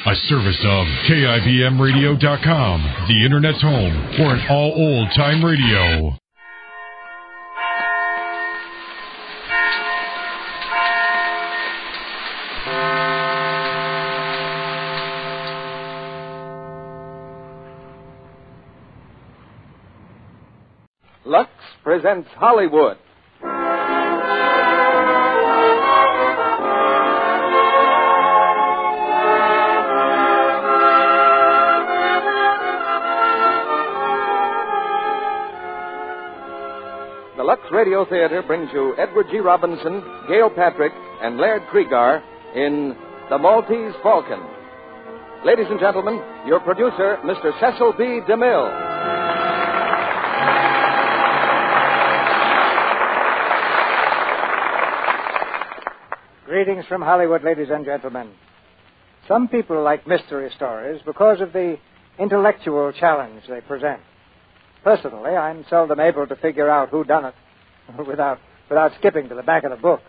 A service of KIBMradio.com, the Internet's home for an all old-time radio. Lux presents Hollywood. The Lux Radio Theater brings you Edward G. Robinson, Gail Patrick, and Laird Cregar in The Maltese Falcon. Ladies and gentlemen, your producer, Mr. Cecil B. DeMille. Greetings from Hollywood, ladies and gentlemen. Some people like mystery stories because of the intellectual challenge they present. Personally, I'm seldom able to figure out who done it without skipping to the back of the book.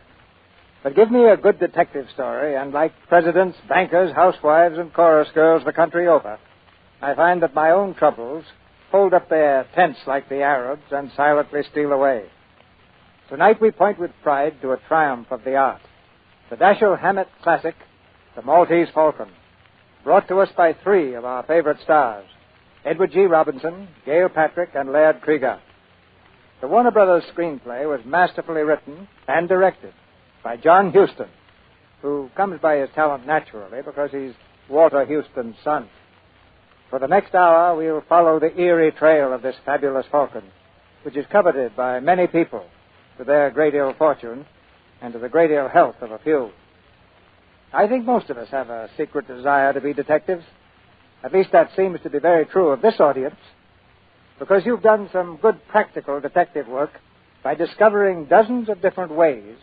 But give me a good detective story, and like presidents, bankers, housewives, and chorus girls the country over, I find that my own troubles fold up their tents like the Arabs and silently steal away. Tonight we point with pride to a triumph of the art. The Dashiell Hammett classic, The Maltese Falcon, brought to us by three of our favorite stars, Edward G. Robinson, Gail Patrick, and Laird Cregar. The Warner Brothers screenplay was masterfully written and directed by John Huston, who comes by his talent naturally because he's Walter Huston's son. For the next hour, we'll follow the eerie trail of this fabulous falcon, which is coveted by many people to their great ill fortune and to the great ill health of a few. I think most of us have a secret desire to be detectives. At least that seems to be very true of this audience, because you've done some good practical detective work by discovering dozens of different ways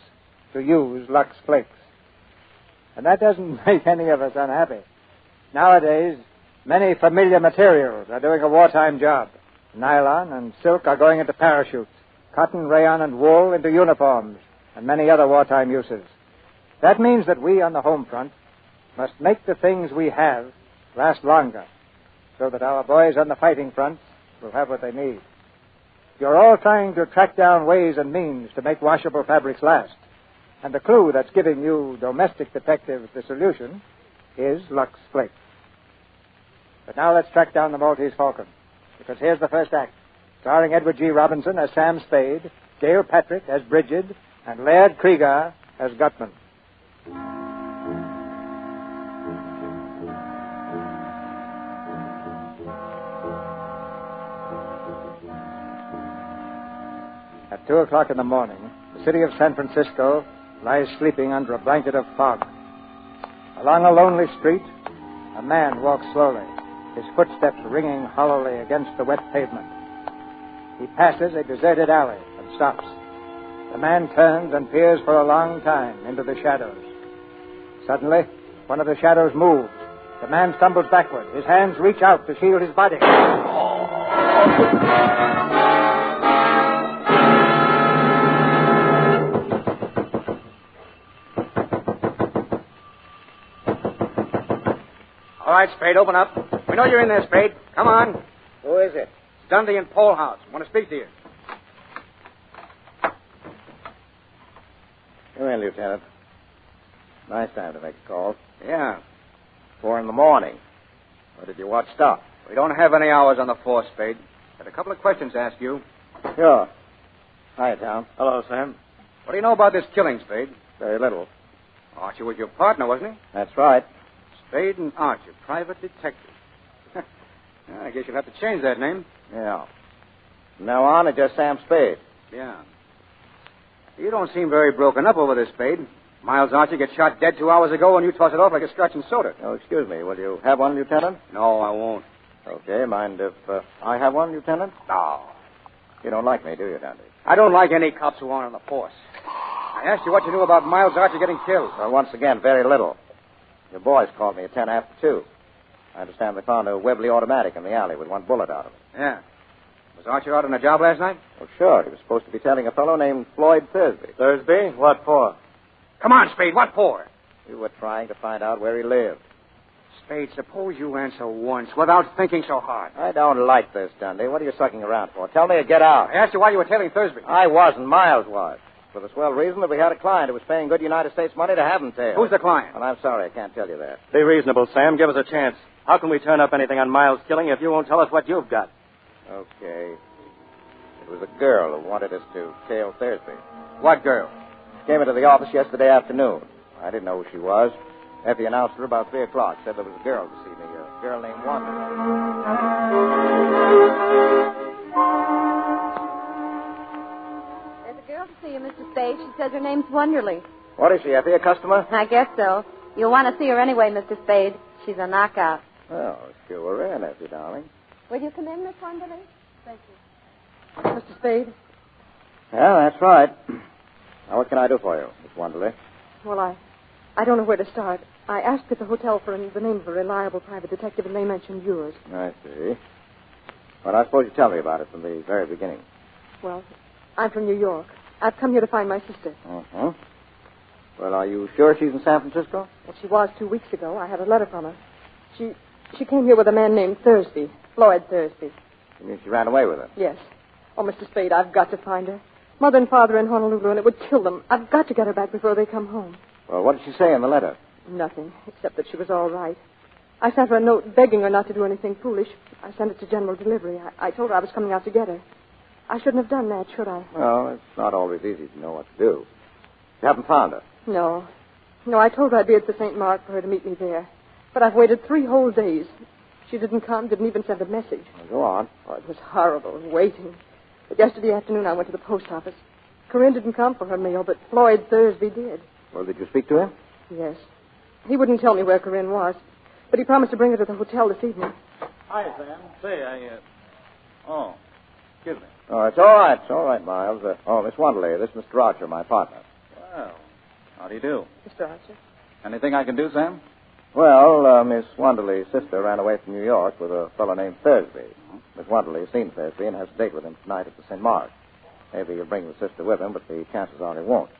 to use Lux Flakes. And that doesn't make any of us unhappy. Nowadays, many familiar materials are doing a wartime job. Nylon and silk are going into parachutes, cotton, rayon, and wool into uniforms, and many other wartime uses. That means that we on the home front must make the things we have last longer, so that our boys on the fighting front will have what they need. You're all trying to track down ways and means to make washable fabrics last, and the clue that's giving you domestic detectives the solution is Lux Flakes. But now let's track down the Maltese Falcon, because here's the first act, starring Edward G. Robinson as Sam Spade, Gail Patrick as Bridget, and Laird Cregar as Gutman. At 2 o'clock in the morning, the city of San Francisco lies sleeping under a blanket of fog. Along a lonely street, a man walks slowly, his footsteps ringing hollowly against the wet pavement. He passes a deserted alley and stops. The man turns and peers for a long time into the shadows. Suddenly, one of the shadows moves. The man stumbles backward. His hands reach out to shield his body. All right, Spade, open up. We know you're in there, Spade. Come on. Who is it? It's Dundee and Polehouse. Want to speak to you. Come in, Lieutenant. Nice time to make a call. Yeah. 4 in the morning. Or did you watch stuff? We don't have any hours on the force, Spade. Got a couple of questions to ask you. Sure. Hi, Tom. Hello, Sam. What do you know about this killing, Spade? Very little. Archie was your partner, wasn't he? That's right. Spade and Archie, private detective. I guess you'll have to change that name. Yeah. From now on, it's just Sam Spade. Yeah. You don't seem very broken up over this, Spade. Miles Archie gets shot dead 2 hours ago, and you toss it off like a scotch and soda. Oh, excuse me. Will you have one, Lieutenant? No, I won't. Okay. Mind if I have one, Lieutenant? No. You don't like me, do you, Dundee? I don't like any cops who aren't on the force. I asked you what you knew about Miles Archie getting killed. Well, once again, very little. Your boys called me at 10 after 2. I understand they found a Webley automatic in the alley with one bullet out of it. Yeah. Was Archie out on a job last night? Well, sure. He was supposed to be telling a fellow named Floyd Thursby. Thursby? What for? Come on, Spade. What for? We were trying to find out where he lived. Spade, suppose you answer once without thinking so hard. I don't like this, Dundee. What are you sucking around for? Tell me to get out. I asked you why you were tailing Thursby. I wasn't. Miles was. For the swell reason that we had a client who was paying good United States money to have him tailed. Who's the client? Well, I'm sorry. I can't tell you that. Be reasonable, Sam. Give us a chance. How can we turn up anything on Miles' killing if you won't tell us what you've got? Okay. It was a girl who wanted us to tail Thursby. What girl? She came into the office yesterday afternoon. I didn't know who she was. Effie announced her about 3 o'clock. Said there was a girl to see me. A girl named Wanda. There's a girl to see you, Mr. Spade. She says her name's Wonderly. What is she, Effie? A customer? I guess so. You'll want to see her anyway, Mr. Spade. She's a knockout. Oh, sure we're in, Effie, darling. Will you come in, Miss Wonderly? Thank you. Mr. Spade? Yeah, that's right. Now, what can I do for you, Miss Wonderly? Well, I don't know where to start. I asked at the hotel for the name of a reliable private detective, and they mentioned yours. I see. Well, I suppose you tell me about it from the very beginning. Well, I'm from New York. I've come here to find my sister. Uh-huh. Well, are you sure she's in San Francisco? Well, she was 2 weeks ago. I had a letter from her. She came here with a man named Thursby, Floyd Thursby. You mean she ran away with her? Yes. Oh, Mr. Spade, I've got to find her. Mother and father in Honolulu, and it would kill them. I've got to get her back before they come home. Well, what did she say in the letter? Nothing, except that she was all right. I sent her a note begging her not to do anything foolish. I sent it to General Delivery. I told her I was coming out to get her. I shouldn't have done that, should I? Well, it's not always easy to know what to do. You haven't found her? No. No, I told her I'd be at the St. Mark for her to meet me there. But I've waited 3 whole days. She didn't come, didn't even send a message. Well, go on. Oh, it was horrible, waiting. But yesterday afternoon I went to the post office. Corinne didn't come for her mail, but Floyd Thursby did. Well, did you speak to him? Yes. He wouldn't tell me where Corinne was, but he promised to bring her to the hotel this evening. Hi, Sam. Say, Oh, excuse me. Oh, it's all right. It's all right, Miles. Miss Wonderly, this is Mr. Archer, my partner. Well, how do you do? Mr. Archer? Anything I can do, Sam? Well, Miss Wonderly's sister ran away from New York with a fellow named Thursby. Miss Wonderly has seen Thursby and has a date with him tonight at the St. Mark. Maybe he'll bring the sister with him, but the chances are he won't.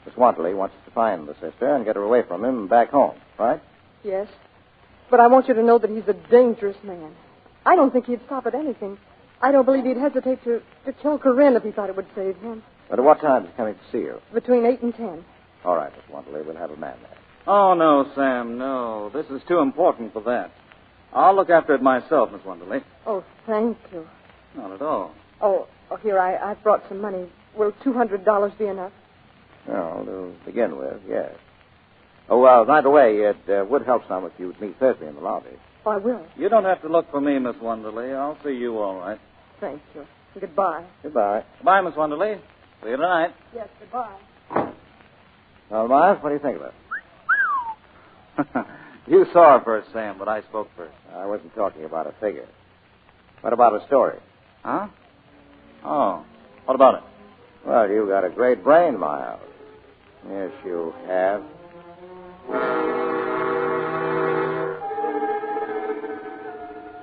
Miss Wonderly wants us to find the sister and get her away from him and back home, right? Yes. But I want you to know that he's a dangerous man. I don't think he'd stop at anything. I don't believe he'd hesitate to kill Corinne if he thought it would save him. But at what time is he coming to see you? Between 8 and 10. All right, Miss Wonderly, we'll have a man there. Oh, no, Sam, no. This is too important for that. I'll look after it myself, Miss Wonderly. Oh, thank you. Not at all. Oh, here, I've brought some money. Will $200 be enough? Well, to begin with, yes. Oh, well, by the way, it would help some if you'd meet Thursday in the lobby. Oh, I will. You don't have to look for me, Miss Wonderly. I'll see you all right. Thank you. Goodbye. Goodbye. Goodbye, Miss Wonderly. See you tonight. Yes, goodbye. Well, Miles, what do you think of it? You saw her first, Sam, but I spoke first. I wasn't talking about a figure. What about a story? Huh? Oh, what about it? Well, you got a great brain, Miles. Yes, you have.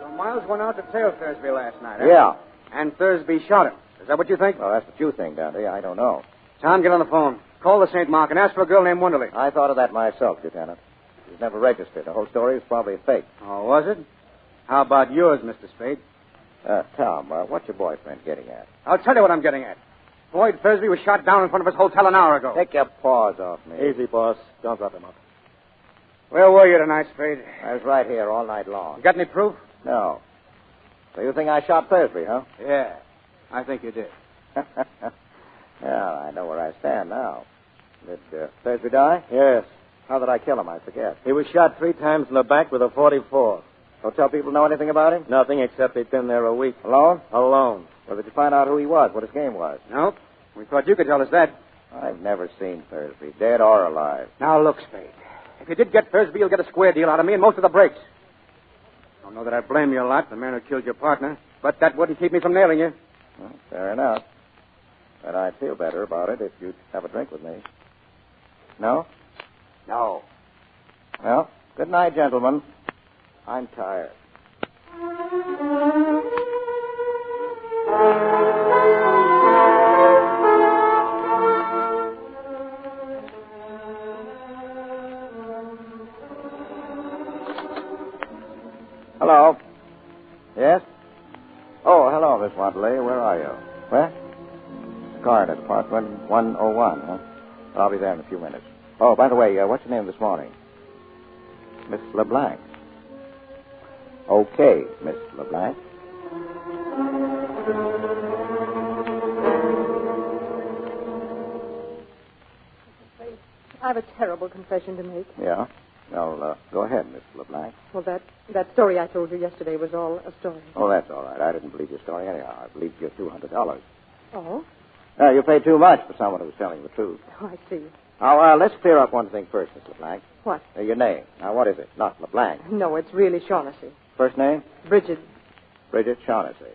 So Miles went out to tail Thursby last night, huh? Yeah. And Thursby shot him. Is that what you think? Well, that's what you think, Dundee. I don't know. Tom, get on the phone. Call the St. Mark and ask for a girl named Wonderly. I thought of that myself, Lieutenant. She's never registered. The whole story is probably a fake. Oh, was it? How about yours, Mr. Spade? Tom, what's your boyfriend getting at? I'll tell you what I'm getting at. Floyd Thursby was shot down in front of his hotel an hour ago. Take your paws off me. Easy, boss. Don't drop him up. Where were you tonight, Spade? I was right here all night long. You got any proof? No. So you think I shot Thursby, huh? Yeah, I think you did. Well, I know where I stand now. Did Thursby die? Yes. How did I kill him? I forget. He was shot 3 times in the back with a .44. Hotel people know anything about him? Nothing except he'd been there a week. Alone? Alone. Well, did you find out who he was, what his game was? Nope. We thought you could tell us that. I've never seen Thursby, dead or alive. Now, look, Spade. If you did get Thursby, you'll get a square deal out of me and most of the breaks. I don't know that I blame you a lot, the man who killed your partner, but that wouldn't keep me from nailing you. Well, fair enough. But I'd feel better about it if you'd have a drink with me. No? No. Well, good night, gentlemen. I'm tired. Hello. Yes? Oh, hello, Miss Wantley. Where are you? Where? Card at apartment 101, huh? I'll be there in a few minutes. Oh, by the way, what's your name this morning? Miss LeBlanc. Okay, Miss LeBlanc. I have a terrible confession to make. Yeah? Well, go ahead, Miss LeBlanc. Well, that story I told you yesterday was all a story. Oh, that's all right. I didn't believe your story anyhow. I believed you $200. Oh? You paid too much for someone who was telling the truth. Oh, I see. Now, let's clear up one thing first, Miss LeBlanc. What? Your name. Now, what is it? Not LeBlanc. No, it's really Shaughnessy. First name? Bridget. Bridget Shaughnessy.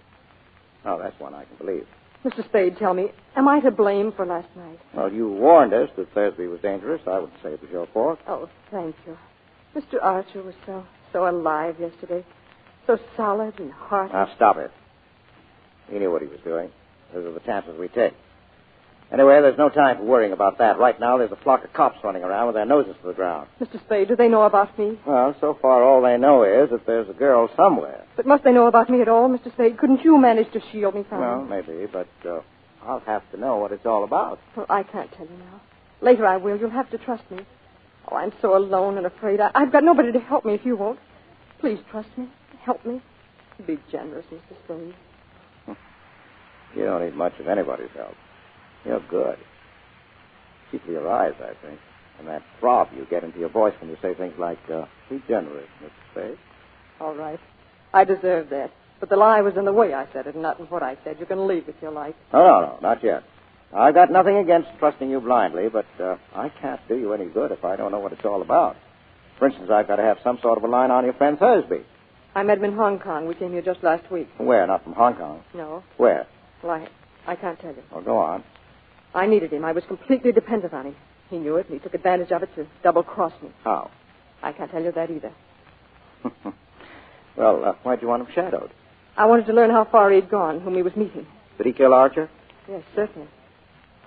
Oh, that's one I can believe. Mr. Spade, tell me, am I to blame for last night? Well, you warned us that Thursby was dangerous. I wouldn't say it was your fault. Oh, thank you. Mr. Archer was so alive yesterday. So solid and hearty. Now, stop it. He knew what he was doing. Those are the chances we take. Anyway, there's no time for worrying about that. Right now, there's a flock of cops running around with their noses to the ground. Mr. Spade, do they know about me? Well, so far, all they know is that there's a girl somewhere. But must they know about me at all, Mr. Spade? Couldn't you manage to shield me from Well, them? maybe, but I'll have to know what it's all about. Well, I can't tell you now. Later I will. You'll have to trust me. Oh, I'm so alone and afraid. I've got nobody to help me if you won't. Please trust me. Help me. Be generous, Mr. Spade. You don't need much of anybody's help. You're good. Keep your eyes, I think. And that throb you get into your voice when you say things like, be generous, Mr. Spade. All right. I deserve that. But the lie was in the way I said it, not in what I said. You can leave if you like. No, not yet. I've got nothing against trusting you blindly, but I can't do you any good if I don't know what it's all about. For instance, I've got to have some sort of a line on your friend Thursby. I met him in Hong Kong. We came here just last week. Where? Not from Hong Kong? No. Where? Well, I can't tell you. Well, go on. I needed him. I was completely dependent on him. He knew it, and he took advantage of it to double-cross me. How? I can't tell you that either. Well, why'd you want him shadowed? I wanted to learn how far he'd gone, whom he was meeting. Did he kill Archer? Yes, certainly.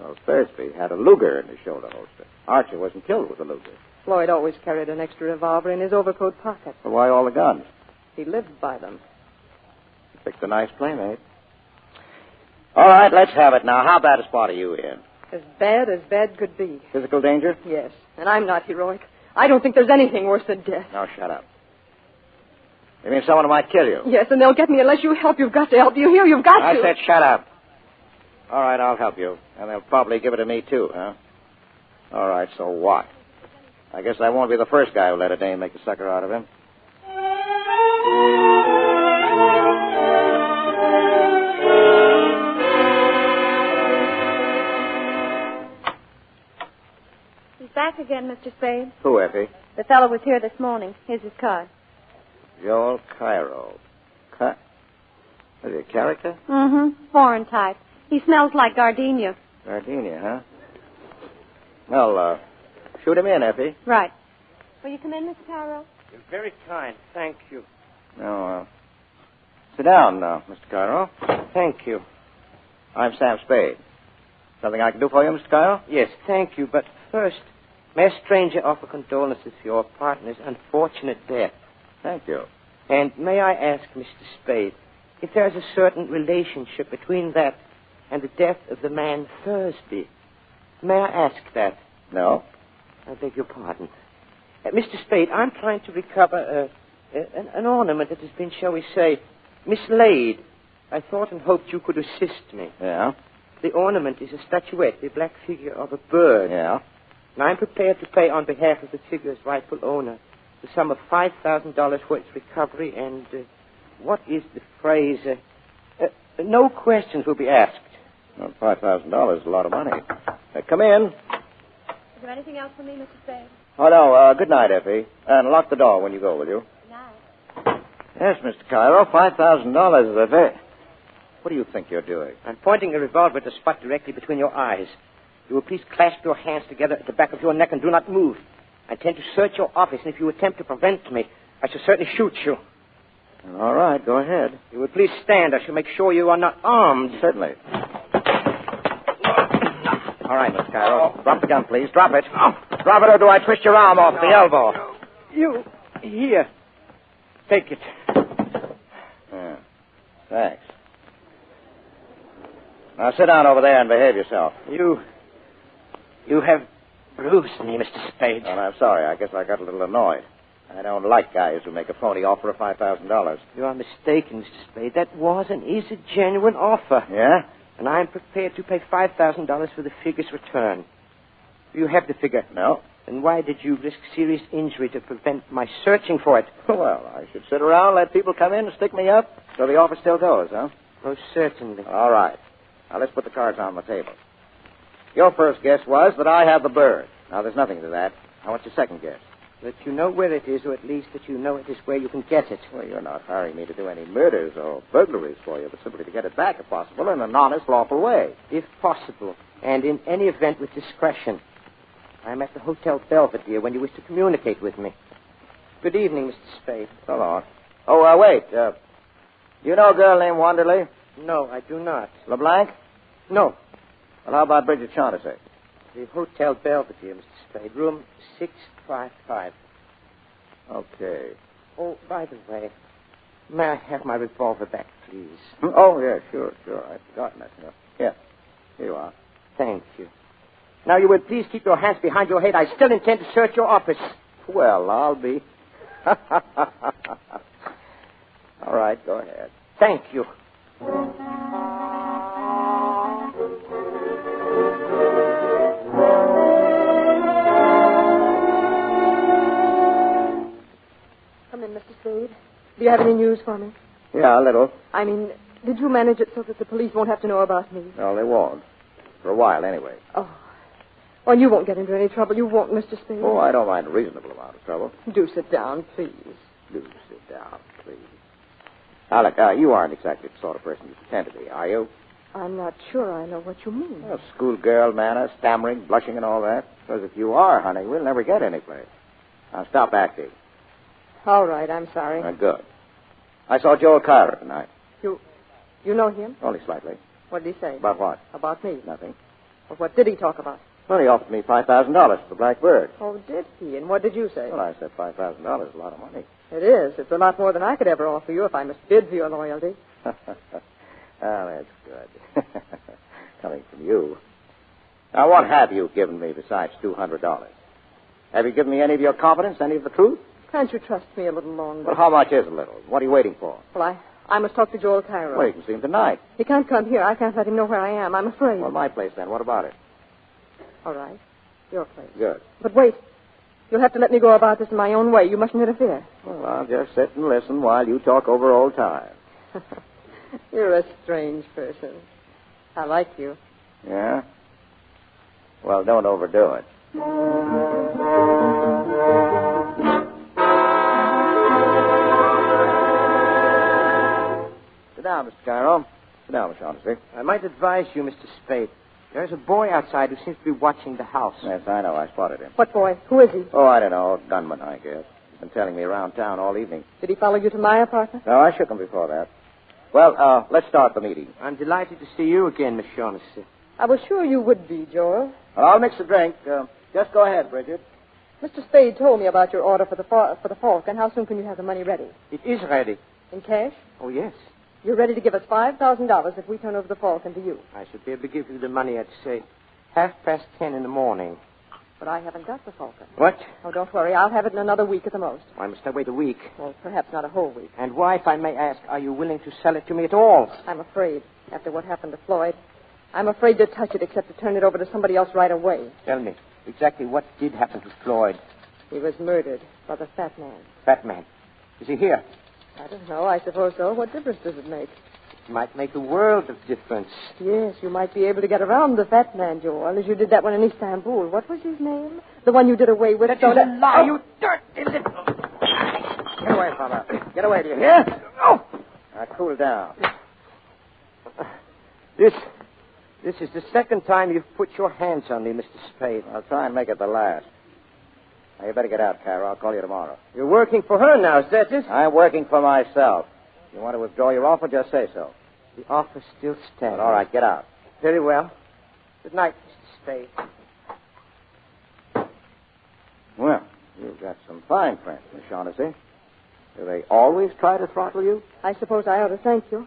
Well, Thursby had a Luger in his shoulder holster. Archer wasn't killed with a Luger. Floyd always carried an extra revolver in his overcoat pocket. Well, why all the guns? He lived by them. You picked a nice playmate. All right, let's have it now. How bad a spot are you in? As bad could be. Physical danger? Yes, and I'm not heroic. I don't think there's anything worse than death. Now, shut up. You mean someone might kill you? Yes, and they'll get me unless you help. You've got to help. Do you hear? You've got to. I said shut up. All right, I'll help you. And they'll probably give it to me, too, huh? All right, so what? I guess I won't be the first guy who let a dame make a sucker out of him. He's back again, Mr. Spade. Who, Effie? The fellow was here this morning. Here's his card. Joel Cairo. Is he a character? Mm-hmm. Foreign type. He smells like gardenia. Gardenia, huh? Well, shoot him in, Effie. Right. Will you come in, Mr. Cairo? You're very kind. Thank you. No, sit down, Mr. Cairo. Thank you. I'm Sam Spade. Something I can do for you, Mr. Cairo? Yes, thank you. But first, may a stranger offer condolences for your partner's unfortunate death? Thank you. And may I ask, Mr. Spade, if there is a certain relationship between that and the death of the man Thursby? May I ask that? No. I beg your pardon. Mr. Spade, I'm trying to recover an ornament that has been, shall we say, mislaid. I thought and hoped you could assist me. Yeah? The ornament is a statuette, the black figure of a bird. Yeah? And I'm prepared to pay on behalf of the figure's rightful owner the sum of $5,000 for its recovery and, what is the phrase? No questions will be asked. Well, $5,000 is a lot of money. Come in. Is there anything else for me, Mr. Spade? Oh, no. Good night, Effie. And lock the door when you go, will you? Good night. Yes, Mr. Cairo, $5,000 is a very... What do you think you're doing? I'm pointing a revolver at a spot directly between your eyes. You will please clasp your hands together at the back of your neck and do not move. I intend to search your office, and if you attempt to prevent me, I shall certainly shoot you. All right, go ahead. You will please stand. I shall make sure you are not armed. Certainly. All right, Mr. Cairo. Drop the gun, please. Drop it. Drop it, or do I twist your arm off the elbow? You, here. Take it. Yeah. Thanks. Now sit down over there and behave yourself. You have bruised me, Mr. Spade. Well, I'm sorry. I guess I got a little annoyed. I don't like guys who make a phony offer of $5,000. You are mistaken, Mr. Spade. That was and is a genuine offer. Yeah? And I am prepared to pay $5,000 for the figure's return. You have the figure? No. Then why did you risk serious injury to prevent my searching for it? Well, I should sit around, let people come in and stick me up, so the offer still goes, huh? Most certainly. All right. Now, let's put the cards on the table. Your first guess was that I have the bird. Now, there's nothing to that. Now, what's your second guess? That you know where it is, or at least that you know it is where you can get it. Well, you're not hiring me to do any murders or burglaries for you, but simply to get it back, if possible, in an honest, lawful way. If possible, and in any event with discretion. I'm at the Hotel Belvedere when you wish to communicate with me. Good evening, Mr. Spade. So long. Oh, wait. You know a girl named Wanderley? No, I do not. LeBlanc? No. Well, how about Bridget Shaughnessy? The Hotel Belvedere, Mr. Spade. Room 655. Okay. Oh, by the way, may I have my revolver back, please? Oh, yeah, sure. I'd forgotten that. Yeah. Here you are. Thank you. Now, you would please keep your hands behind your head. I still intend to search your office. Well, I'll be. All right, go ahead. Thank you. Come in, Mr. Spade. Do you have any news for me? Yeah, a little. I mean, did you manage it so that the police won't have to know about me? No, they won't. For a while, anyway. Oh. Well, you won't get into any trouble. You won't, Mr. Spade. Oh, I don't mind a reasonable amount of trouble. Do sit down, please. Do sit down, please. Now, look, you aren't exactly the sort of person you pretend to be, are you? I'm not sure I know what you mean. Well, schoolgirl manner, stammering, blushing, and all that. Because if you are, honey, we'll never get anyplace. Now, stop acting. All right, I'm sorry. Good. I saw Joel Kyra tonight. You know him? Only slightly. What did he say? About what? About me. Nothing. Well, what did he talk about? Well, he offered me $5,000 for the Black Bird. Oh, did he? And what did you say? Well, I said $5,000 is a lot of money. It is. It's a lot more than I could ever offer you if I must bid for your loyalty. Oh, that's good. Coming from you. Now, what have you given me besides $200? Have you given me any of your confidence, any of the truth? Can't you trust me a little longer? Well, how much is a little? What are you waiting for? Well, I must talk to Joel Cairo. Well, you can see him tonight. He can't come here. I can't let him know where I am. I'm afraid. Well, my place, then. What about it? All right. Your place. Good. But wait. You'll have to let me go about this in my own way. You mustn't interfere. Well, I'll just sit and listen while you talk over old times. You're a strange person. I like you. Yeah? Well, don't overdo it. Sit down, Mr. Cairo. Sit down, Miss Shaughnessy. I might advise you, Mr. Spade. There's a boy outside who seems to be watching the house. Yes, I know. I spotted him. What boy? Who is he? Oh, I don't know. Gunman, I guess. He's been telling me around town all evening. Did he follow you to my apartment? No, I shook him before that. Well, let's start the meeting. I'm delighted to see you again, Miss Shaughnessy. I was sure you would be, Joel. Well, I'll mix the drink. Just go ahead, Bridget. Mr. Spade told me about your order for the Falcon. How soon can you have the money ready? It is ready. In cash? Oh, yes. You're ready to give us $5,000 if we turn over the Falcon to you. I should be able to give you the money at, say, 10:30 in the morning. But I haven't got the Falcon. What? Oh, don't worry. I'll have it in another week at the most. Why must I wait a week? Well, perhaps not a whole week. And why, if I may ask, are you willing to sell it to me at all? I'm afraid, after what happened to Floyd. I'm afraid to touch it except to turn it over to somebody else right away. Tell me, exactly what did happen to Floyd? He was murdered by the fat man. Fat man? Is he here? I don't know. I suppose so. What difference does it make? It might make a world of difference. Yes, you might be able to get around the fat man, Joel, as you did that one in Istanbul. What was his name? The one you did away with. That is a lie, you dirty little... Get away, fella. Get away, do you hear? Oh! Now, cool down. This is the second time you've put your hands on me, Mr. Spade. I'll try and make it the last. Now, you better get out, Carol. I'll call you tomorrow. You're working for her now, is that it? I'm working for myself. If you want to withdraw your offer, just say so. The offer still stands. Well, all right, get out. Very well. Good night, Mr. Spade. Well, you've got some fine friends, Miss Shaughnessy. Do they always try to throttle you? I suppose I ought to thank you.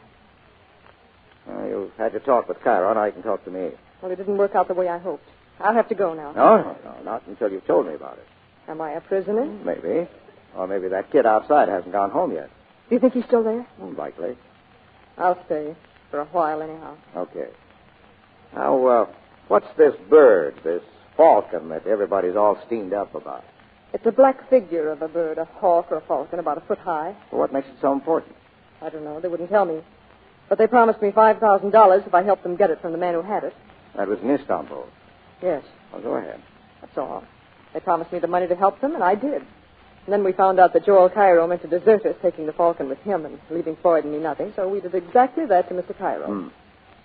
You've had your talk with Cairo. Now you can talk to me. Well, it didn't work out the way I hoped. I'll have to go now. No, not until you've told me about it. Am I a prisoner? Maybe. Or maybe that kid outside hasn't gone home yet. Do you think he's still there? Likely. I'll stay. For a while, anyhow. Okay. Now, what's this bird, this falcon that everybody's all steamed up about? It's a black figure of a bird, a hawk or a falcon, about a foot high. Well, what makes it so important? I don't know. They wouldn't tell me. But they promised me $5,000 if I helped them get it from the man who had it. That was in Istanbul. Yes. Well, go ahead. That's all. They promised me the money to help them, and I did. And then we found out that Joel Cairo meant to desert us, taking the falcon with him and leaving Floyd and me nothing, so we did exactly that to Mr. Cairo.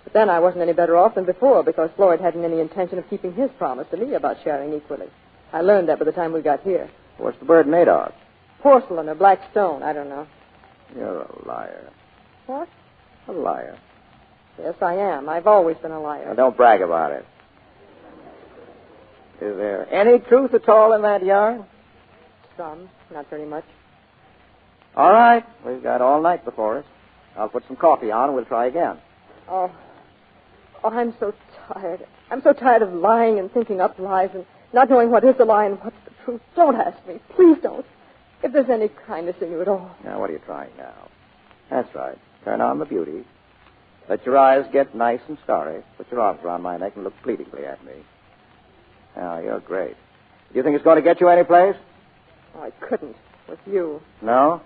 But then I wasn't any better off than before because Floyd hadn't any intention of keeping his promise to me about sharing equally. I learned that by the time we got here. What's the bird made of? Porcelain or black stone, I don't know. You're a liar. What? A liar. Yes, I am. I've always been a liar. Now, don't brag about it. Is there any truth at all in that yarn? Some. Not very much. All right. We've got all night before us. I'll put some coffee on and we'll try again. Oh, I'm so tired. I'm so tired of lying and thinking up lies and not knowing what is a lie and what's the truth. Don't ask me. Please don't. If there's any kindness in you at all. Now, what are you trying now? That's right. Turn on the beauty. Let your eyes get nice and starry. Put your arms around my neck and look pleadingly at me. Now, you're great. Do you think it's going to get you anyplace? Oh, I couldn't with you. No?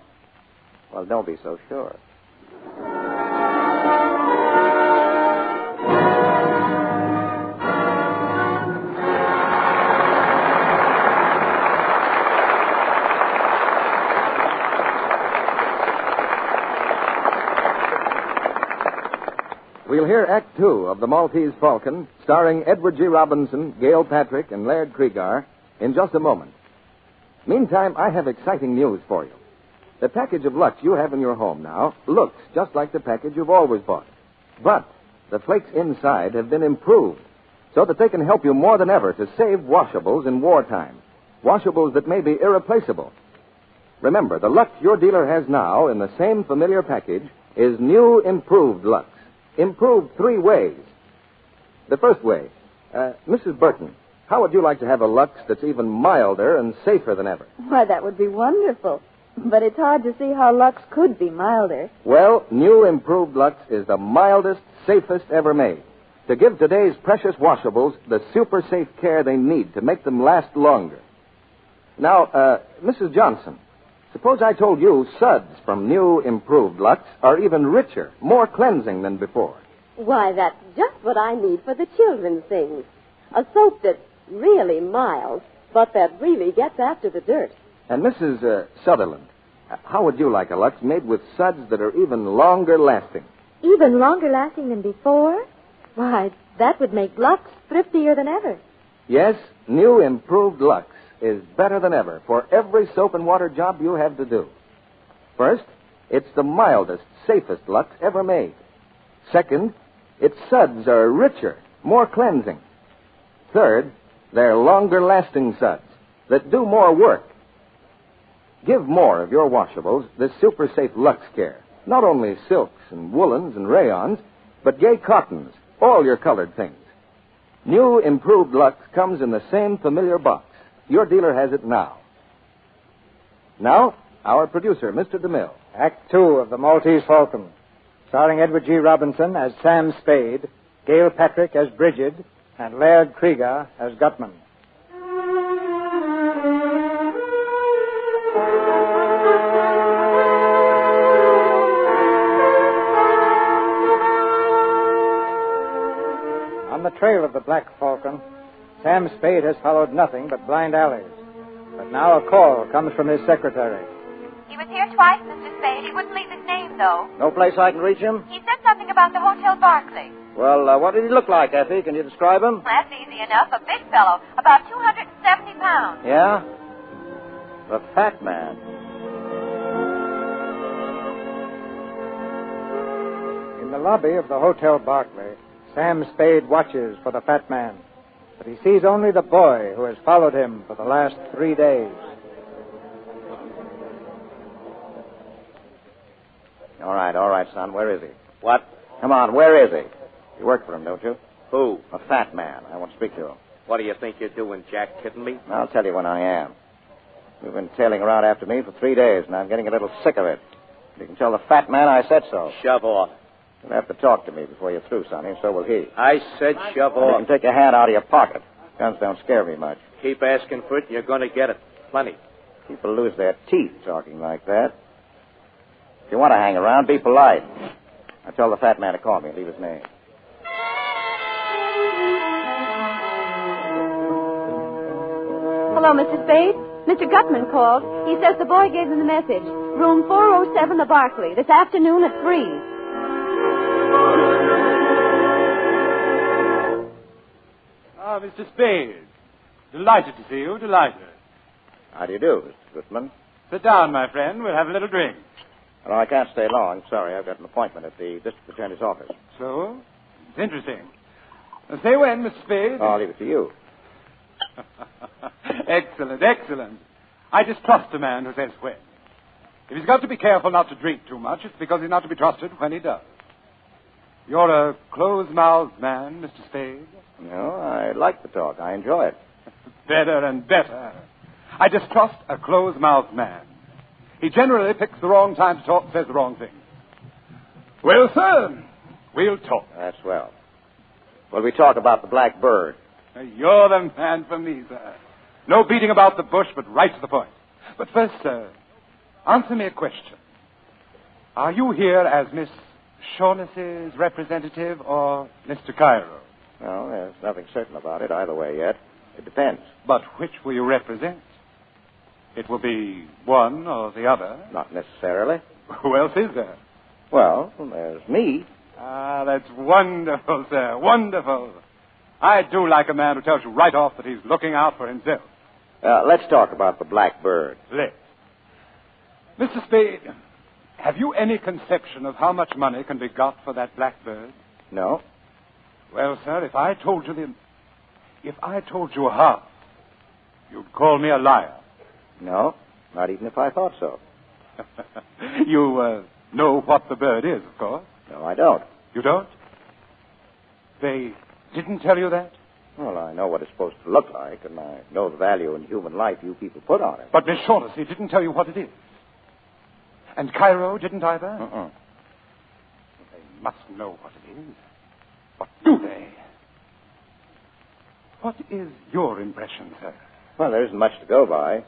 Well, don't be so sure. We'll hear Act Two of The Maltese Falcon, starring Edward G. Robinson, Gail Patrick, and Laird Kriegar, in just a moment. Meantime, I have exciting news for you. The package of Lux you have in your home now looks just like the package you've always bought. But the flakes inside have been improved so that they can help you more than ever to save washables in wartime. Washables that may be irreplaceable. Remember, the Lux your dealer has now in the same familiar package is new improved Lux. Improved 3 ways. The first way, Mrs. Burton, how would you like to have a Lux that's even milder and safer than ever? Why, that would be wonderful. But it's hard to see how Lux could be milder. Well, new improved Lux is the mildest, safest ever made. To give today's precious washables the super safe care they need to make them last longer. Now, Mrs. Johnson, suppose I told you suds from new improved Lux are even richer, more cleansing than before. Why, that's just what I need for the children's things. A soap that's really mild, but that really gets after the dirt. And Mrs. Sutherland, how would you like a Lux made with suds that are even longer lasting? Even longer lasting than before? Why, that would make Lux thriftier than ever. Yes, new improved Lux is better than ever for every soap and water job you have to do. First, it's the mildest, safest Lux ever made. Second, its suds are richer, more cleansing. Third, they're longer-lasting suds that do more work. Give more of your washables this super-safe Lux care. Not only silks and woolens and rayons, but gay cottons, all your colored things. New improved Lux comes in the same familiar box. Your dealer has it now. Now, our producer, Mr. DeMille. Act Two of The Maltese Falcon, starring Edward G. Robinson as Sam Spade, Gail Patrick as Bridget, and Laird Kriegar as Gutman. On the trail of the Black Falcon, Sam Spade has followed nothing but blind alleys. But now a call comes from his secretary. He was here twice, Mr. Spade. He wouldn't leave his name, though. No place I can reach him? He said something about the Hotel Barclay. Well, what did he look like, Effie? Can you describe him? That's easy enough. A big fellow, about 270 pounds. Yeah? The fat man. In the lobby of the Hotel Barclay, Sam Spade watches for the fat man. But he sees only the boy who has followed him for the last 3 days. All right, son. Where is he? What? Come on, where is he? You work for him, don't you? Who? A fat man. I want to speak to him. What do you think you're doing, Jack? Kidding me? I'll tell you when I am. You've been tailing around after me for 3 days, and I'm getting a little sick of it. You can tell the fat man I said so. Shove off. You'll have to talk to me before you're through, Sonny, and so will he. I said shove You off. can take your hand out of your pocket. Guns don't scare me much. Keep asking for it, and you're going to get it. Plenty. People lose their teeth talking like that. If you want to hang around, be polite. I told the fat man to call me and leave his name. Hello, Mr. Spade. Mr. Gutman called. He says the boy gave him the message. Room 407, the Barclay, this afternoon at 3. Ah, Mr. Spade. Delighted to see you, delighted. How do you do, Mr. Goodman? Sit down, my friend. We'll have a little drink. Well, I can't stay long. Sorry, I've got an appointment at the district attorney's office. So? It's interesting. Say when, Mr. Spade? Oh, I'll leave it to you. Excellent, excellent. I distrust a man who says when. If he's got to be careful not to drink too much, it's because he's not to be trusted when he does. You're a close-mouthed man, Mr. Spade. No, I like the talk. I enjoy it. Better and better. I distrust a close-mouthed man. He generally picks the wrong time to talk and says the wrong thing. Well, sir, we'll talk. That's well. Will we talk about the black bird? You're the man for me, sir. No beating about the bush, but right to the point. But first, sir, answer me a question. Are you here as Miss Shaughnessy's representative or Mr. Cairo? Well, there's nothing certain about it either way yet. It depends. But which will you represent? It will be one or the other. Not necessarily. Who else is there? Well, there's me. Ah, that's wonderful, sir. Wonderful. I do like a man who tells you right off that he's looking out for himself. Let's talk about the black bird. Let's. Mr. Spade, have you any conception of how much money can be got for that black bird? No. Well, sir, if I told you half, you'd call me a liar. No, not even if I thought so. You know what the bird is, of course. No, I don't. You don't? They didn't tell you that? Well, I know what it's supposed to look like, and I know the value in human life you people put on it. But Miss Shaughnessy didn't tell you what it is. And Cairo didn't either? They must know what it is. But do they? What is your impression, sir? Well, there isn't much to go by.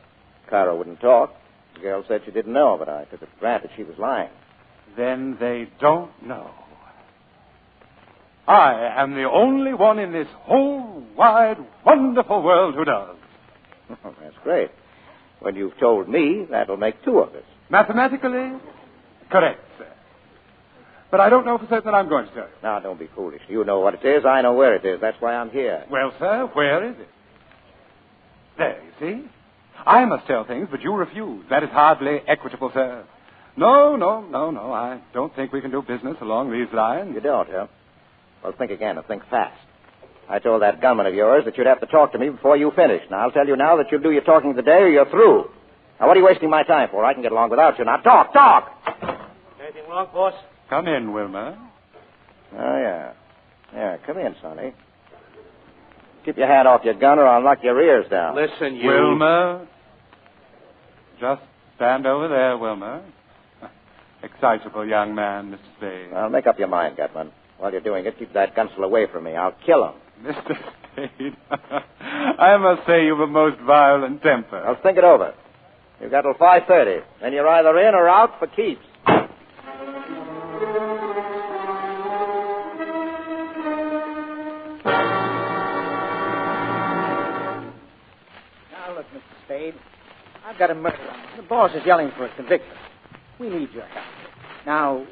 Cairo wouldn't talk. The girl said she didn't know, but I took it for granted she was lying. Then they don't know. I am the only one in this whole wide, wonderful world who does. That's great. When you've told me, that'll make two of us. Mathematically, correct, sir. But I don't know for certain that I'm going to tell you. Now, don't be foolish. You know what it is. I know where it is. That's why I'm here. Well, sir, where is it? There, you see? I must tell things, but you refuse. That is hardly equitable, sir. No. I don't think we can do business along these lines. You don't, huh? Well, think again and think fast. I told that gunman of yours that you'd have to talk to me before you finished. Now, I'll tell you now that you'll do your talking today or you're through. Now, what are you wasting my time for? I can get along without you. Now, talk! Anything wrong, boss? Come in, Wilmer. Oh, yeah. Yeah, come in, Sonny. Keep your hand off your gun or I'll knock your ears down. Listen, you... Wilmer. Just stand over there, Wilmer. Excitable young man, Mr. Spade. Well, make up your mind, Gutman. While you're doing it, keep that gunsel away from me. I'll kill him. Mr. Spade, I must say you've a most violent temper. Well, think it over. You've got till 5:30. Then you're either in or out for keeps. Now, look, Mr. Spade. I've got a murder on. The boss is yelling for a conviction. We need your help. Now,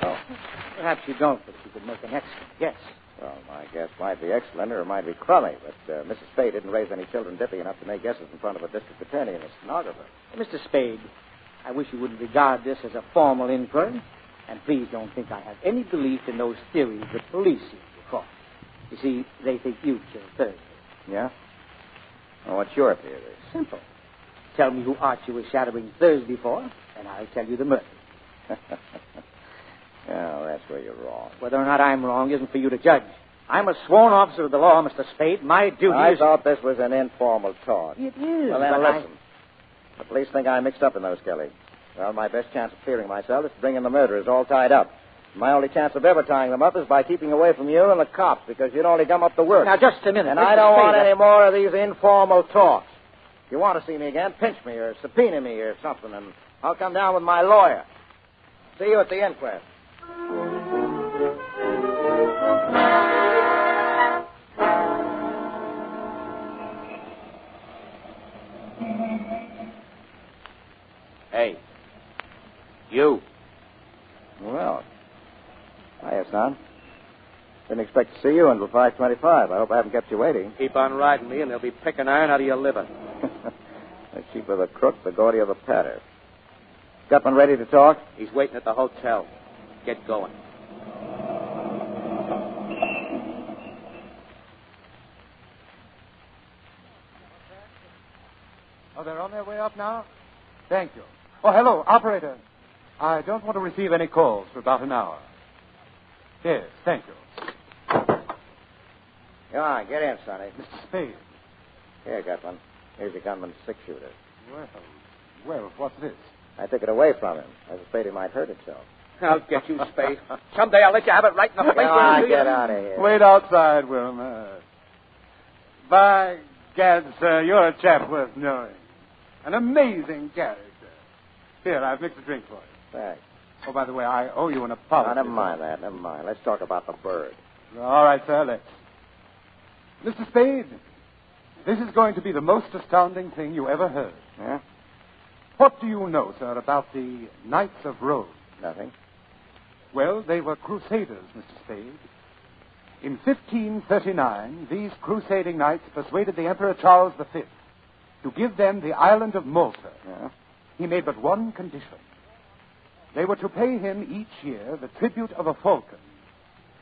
perhaps you don't, but you could make an excellent guess. Well, my guess might be excellent or it might be crummy, but Mrs. Spade didn't raise any children dippy enough to make guesses in front of a district attorney and a stenographer. Mr. Spade, I wish you wouldn't regard this as a formal inquiry, and please don't think I have any belief in those theories that police seem to call. You see, they think you killed Thursday. Yeah? Well, what's your theory? Simple. Tell me who Archie was shadowing Thursday for, and I'll tell you the murder. Yeah, that's where you're wrong. Whether or not I'm wrong isn't for you to judge. I'm a sworn officer of the law, Mr. Spade. My duty I is... thought this was an informal talk. It is. Well, then but listen. The police think I'm mixed up in those, Kelly. Well, my best chance of clearing myself is to bring in the murderers all tied up. My only chance of ever tying them up is by keeping away from you and the cops, because you'd only gum up the work. Now, just a minute. And Mr. I don't Spade, want any more of these informal talks. If you want to see me again, pinch me or subpoena me or something, and I'll come down with my lawyer. See you at the inquest. Hey. You. Well, hiya, son. Didn't expect to see you until 5:25. I hope I haven't kept you waiting. Keep on riding me, and they'll be picking iron out of your liver. The cheaper the crook, the gaudier the patter. Gutman ready to talk? He's waiting at the hotel. Get going. Oh, they're on their way up now? Thank you. Oh, hello, operator. I don't want to receive any calls for about an hour. Yes, thank you. Come on, get in, Sonny. Mr. Spade. Here, Gutman. Here's your gunman's six-shooter. Well, what's this? I took it away from him. I was afraid he might hurt himself. I'll get you, Spade. Someday I'll let you have it right in the face. Come on, get out of here. Wait outside, Wilma. By gad, sir, you're a chap worth knowing. An amazing character. Here, I've mixed a drink for you. Thanks. Oh, by the way, I owe you an apology. Oh, never mind that. Never mind. Let's talk about the bird. All right, sir, let's. Mr. Spade, this is going to be the most astounding thing you ever heard. Yeah? What do you know, sir, about the Knights of Rome? Nothing. Well, they were crusaders, Mr. Spade. In 1539, these crusading knights persuaded the Emperor Charles V to give them the island of Malta. Yeah? He made but one condition. They were to pay him each year the tribute of a falcon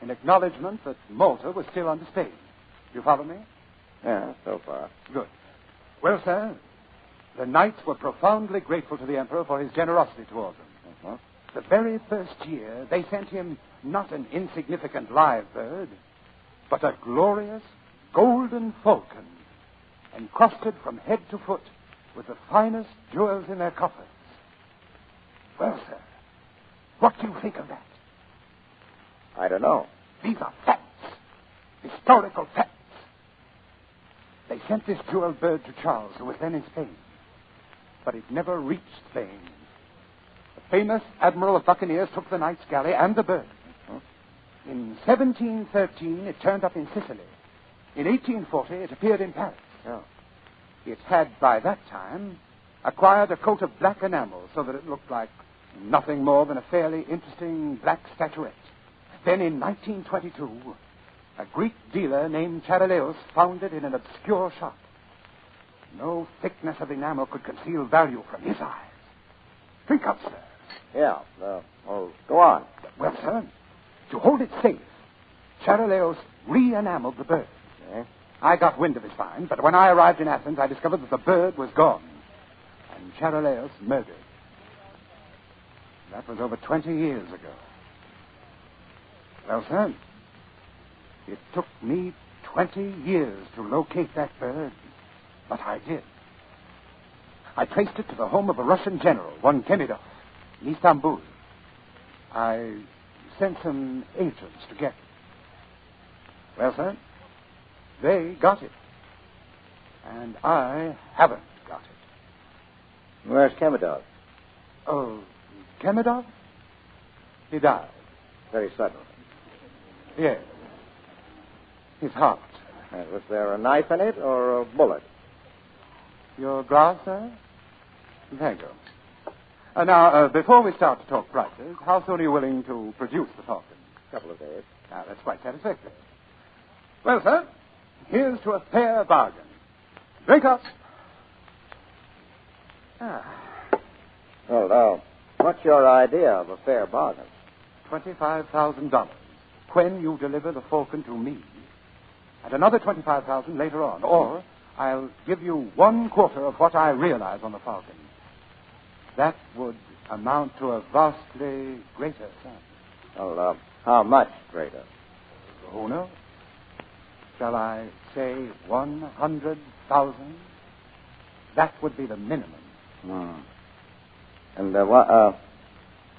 in acknowledgement that Malta was still under Spain. You follow me? Yeah, so far. Good. Well, sir, the knights were profoundly grateful to the Emperor for his generosity toward them. Uh-huh. The very first year, they sent him not an insignificant live bird, but a glorious golden falcon, encrusted from head to foot with the finest jewels in their coffers. Well, sir, what do you think of that? I don't know. These are facts. Historical facts. They sent this jeweled bird to Charles, who was then in Spain. But it never reached Spain. The famous Admiral of Buccaneers took the Knight's galley and the bird. In 1713, it turned up in Sicily. In 1840, it appeared in Paris. Oh. It had, by that time, acquired a coat of black enamel so that it looked like nothing more than a fairly interesting black statuette. Then in 1922, a Greek dealer named Charaleos found it in an obscure shop. No thickness of enamel could conceal value from his eyes. Drink up, sir. Yeah, go on. Well, sir, to hold it safe, Charaleos re-enameled the bird. Yeah? I got wind of his find, but when I arrived in Athens, I discovered that the bird was gone. And Charaleos murdered. That was over 20 years ago. Well, sir, it took me 20 years to locate that bird, but I did. I traced it to the home of a Russian general, one Kemidov, in Istanbul. I sent some agents to get it. Well, sir, they got it. And I haven't got it. Where's Kemidov? Oh, Kemidov? He died. Very suddenly. Yes. His heart. Was there a knife in it or a bullet? Your glass, sir? Thank you. Now, before we start to talk prices, how soon are you willing to produce the falcon? A couple of days. Now, that's quite satisfactory. Well, sir, here's to a fair bargain. Drink up. Well, now, what's your idea of a fair bargain? $25,000 when you deliver the falcon to me, and another $25,000 later on, or I'll give you 1/4 of what I realize on the falcon. That would amount to a vastly greater sum. Well, how much greater? Who knows? Shall I say 100,000? That would be the minimum. And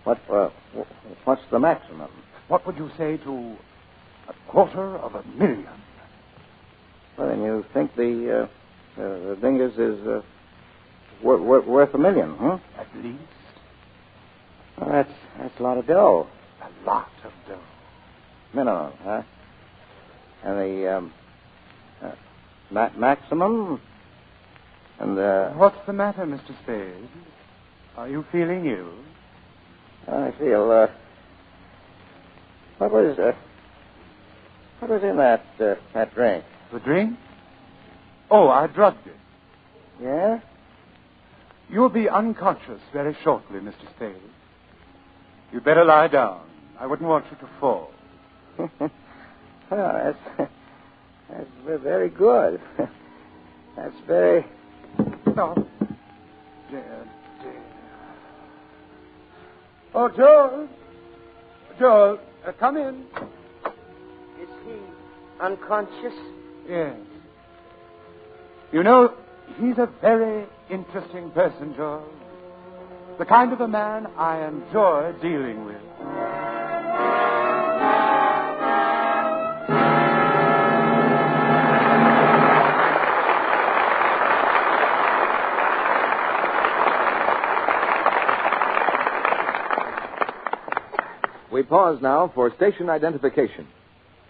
what's the maximum? What would you say to 250,000? Well, then you think the dingus is worth $1 million, huh? At least. Well, that's a lot of dough. A lot of dough. Minimum, huh? And the maximum? And What's the matter, Mr. Spade? Are you feeling ill? I feel, what was in that drink? The drink? Oh, I drugged it. Yeah? You'll be unconscious very shortly, Mr. Spade. You'd better lie down. I wouldn't want you to fall. Well, that's very good. That's very... Oh, dear. Oh, Joel, come in. Is he unconscious? Yes. You know, he's a very interesting person, Joel. The kind of a man I enjoy dealing with. We pause now for station identification.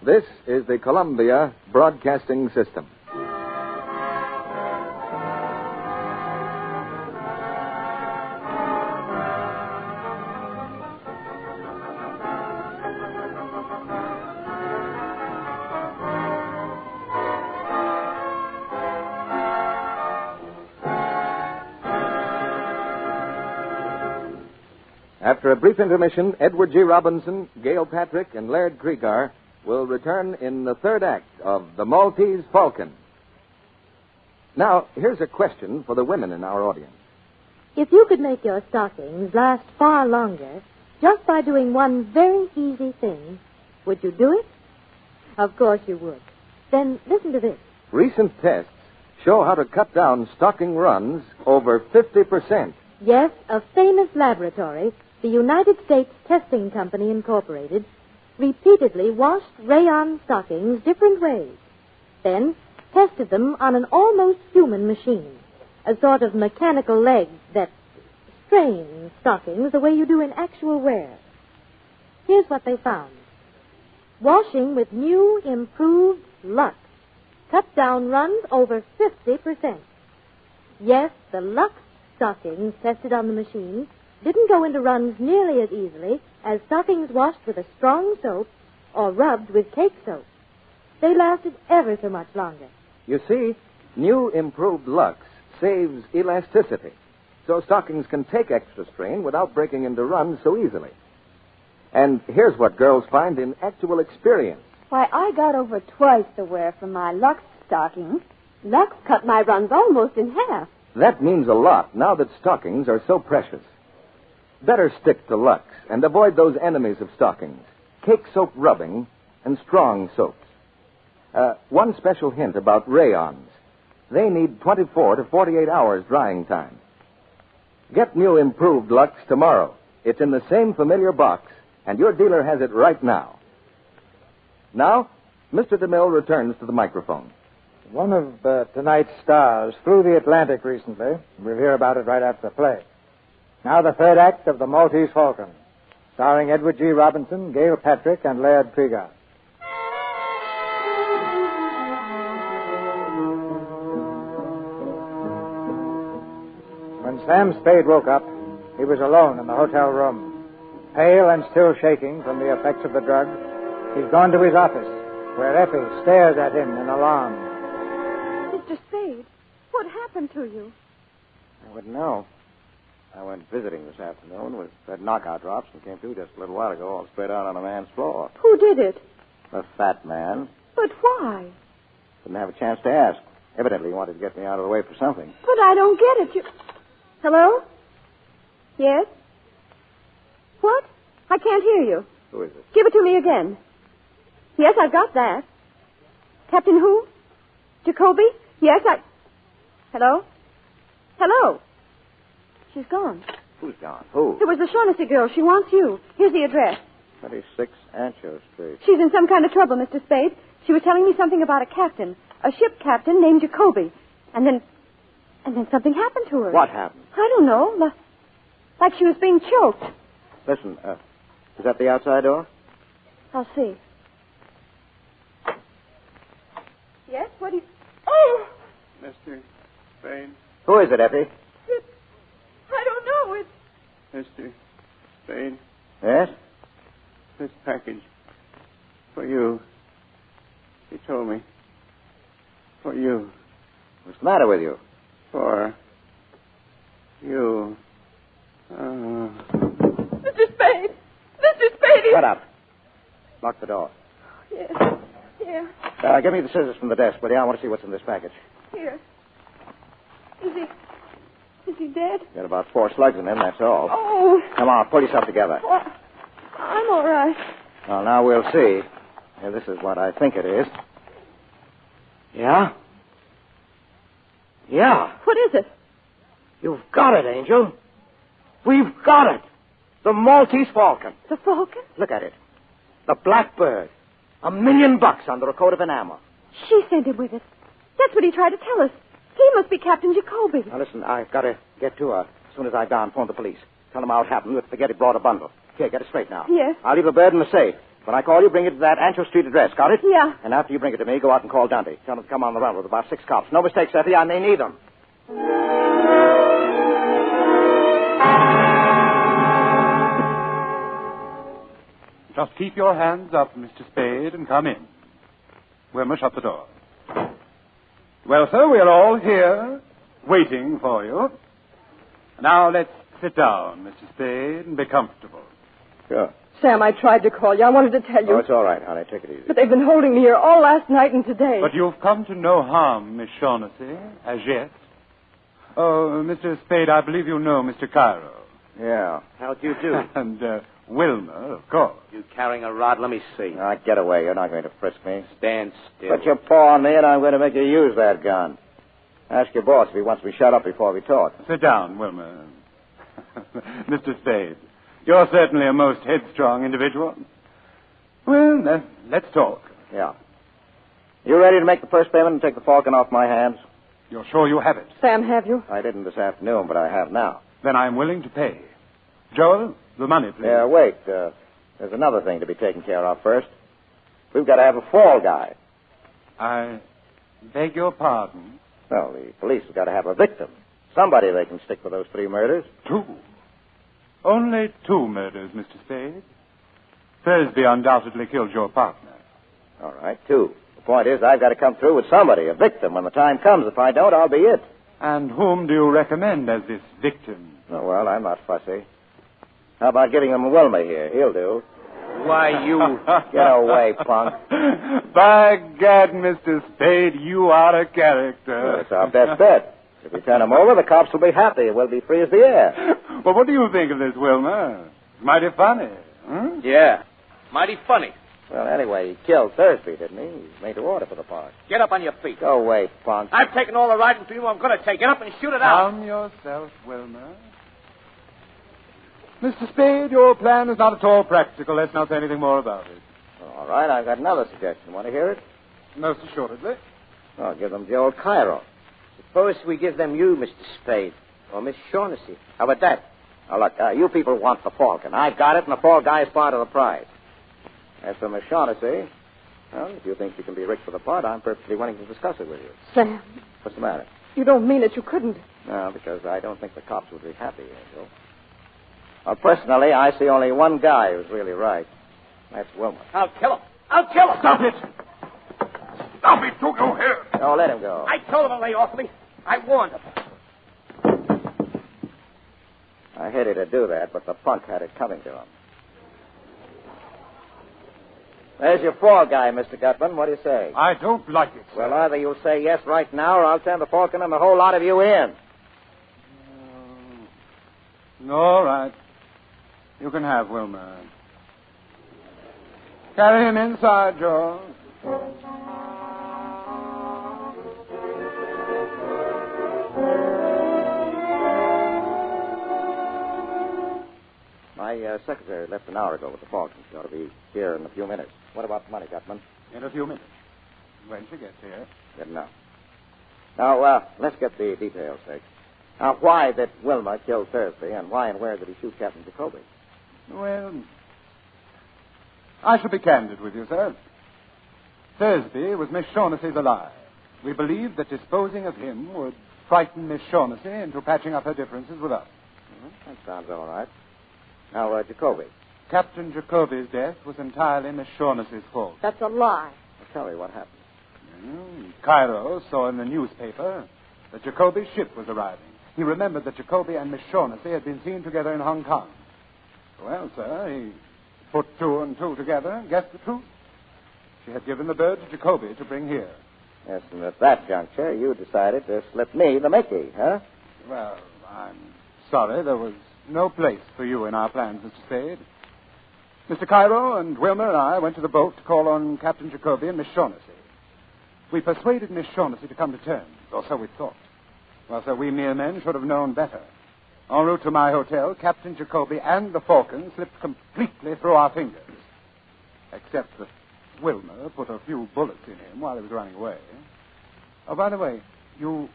This is the Columbia Broadcasting System. After a brief intermission, Edward G. Robinson, Gail Patrick, and Laird Kriegar will return in the third act of The Maltese Falcon. Now, here's a question for the women in our audience. If you could make your stockings last far longer just by doing one very easy thing, would you do it? Of course you would. Then listen to this. Recent tests show how to cut down stocking runs over 50%. Yes, a famous laboratory, the United States Testing Company Incorporated, repeatedly washed rayon stockings different ways, then tested them on an almost human machine, a sort of mechanical leg that strains stockings the way you do in actual wear. Here's what they found. Washing with new, improved Lux cut down runs over 50%. Yes, the Lux stockings tested on the machine didn't go into runs nearly as easily as stockings washed with a strong soap or rubbed with cake soap. They lasted ever so much longer. You see, new improved Lux saves elasticity, so stockings can take extra strain without breaking into runs so easily. And here's what girls find in actual experience. Why, I got over twice the wear from my Lux stockings. Lux cut my runs almost in half. That means a lot now that stockings are so precious. Better stick to Lux and avoid those enemies of stockings, cake soap rubbing and strong soaps. One special hint about rayons. They need 24 to 48 hours drying time. Get new improved Lux tomorrow. It's in the same familiar box, and your dealer has it right now. Now, Mr. DeMille returns to the microphone. One of tonight's stars flew the Atlantic recently. We'll hear about it right after the play. Now the third act of The Maltese Falcon, starring Edward G. Robinson, Gail Patrick, and Laird Kriegar. When Sam Spade woke up, he was alone in the hotel room. Pale and still shaking from the effects of the drug, he's gone to his office, where Effie stares at him in alarm. Mr. Spade, what happened to you? I wouldn't know. I went visiting this afternoon with red knockout drops and came through just a little while ago, all spread out on a man's floor. Who did it? A fat man. But why? Didn't have a chance to ask. Evidently he wanted to get me out of the way for something. But I don't get it. Hello? Yes? What? I can't hear you. Who is it? Give it to me again. Yes, I've got that. Captain who? Jacoby? Yes, Hello? Hello? She's gone. Who's gone? Who? It was the Shaughnessy girl. She wants you. Here's the address. 26 Ancho Street. She's in some kind of trouble, Mr. Spade. She was telling me something about a captain, a ship captain named Jacoby. And then something happened to her. What happened? I don't know. Like she was being choked. Listen, is that the outside door? I'll see. Yes? What do you... Oh! Mr. Spade. Who is it, Effie? I don't know. It's... Mr. Spade. Yes? This package. For you. He told me. For you. What's the matter with you? For you. Mr. Spade! Mr. Spade! Shut up. Lock the door. Yes. Yeah. Give me the scissors from the desk, will you? I want to see what's in this package. Here. Is he dead? Got about 4 slugs in him, that's all. Oh. Come on, pull yourself together. Well, I'm all right. Well, now we'll see. Yeah, this is what I think it is. Yeah? Yeah. What is it? You've got it, Angel. We've got it. The Maltese Falcon. The Falcon? Look at it. The Blackbird. $1 million under a coat of enamel. She sent him with it. That's what he tried to tell us. He must be Captain Jacoby. Now, listen, I've got to get to her. As soon as I've gone, phone the police. Tell them how it happened. That Spaghetti brought a bundle. Here, get it straight now. Yes. I'll leave the bird in the safe. When I call you, bring it to that Ancho Street address. Got it? Yeah. And after you bring it to me, go out and call Dante. Tell him to come on the run with about 6 cops. No mistakes, Effie. I may need them. Just keep your hands up, Mr. Spade, and come in. Wilma, shut the door. Well, sir, we're all here, waiting for you. Now, let's sit down, Mr. Spade, and be comfortable. Sure. Sam, I tried to call you. I wanted to tell you. Oh, it's all right, honey. Take it easy. But they've been holding me here all last night and today. But you've come to no harm, Miss Shaughnessy, as yet. Oh, Mr. Spade, I believe you know Mr. Cairo. Yeah. How'd you do? And Wilma, of course. You carrying a rod? Let me see. Now, get away. You're not going to frisk me. Stand still. Put your paw on me, and I'm going to make you use that gun. Ask your boss if he wants me shut up before we talk. Sit down, Wilma. Mr. Spade, you're certainly a most headstrong individual. Well, let's talk. Yeah. You ready to make the first payment and take the Falcon off my hands? You're sure you have it? Sam, have you? I didn't this afternoon, but I have now. Then I'm willing to pay. Joel, the money, please. Yeah, wait. There's another thing to be taken care of first. We've got to have a fall guy. I beg your pardon? Well, the police have got to have a victim. Somebody they can stick for those 3 murders. 2. Only 2 murders, Mr. Spade. Thursby undoubtedly killed your partner. All right, 2. The point is, I've got to come through with somebody, a victim, when the time comes. If I don't, I'll be it. And whom do you recommend as this victim? Oh, well, I'm not fussy. How about giving him Wilma here? He'll do. Why, you... Get away, punk. By gad, Mr. Spade, you are a character. That's our best bet. If we turn him over, the cops will be happy. We'll be free as the air. Well, what do you think of this, Wilma? Mighty funny. Hmm? Yeah. Mighty funny. Well, anyway, he killed Thursby, didn't he? He's made to order for the part. Get up on your feet. Go away, punk. I've taken all the riding for you. I'm going to take it up and shoot it out. Calm yourself, Wilma. Mr. Spade, your plan is not at all practical. Let's not say anything more about it. All right, I've got another suggestion. Want to hear it? Most assuredly. I'll give them Joel Cairo. Suppose we give them you, Mr. Spade, or Miss Shaughnessy. How about that? Now, look, you people want the Falcon. I've got it, and the fall guy is part of the prize. As for Miss Shaughnessy, well, if you think she can be rigged for the part, I'm perfectly willing to discuss it with you. Sam, What's the matter? you don't mean it. You couldn't. No, because I don't think the cops would be happy, Angel. Well, personally, I see only one guy who's really right. That's Wilma. I'll kill him. I'll kill him. Stop it! Stop it! Don't go here! No, let him go. I told him to lay off me. I warned him. I hated to do that, but the punk had it coming to him. There's your fall guy, Mr. Gutman. What do you say? I don't like it, sir. Well, either you'll say yes right now, or I'll turn the Falcon and the whole lot of you in. All right. You can have Wilma. Carry him inside, Joe. My secretary left an hour ago with the Falcon. She ought to be here in a few minutes. What about the money, Gutman? In a few minutes. When she gets here. Good enough. Now, let's get the details, Figg. Now, why did Wilma kill Thursby, and why and where did he shoot Captain Jacoby? Well, I shall be candid with you, sir. Thursby was Miss Shaughnessy's ally. We believed that disposing of him would frighten Miss Shaughnessy into patching up her differences with us. That sounds all right. Now, Jacoby. Captain Jacoby's death was entirely Miss Shaughnessy's fault. That's a lie. Well, tell me what happened. Cairo saw in the newspaper that Jacoby's ship was arriving. He remembered that Jacoby and Miss Shaughnessy had been seen together in Hong Kong. Well, sir, he put two and two together and guessed the truth. She had given the bird to Jacoby to bring here. Yes, and at that juncture, you decided to slip me the Mickey, huh? Well, I'm sorry there was no place for you in our plans, Mr. Spade. Mr. Cairo and Wilmer and I went to the boat to call on Captain Jacoby and Miss Shaughnessy. We persuaded Miss Shaughnessy to come to terms, or so we thought. Well, sir, we mere men should have known better. En route to my hotel, Captain Jacoby and the Falcon slipped completely through our fingers. Except that Wilmer put a few bullets in him while he was running away. Oh, by the way, you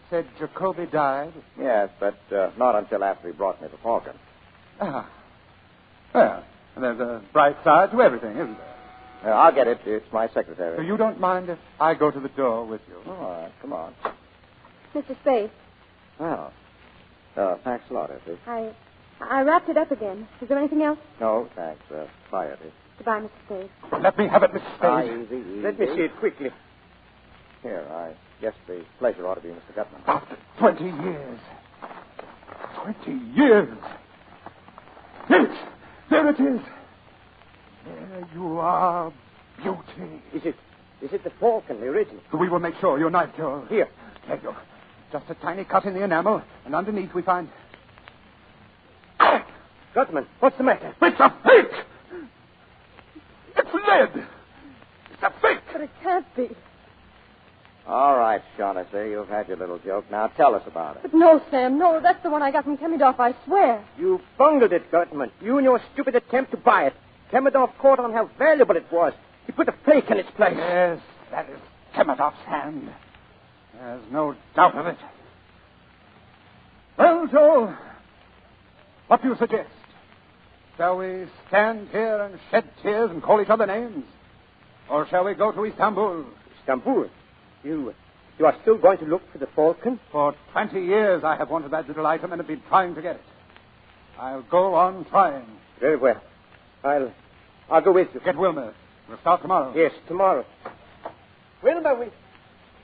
said Jacoby died? Yes, but not until after he brought me the Falcon. Ah. Well, there's a bright side to everything, isn't there? I'll get it. It's my secretary. So you don't mind if I go to the door with you? Oh, all right. Come on. Mr. Spade. Well, thanks a lot, Effie. I wrapped it up again. Is there anything else? No, thanks. Bye, Effie. Goodbye, Mr. Spade. Let me have it, Mr. Spade. Easy. Let me see it quickly. Here, I guess the pleasure ought to be Mr. Gutman. After 20 years. 20 years. Yes, there it is. There you are, beauty. Is it the Falcon, the original? We will make sure. Your knife, Joe. Here. There you go. Just a tiny cut in the enamel, and underneath we find... Gutman, what's the matter? It's a fake! It's lead! It's a fake! But it can't be. All right, Shaughnessy, you've had your little joke. Now tell us about it. But no, Sam, no. That's the one I got from Kemidorf, I swear. You bungled it, Gutman. You and your stupid attempt to buy it. Kemidorf caught on how valuable it was. He put a fake in its place. Yes, that is Kemidorf's hand. There's no doubt of it. Well, Joe, what do you suggest? Shall we stand here and shed tears and call each other names? Or shall we go to Istanbul? Istanbul? You are still going to look for the Falcon? For 20 years I have wanted that little item and have been trying to get it. I'll go on trying. Very well. I'll go with you. Get Wilmer. We'll start tomorrow. Yes, tomorrow. Wilmer,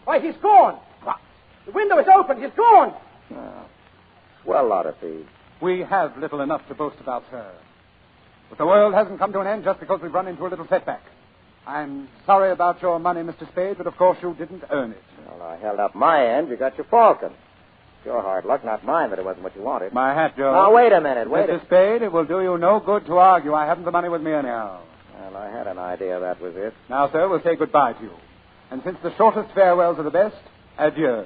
why, he's gone. What? The window is open. He's gone. Swell lot of thieves. We have little enough to boast about, sir. But the world hasn't come to an end just because we've run into a little setback. I'm sorry about your money, Mr. Spade, but of course you didn't earn it. Well, I held up my end. You got your Falcon. Your hard luck, not mine, that it wasn't what you wanted. My hat, Joe. Now, wait a minute. Mr. Spade, it will do you no good to argue. I haven't the money with me anyhow. Well, I had an idea that was it. Now, sir, we'll say goodbye to you. And since the shortest farewells are the best, adieu.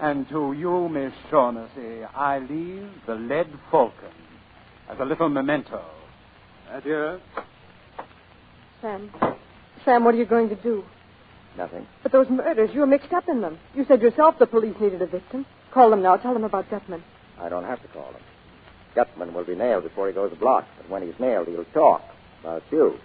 And to you, Miss Shaughnessy, I leave the lead Falcon as a little memento. Adieu. Sam, what are you going to do? Nothing. But those murders, you were mixed up in them. You said yourself the police needed a victim. Call them now. Tell them about Gutman. I don't have to call him. Gutman will be nailed before he goes blocked. But when he's nailed, he'll talk about you.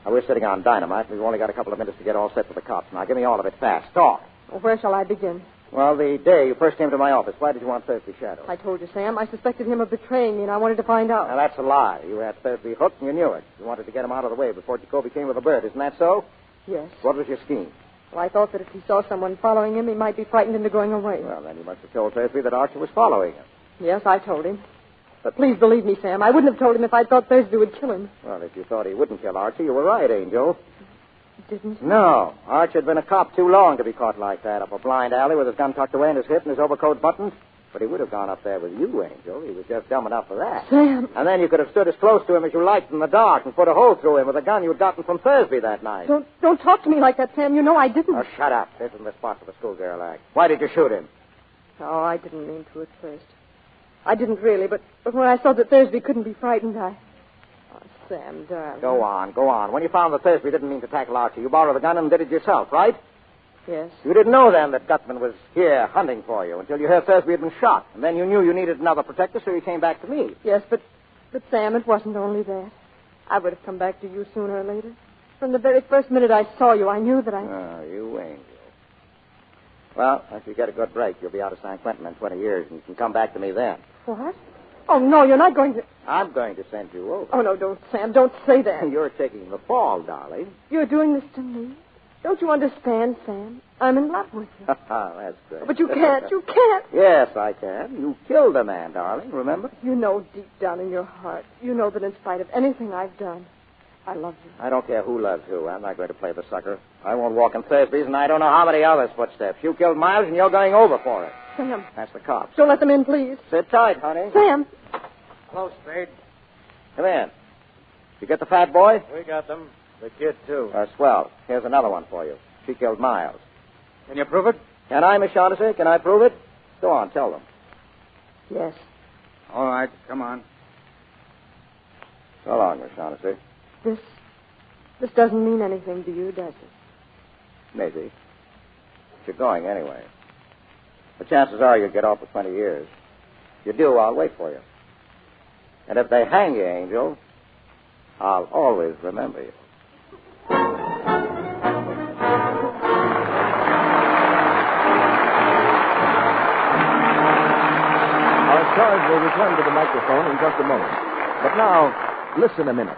Now, we're sitting on dynamite. We've only got a couple of minutes to get all set for the cops. Now, give me all of it fast. Talk. Well, where shall I begin? Well, the day you first came to my office, why did you want Thursby shadowed? I told you, Sam. I suspected him of betraying me, and I wanted to find out. Now, that's a lie. You had Thursby hooked, and you knew it. You wanted to get him out of the way before Jacoby came with a bird. Isn't that so? Yes. What was your scheme? Well, I thought that if he saw someone following him, he might be frightened into going away. Well, then you must have told Thursby that Archer was following him. Yes, I told him. But please believe me, Sam. I wouldn't have told him if I'd thought Thursby would kill him. Well, if you thought he wouldn't kill Archer, you were right, Angel. Didn't you? No. Archer had been a cop too long to be caught like that, up a blind alley with his gun tucked away in his hip and his overcoat buttoned. But he would have gone up there with you, Angel. He was just dumb enough for that. Sam. And then you could have stood as close to him as you liked in the dark and put a hole through him with a gun you'd gotten from Thursby that night. Don't talk to me like that, Sam. You know I didn't. Oh, shut up. This isn't the spot for the schoolgirl act. Why did you shoot him? Oh, I didn't mean to at first. I didn't really, but when I saw that Thursby couldn't be frightened, Oh, Sam, darling. Go on. When you found that Thursby didn't mean to tackle Archie, you borrowed the gun and did it yourself, right? Yes. You didn't know then that Gutman was here hunting for you until you heard Thursby had been shot. And then you knew you needed another protector, so you came back to me. Yes, but Sam, it wasn't only that. I would have come back to you sooner or later. From the very first minute I saw you, I knew that Oh, you angel. Well, if you get a good break, you'll be out of San Quentin in 20 years, and you can come back to me then. What? Oh, no, you're not going to... I'm going to send you over. Oh, no, don't, Sam. Don't say that. You're taking the fall, darling. You're doing this to me. Don't you understand, Sam? I'm in love with you. That's great. But you can't. You can't. Yes, I can. You killed a man, darling, remember? You know deep down in your heart, you know that in spite of anything I've done, I love you. I don't care who loves who. I'm not going to play the sucker. I won't walk in Thursby's, and I don't know how many others' footsteps. You killed Miles, and you're going over for it. Sam. That's the cops. Don't let them in, please. Sit tight, honey. Sam. Hello, Spade. Come in. You get the fat boy? We got them. The kid, too. Swell. Here's another one for you. She killed Miles. Can you prove it? Can I, Miss Shaughnessy? Can I prove it? Go on, tell them. Yes. All right, come on. So long, Miss Shaughnessy. This doesn't mean anything to you, does it? Maybe. But you're going anyway. The chances are you'll get off for 20 years. If you do, I'll wait for you. And if they hang you, Angel, I'll always remember you. Our stars will return to the microphone in just a moment. But now, listen a minute.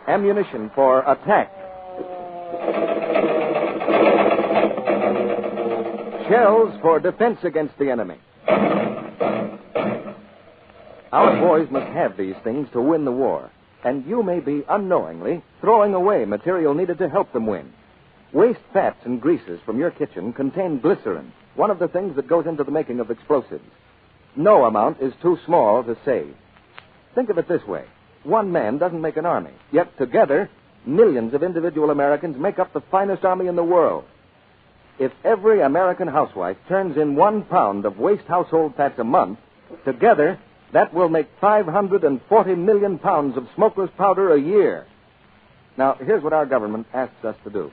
Ammunition for attack. Shells for defense against the enemy. Our boys must have these things to win the war. And you may be unknowingly throwing away material needed to help them win. Waste fats and greases from your kitchen contain glycerin, one of the things that goes into the making of explosives. No amount is too small to save. Think of it this way. One man doesn't make an army, yet together, millions of individual Americans make up the finest army in the world. If every American housewife turns in 1 pound of waste household fats a month, together, that will make 540 million pounds of smokeless powder a year. Now, here's what our government asks us to do.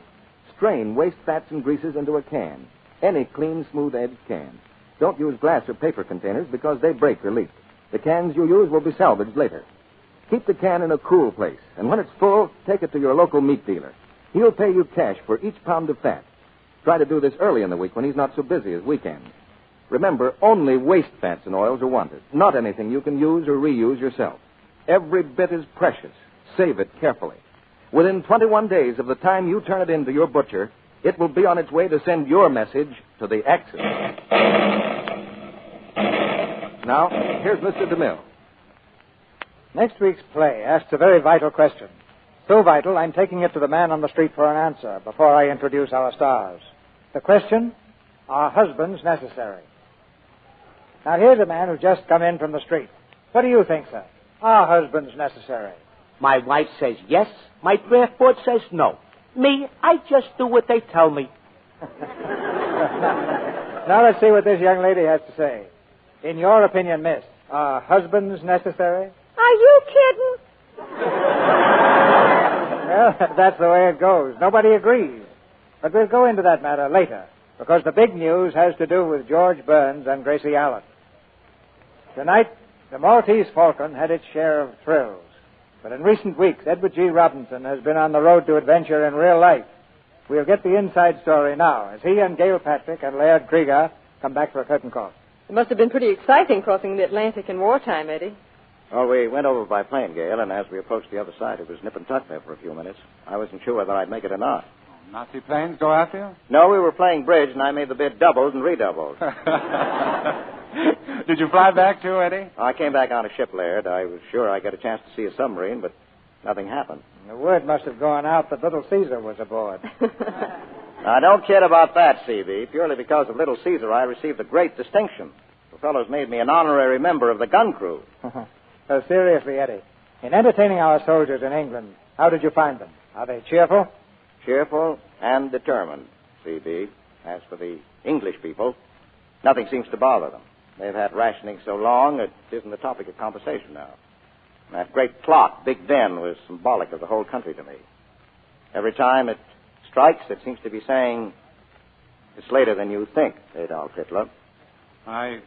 Strain waste fats and greases into a can. Any clean, smooth-edged can. Don't use glass or paper containers because they break or leak. The cans you use will be salvaged later. Keep the can in a cool place, and when it's full, take it to your local meat dealer. He'll pay you cash for each pound of fat. Try to do this early in the week when he's not so busy as weekends. Remember, only waste fats and oils are wanted, not anything you can use or reuse yourself. Every bit is precious. Save it carefully. Within 21 days of the time you turn it in to your butcher, it will be on its way to send your message to the Axis. Now, here's Mr. DeMille. Next week's play asks a very vital question. So vital, I'm taking it to the man on the street for an answer before I introduce our stars. The question, are husbands necessary? Now, here's a man who's just come in from the street. What do you think, sir? Are husbands necessary? My wife says yes. My draft board says no. Me, I just do what they tell me. Now let's see what this young lady has to say. In your opinion, miss, are husbands necessary? Are you kidding? Well, that's the way it goes. Nobody agrees. But we'll go into that matter later, because the big news has to do with George Burns and Gracie Allen. Tonight, the Maltese Falcon had its share of thrills. But in recent weeks, Edward G. Robinson has been on the road to adventure in real life. We'll get the inside story now, as he and Gail Patrick and Laird Krieger come back for a curtain call. It must have been pretty exciting crossing the Atlantic in wartime, Eddie. Well, we went over by plane, Gail, and as we approached the other side, it was nip and tuck there for a few minutes. I wasn't sure whether I'd make it or not. Nazi planes go after you? No, we were playing bridge, and I made the bid doubled and redoubled. Did you fly back too, Eddie? I came back on a ship, Laird. I was sure I'd get a chance to see a submarine, but nothing happened. The word must have gone out that Little Caesar was aboard. Now, don't kid about that, C.B. Purely because of Little Caesar, I received a great distinction. fellows made me an honorary member of the gun crew. So seriously, Eddie, in entertaining our soldiers in England, how did you find them? Are they cheerful? Cheerful and determined, C.B. As for the English people, nothing seems to bother them. They've had rationing so long, it isn't the topic of conversation now. That great clock, Big Ben, was symbolic of the whole country to me. Every time it strikes, it seems to be saying, it's later than you think, Adolf Hitler. I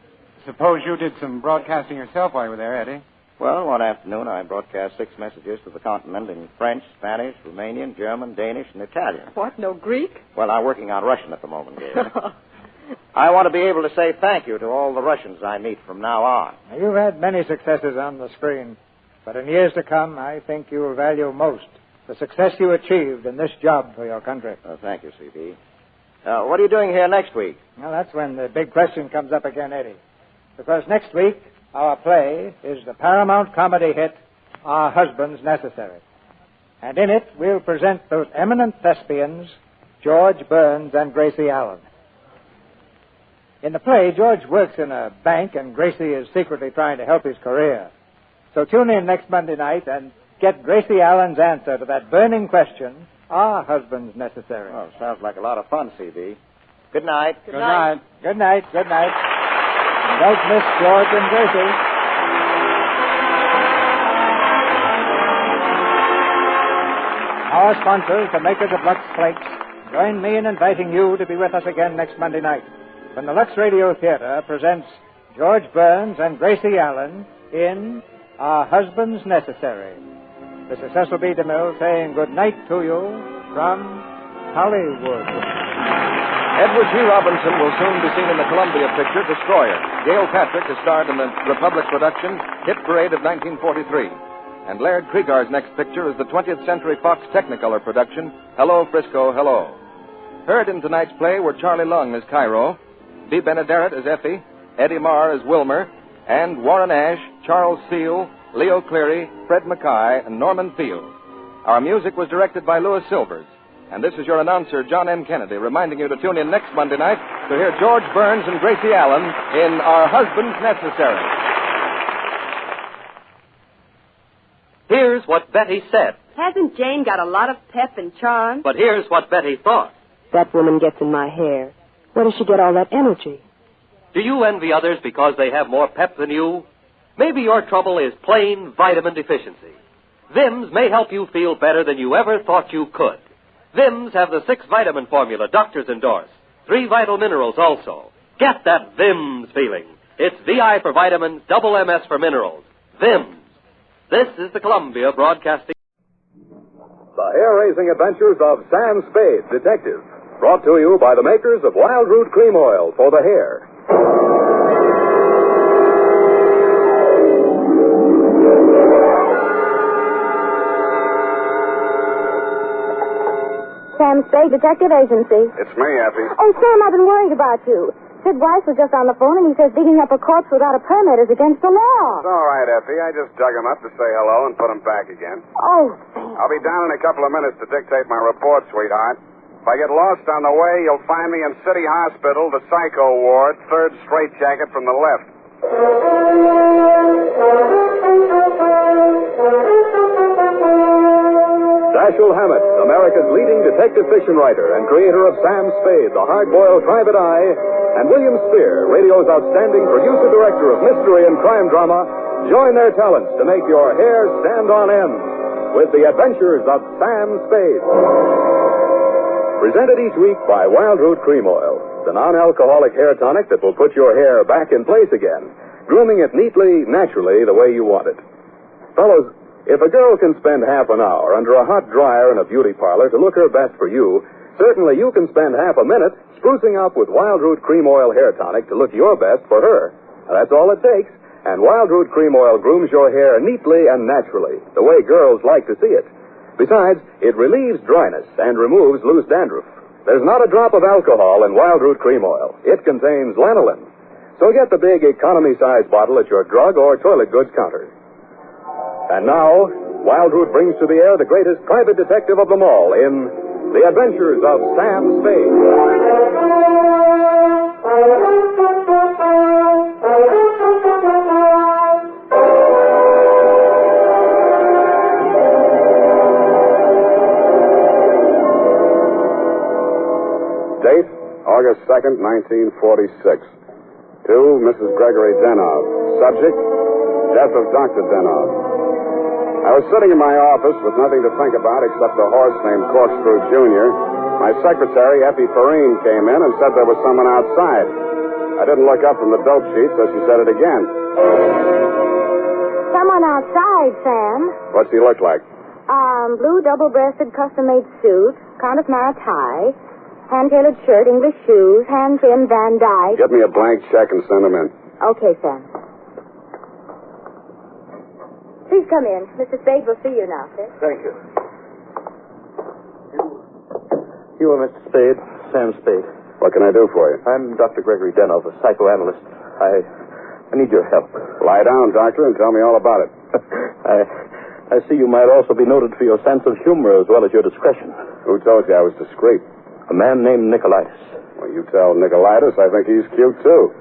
suppose you did some broadcasting yourself while you were there, Eddie. Well, one afternoon I broadcast 6 messages to the continent in French, Spanish, Romanian, German, Danish, and Italian. What, no Greek? Well, I'm working on Russian at the moment, Gail. I want to be able to say thank you to all the Russians I meet from now on. You've had many successes on the screen, but in years to come, I think you'll value most the success you achieved in this job for your country. Thank you, C.B. What are you doing here next week? Well, that's when the big question comes up again, Eddie. Because next week, our play is the Paramount comedy hit, Our Husbands Necessary. And in it, we'll present those eminent thespians, George Burns and Gracie Allen. In the play, George works in a bank and Gracie is secretly trying to help his career. So tune in next Monday night and get Gracie Allen's answer to that burning question, are husbands necessary? Oh, sounds like a lot of fun, C.B. Good night. Good night. Good night. Good night. And don't miss George and Gracie. Our sponsors, the makers of Lux Flakes, join me in inviting you to be with us again next Monday night when the Lux Radio Theater presents George Burns and Gracie Allen in Are Husbands Necessary? This is Cecil B. DeMille saying good night to you from Hollywood. Edward G. Robinson will soon be seen in the Columbia picture Destroyer. Gail Patrick has starred in the Republic production Hit Parade of 1943. And Laird Kriegar's next picture is the 20th Century Fox Technicolor production Hello, Frisco, Hello. Heard in tonight's play were Charlie Lung as Cairo, Dee Benaderet as Effie, Eddie Marr as Wilmer, and Warren Ash, Charles Seal, Leo Cleary, Fred Mackay, and Norman Field. Our music was directed by Louis Silvers. And this is your announcer, John M. Kennedy, reminding you to tune in next Monday night to hear George Burns and Gracie Allen in Our Husbands Necessary. Here's what Betty said. Hasn't Jane got a lot of pep and charm? But here's what Betty thought. That woman gets in my hair. Where does she get all that energy? Do you envy others because they have more pep than you? Maybe your trouble is plain vitamin deficiency. Vims may help you feel better than you ever thought you could. Vims have the 6-vitamin formula doctors endorse. 3 vital minerals also. Get that Vims feeling. It's VI for vitamins, double MS for minerals. Vims. This is the Columbia Broadcasting. The hair-raising adventures of Sam Spade, Detective. Brought to you by the makers of Wild Root Cream Oil for the hair. Sam Spade Detective Agency. It's me, Effie. Oh, Sam, I've been worried about you. Sid Weiss was just on the phone, and he says digging up a corpse without a permit is against the law. It's all right, Effie. I just dug him up to say hello and put him back again. Oh, Sam. I'll be down in a couple of minutes to dictate my report, sweetheart. If I get lost on the way, you'll find me in City Hospital, the Psycho ward, 3rd straitjacket from the left. Dashiell Hammett, America's leading detective fiction writer and creator of Sam Spade, the hard-boiled private eye, and William Spear, radio's outstanding producer-director of mystery and crime drama, join their talents to make your hair stand on end with the adventures of Sam Spade. Presented each week by Wild Root Cream Oil, the non-alcoholic hair tonic that will put your hair back in place again, grooming it neatly, naturally, the way you want it. Fellows, if a girl can spend half an hour under a hot dryer in a beauty parlor to look her best for you, certainly you can spend half a minute sprucing up with Wild Root Cream Oil hair tonic to look your best for her. Now, that's all it takes, and Wild Root Cream Oil grooms your hair neatly and naturally, the way girls like to see it. Besides, it relieves dryness and removes loose dandruff. There's not a drop of alcohol in Wild Root Cream Oil. It contains lanolin. So get the big economy-size bottle at your drug or toilet goods counter. And now, Wild Root brings to the air the greatest private detective of them all in The Adventures of Sam Spade. August 2nd, 1946. To Mrs. Gregory Denov. Subject, death of Dr. Denov. I was sitting in my office with nothing to think about except a horse named Corkscrew Jr. My secretary, Effie Perrine, came in and said there was someone outside. I didn't look up from the dope sheet, so she said it again. Someone outside, Sam. What's he look like? Blue double-breasted custom-made suit, Count of Mara tie, hand-tailored shirt, English shoes, hand-trimmed Van Dyke. Get me a blank check and send him in. Okay, Sam. Please come in. Mr. Spade will see you now, sir. Thank you. You are Mr. Spade, Sam Spade. What can I do for you? I'm Dr. Gregory Denov, a psychoanalyst. I need your help. Lie down, doctor, and tell me all about it. I see you might also be noted for your sense of humor as well as your discretion. Who told you I was discreet? A man named Nicolaitis. Well, you tell Nicolaitis I think he's cute, too.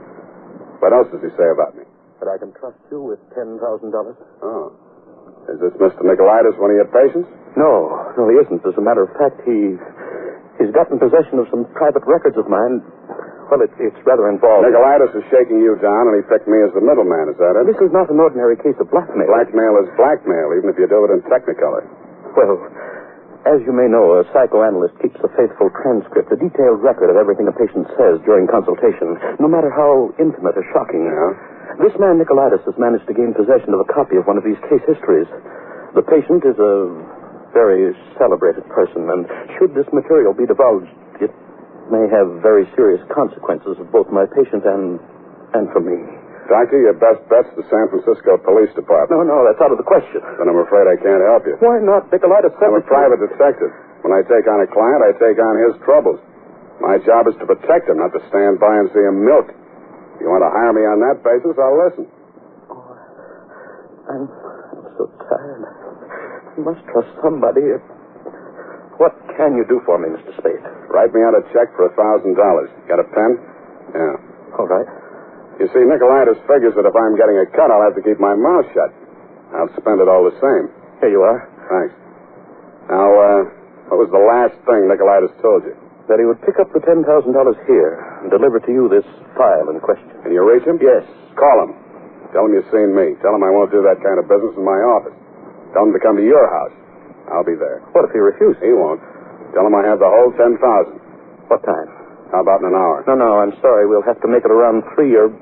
What else does he say about me? That I can trust you with $10,000. Oh. Is this Mr. Nicolaitis one of your patients? No, he isn't. As a matter of fact, he's gotten possession of some private records of mine. Well, it's rather involved. Nicolaitis is shaking you down, and he picked me as the middleman. Is that it? This is not an ordinary case of blackmail. Blackmail is blackmail, even if you do it in Technicolor. Well, as you may know, a psychoanalyst keeps a faithful transcript, a detailed record of everything a patient says during consultation, no matter how intimate or shocking. Yeah? This man, Nicolaitis, has managed to gain possession of a copy of one of these case histories. The patient is a very celebrated person, and should this material be divulged, it may have very serious consequences of both my patient and for me. Doctor, your best bet's the San Francisco Police Department. No, that's out of the question. Then I'm afraid I can't help you. Why not? Nicolaitis said... I'm a private detective. When I take on a client, I take on his troubles. My job is to protect him, not to stand by and see him milked. If you want to hire me on that basis, I'll listen. Oh, I'm so tired. I must trust somebody. What can you do for me, Mr. Spade? Write me out a check for $1,000. Got a pen? Yeah. All right. You see, Nicolaitis figures that if I'm getting a cut, I'll have to keep my mouth shut. I'll spend it all the same. Here you are. Thanks. Now, what was the last thing Nicolaitis told you? That he would pick up the $10,000 here and deliver to you this file in question. Can you reach him? Yes. Call him. Tell him you've seen me. Tell him I won't do that kind of business in my office. Tell him to come to your house. I'll be there. What if he refuses? He won't. Tell him I have the whole 10,000. What time? How about in an hour? No, I'm sorry. We'll have to make it around 3 or...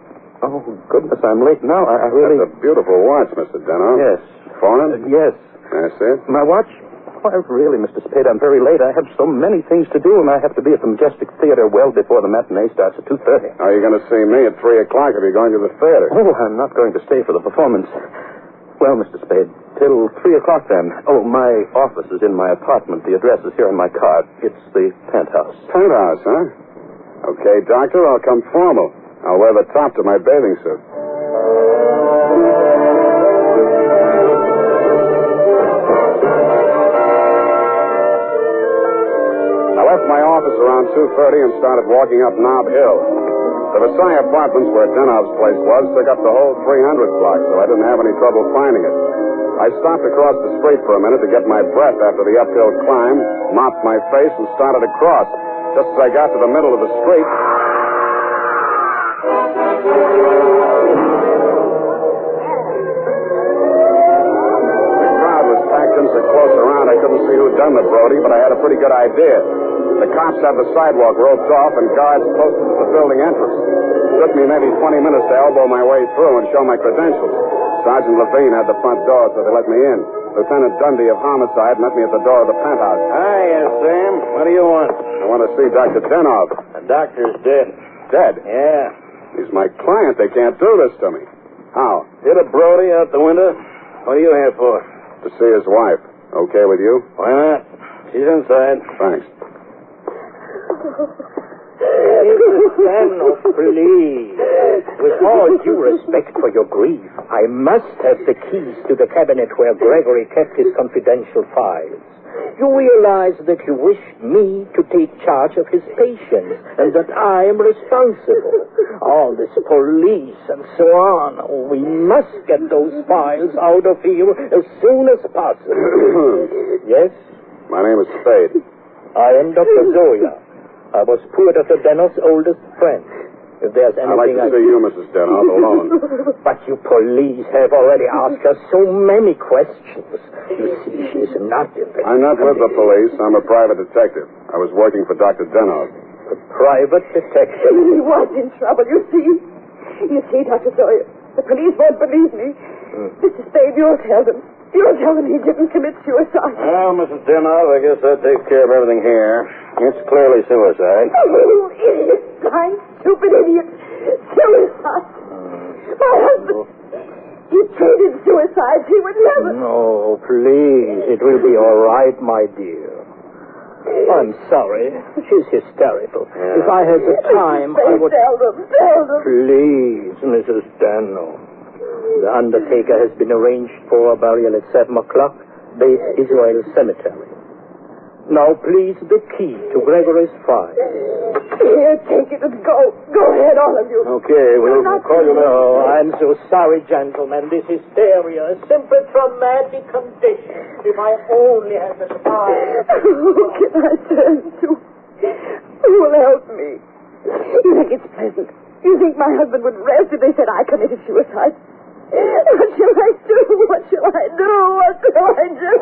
Oh, goodness, I'm late now. I really... That's a beautiful watch, Mr. Denov. Yes. Foreign? Yes. Can I see it? My watch? Why, really, Mr. Spade, I'm very late. I have so many things to do, and I have to be at the Majestic Theater well before the matinee starts at 2:30. Are you going to see me at 3 o'clock if you're going to the theater? Oh, I'm not going to stay for the performance. Well, Mr. Spade, till 3 o'clock then. Oh, my office is in my apartment. The address is here on my card. It's the penthouse. Penthouse, huh? Okay, doctor, I'll come formal. I'll wear the top to my bathing suit. I left my office around 2:30 and started walking up Nob Hill. The Versailles Apartments, where Denov's place was, took up the whole 300th block, so I didn't have any trouble finding it. I stopped across the street for a minute to get my breath after the uphill climb, mopped my face, and started across. Just as I got to the middle of the street... The crowd was packed in so close around I couldn't see who'd done the Brody, but I had a pretty good idea. The cops had the sidewalk roped off and guards posted at the building entrance. It took me maybe 20 minutes to elbow my way through and show my credentials. Sergeant Levine had the front door, so they let me in. Lieutenant Dundee of Homicide met me at the door of the penthouse. Hiya, Sam. What do you want? I want to see Dr. Denov. The doctor's dead. Dead? Yeah. He's my client. They can't do this to me. How? Hit a Brody out the window. What are you here for? To see his wife. Okay with you? Why not? She's inside. Thanks. Stand please. With all due respect for your grief, I must have the keys to the cabinet where Gregory kept his confidential files. You realize that you wished me to take charge of his patients and that I am responsible. All this police and so on. Oh, we must get those files out of here as soon as possible. Yes? My name is Spade. I am Dr. Zoya. I was poor Dr. Denov's oldest friend. If there's anything I'd like to see you, Mrs. Denov, alone. But you police have already asked us so many questions. You see, she's not in the... I'm not with the police. I'm a private detective. I was working for Dr. Denov. A private detective? He was in trouble, you see. You see, Dr. Sawyer, the police won't believe me. Mr. Spade, you'll tell them. You'll tell them he didn't commit suicide. Well, Mrs. Denov, I guess that takes care of everything here. It's clearly suicide. Oh, idiot. Blind, stupid idiot. Suicide. My husband, he treated suicide. He would never... No, please. It will be all right, my dear. I'm sorry. She's hysterical. Yeah. If I had the time, I would... Tell them. Please, Mrs. Denov. The undertaker has been arranged for a burial at 7 o'clock, Base Israel Cemetery. Now, please, the key to Gregory's file. Here, take it and go. Go ahead, all of you. Okay, we'll call you later. No, I'm so sorry, gentlemen. This hysteria is simply traumatic condition. If I only had the time. Who can I turn to? Who will help me? You think it's pleasant? You think my husband would rest if they said I committed suicide? What shall I do? What shall I do? What shall I do?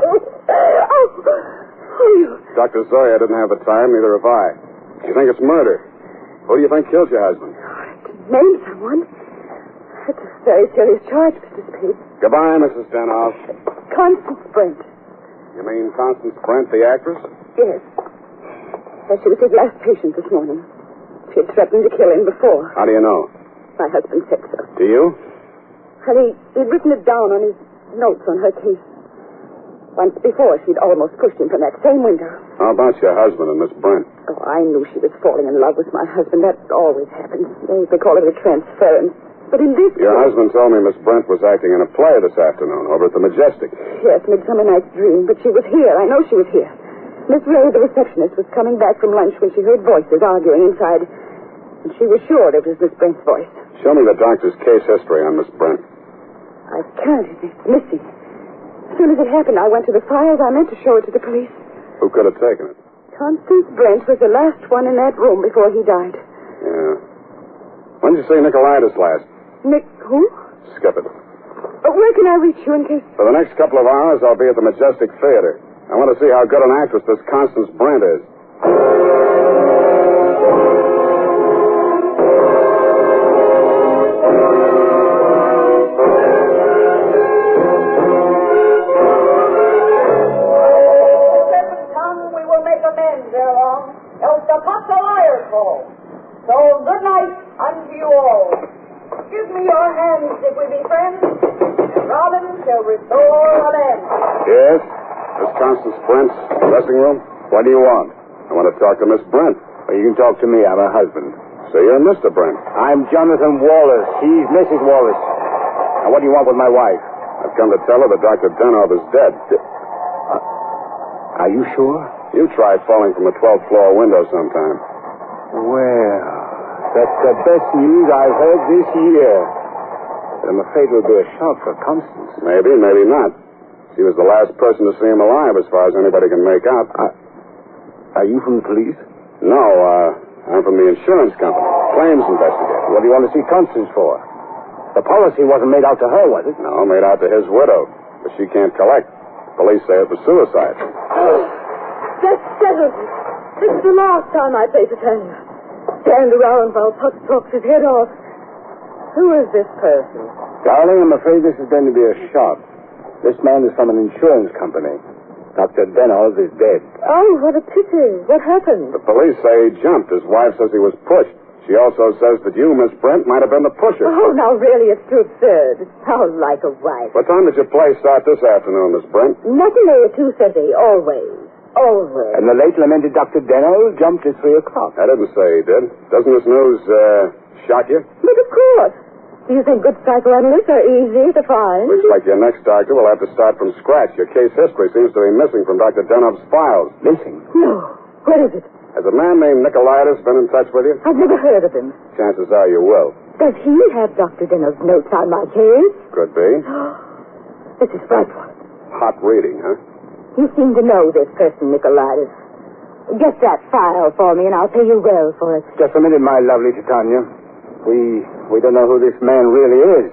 Oh, Dr. Zoya didn't have the time, neither have I. You think it's murder? Who do you think killed your husband? name someone? That's a very serious charge, Mr. Spade. Goodbye, Mrs. Denhoff. Constance Brent. You mean Constance Brent, the actress? Yes. She was his last patient this morning. She had threatened to kill him before. How do you know? My husband said so. Do you? And he'd written it down on his notes on her case. Once before, she'd almost pushed him from that same window. How about your husband and Miss Brent? Oh, I knew she was falling in love with my husband. That always happens. They call it a transference. But in this Your case... husband told me Miss Brent was acting in a play this afternoon over at the Majestic. Yes, Midsummer Night's Dream. But she was here. I know she was here. Miss Ray, the receptionist, was coming back from lunch when she heard voices arguing inside. And she was sure it was Miss Brent's voice. Show me the doctor's case history on Miss Brent. I can't. It's missing. As soon as it happened, I went to the files. I meant to show it to the police. Who could have taken it? Constance Brent was the last one in that room before he died. Yeah. When did you see Nicolaitis last? Nick who? Skip it. But where can I reach you in case... For the next couple of hours, I'll be at the Majestic Theater. I want to see how good an actress this Constance Brent is. So, good night unto you all. Give me your hands if we be friends, and Robin shall restore a land. Yes? Miss Constance Brent's dressing room? What do you want? I want to talk to Miss Brent. Well, you can talk to me. I'm her husband. So you're Mr. Brent. I'm Jonathan Wallace. She's Mrs. Wallace. Now, what do you want with my wife? I've come to tell her that Dr. Denov is dead. Are you sure? You tried falling from a 12th floor window sometime. Well, that's the best news I've heard this year. But I'm afraid it will be a shock for Constance. Maybe, maybe not. She was the last person to see him alive, as far as anybody can make out. Are you from the police? No, I'm from the insurance company. Claims investigator. What do you want to see Constance for? The policy wasn't made out to her, was it? No, made out to his widow. But she can't collect. Police say it was suicide. That settles it. This is the last time I play pretend. Stand around while Puck talks his head off. Who is this person? Darling, I'm afraid this is going to be a shock. This man is from an insurance company. Dr. Denov is dead. Oh, what a pity. What happened? The police say he jumped. His wife says he was pushed. She also says that you, Miss Brent, might have been the pusher. Oh, now really, it's too absurd. It sounds like a wife. What time did your play start this afternoon, Miss Brent? Nothing later 2:30, always. Always. And the late lamented Dr. Denov jumped at 3 o'clock. I didn't say he did. Doesn't this news, shock you? But of course. Do you think good psychoanalysts are easy to find? Looks like your next doctor will have to start from scratch. Your case history seems to be missing from Dr. Denov's files. Missing? No. What is it? Has a man named Nicolaitis been in touch with you? I've never heard of him. Chances are you will. Does he have Dr. Denov's notes on my case? Could be. This is frightful. Hot reading, huh? You seem to know this person, Nicolaitis. Get that file for me, and I'll pay you well for it. Just a minute, my lovely Titania. We don't know who this man really is.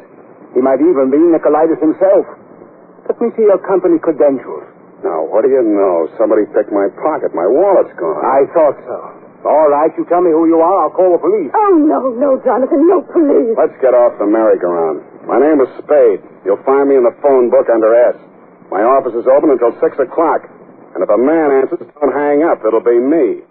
He might even be Nicolaitis himself. Let me see your company credentials. Now, what do you know? Somebody picked my pocket. My wallet's gone. I thought so. All right, you tell me who you are. I'll call the police. Oh, no, Jonathan, no police. Let's get off the merry-go-round. My name is Spade. You'll find me in the phone book under S. My office is open until 6 o'clock. And if a man answers, don't hang up. It'll be me.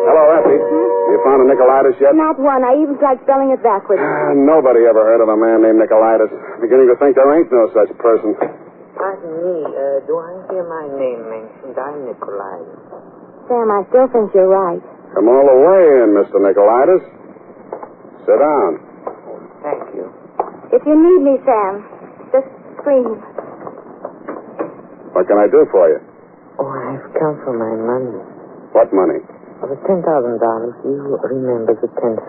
Hello, Effie. You found a Nicolaitis yet? Not one. I even tried spelling it backwards. Nobody ever heard of a man named Nicolaitis. Beginning to think there ain't no such person. Pardon me, do I hear my name mentioned? I'm Nicolaitis. Sam, I still think you're right. Come all the way in, Mr. Nicolaitis. Sit down. Thank you. If you need me, Sam, just scream. What can I do for you? Oh, I've come for my money. What money? Oh, the $10,000. You remember the $10,000?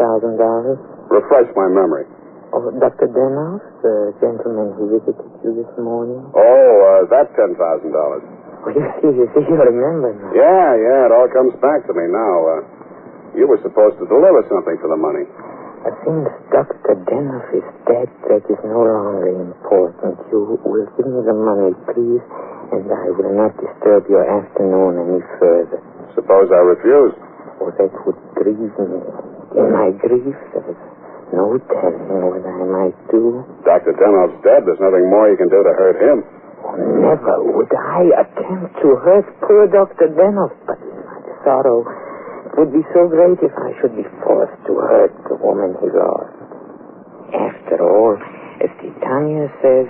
Refresh my memory. Oh, Dr. Denhoff, the gentleman who visited you this morning? Oh, that $10,000. Oh, you see, you remember now. Yeah, it all comes back to me now. You were supposed to deliver something for the money. Since Dr. Denhoff is dead, that is no longer important. You will give me the money, please, and I will not disturb your afternoon any further. Suppose I refuse? Oh, that would grieve me. In my grief, there's no telling what I might do. Dr. Denhoff's dead. There's nothing more you can do to hurt him. Oh, never would I attempt to hurt poor Dr. Denhoff, but in my sorrow, it would be so great if I should be forced to hurt the woman he lost. After all, as Titania says,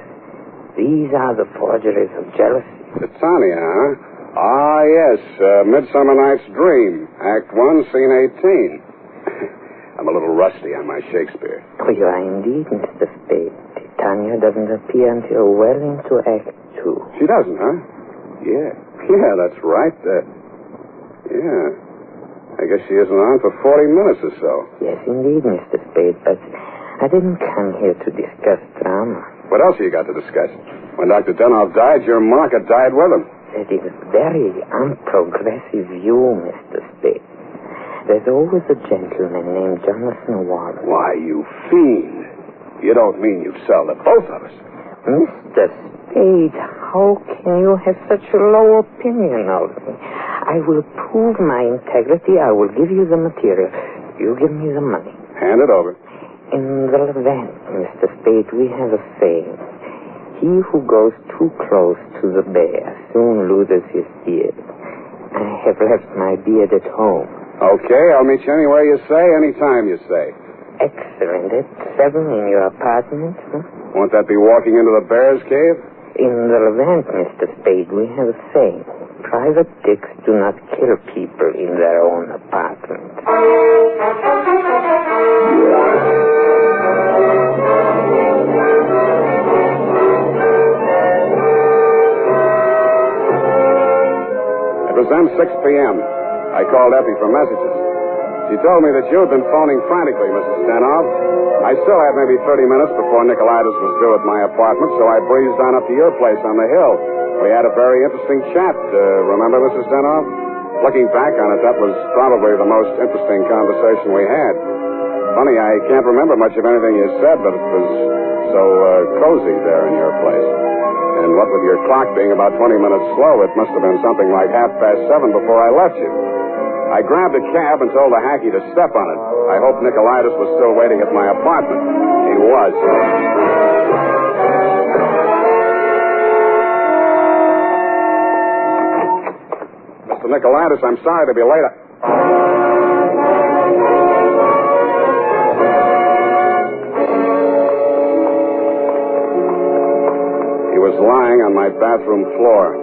these are the forgeries of jealousy. Titania, huh? Ah, yes. Midsummer Night's Dream. Act 1, Scene 18. I'm a little rusty on my Shakespeare. Oh, you are indeed, Mr. Spade. Titania doesn't appear until well into Act 2. She doesn't, huh? Yeah, that's right. Yeah. I guess she isn't on for 40 minutes or so. Yes, indeed, Mr. Spade, but I didn't come here to discuss drama. What else have you got to discuss? When Dr. Denhoff died, your market died with him. That is a very unprogressive view, Mr. Spade. There's always a gentleman named Jonathan Warren. Why, you fiend. You don't mean you'd sell to both of us? Mr. Spade, how can you have such a low opinion of me? I will prove my integrity. I will give you the material. You give me the money. Hand it over. In the Levant, Mr. Spade, we have a saying. He who goes too close to the bear soon loses his beard. I have left my beard at home. Okay, I'll meet you anywhere you say, anytime you say. Excellent. At 7 in your apartment, huh? Won't that be walking into the bear's cave? In the Levant, Mr. Spade, we have a saying. Private dicks do not kill people in their own apartment. It was then 6 p.m. I called Effie for messages. She told me that you had been phoning frantically, Mrs. Denhoff. I still had maybe 30 minutes before Nicolaitis was due at my apartment, so I breezed on up to your place on the hill. We had a very interesting chat. Remember, Mrs. Denhoff? Looking back on it, that was probably the most interesting conversation we had. Funny, I can't remember much of anything you said, but it was so cozy there in your place. And what with your clock being about 20 minutes slow, it must have been something like 7:30 before I left you. I grabbed a cab and told the hacky to step on it. I hoped Nicolaitis was still waiting at my apartment. He was. Mr. Nicolaitis, I'm sorry to be late. He was lying on my bathroom floor.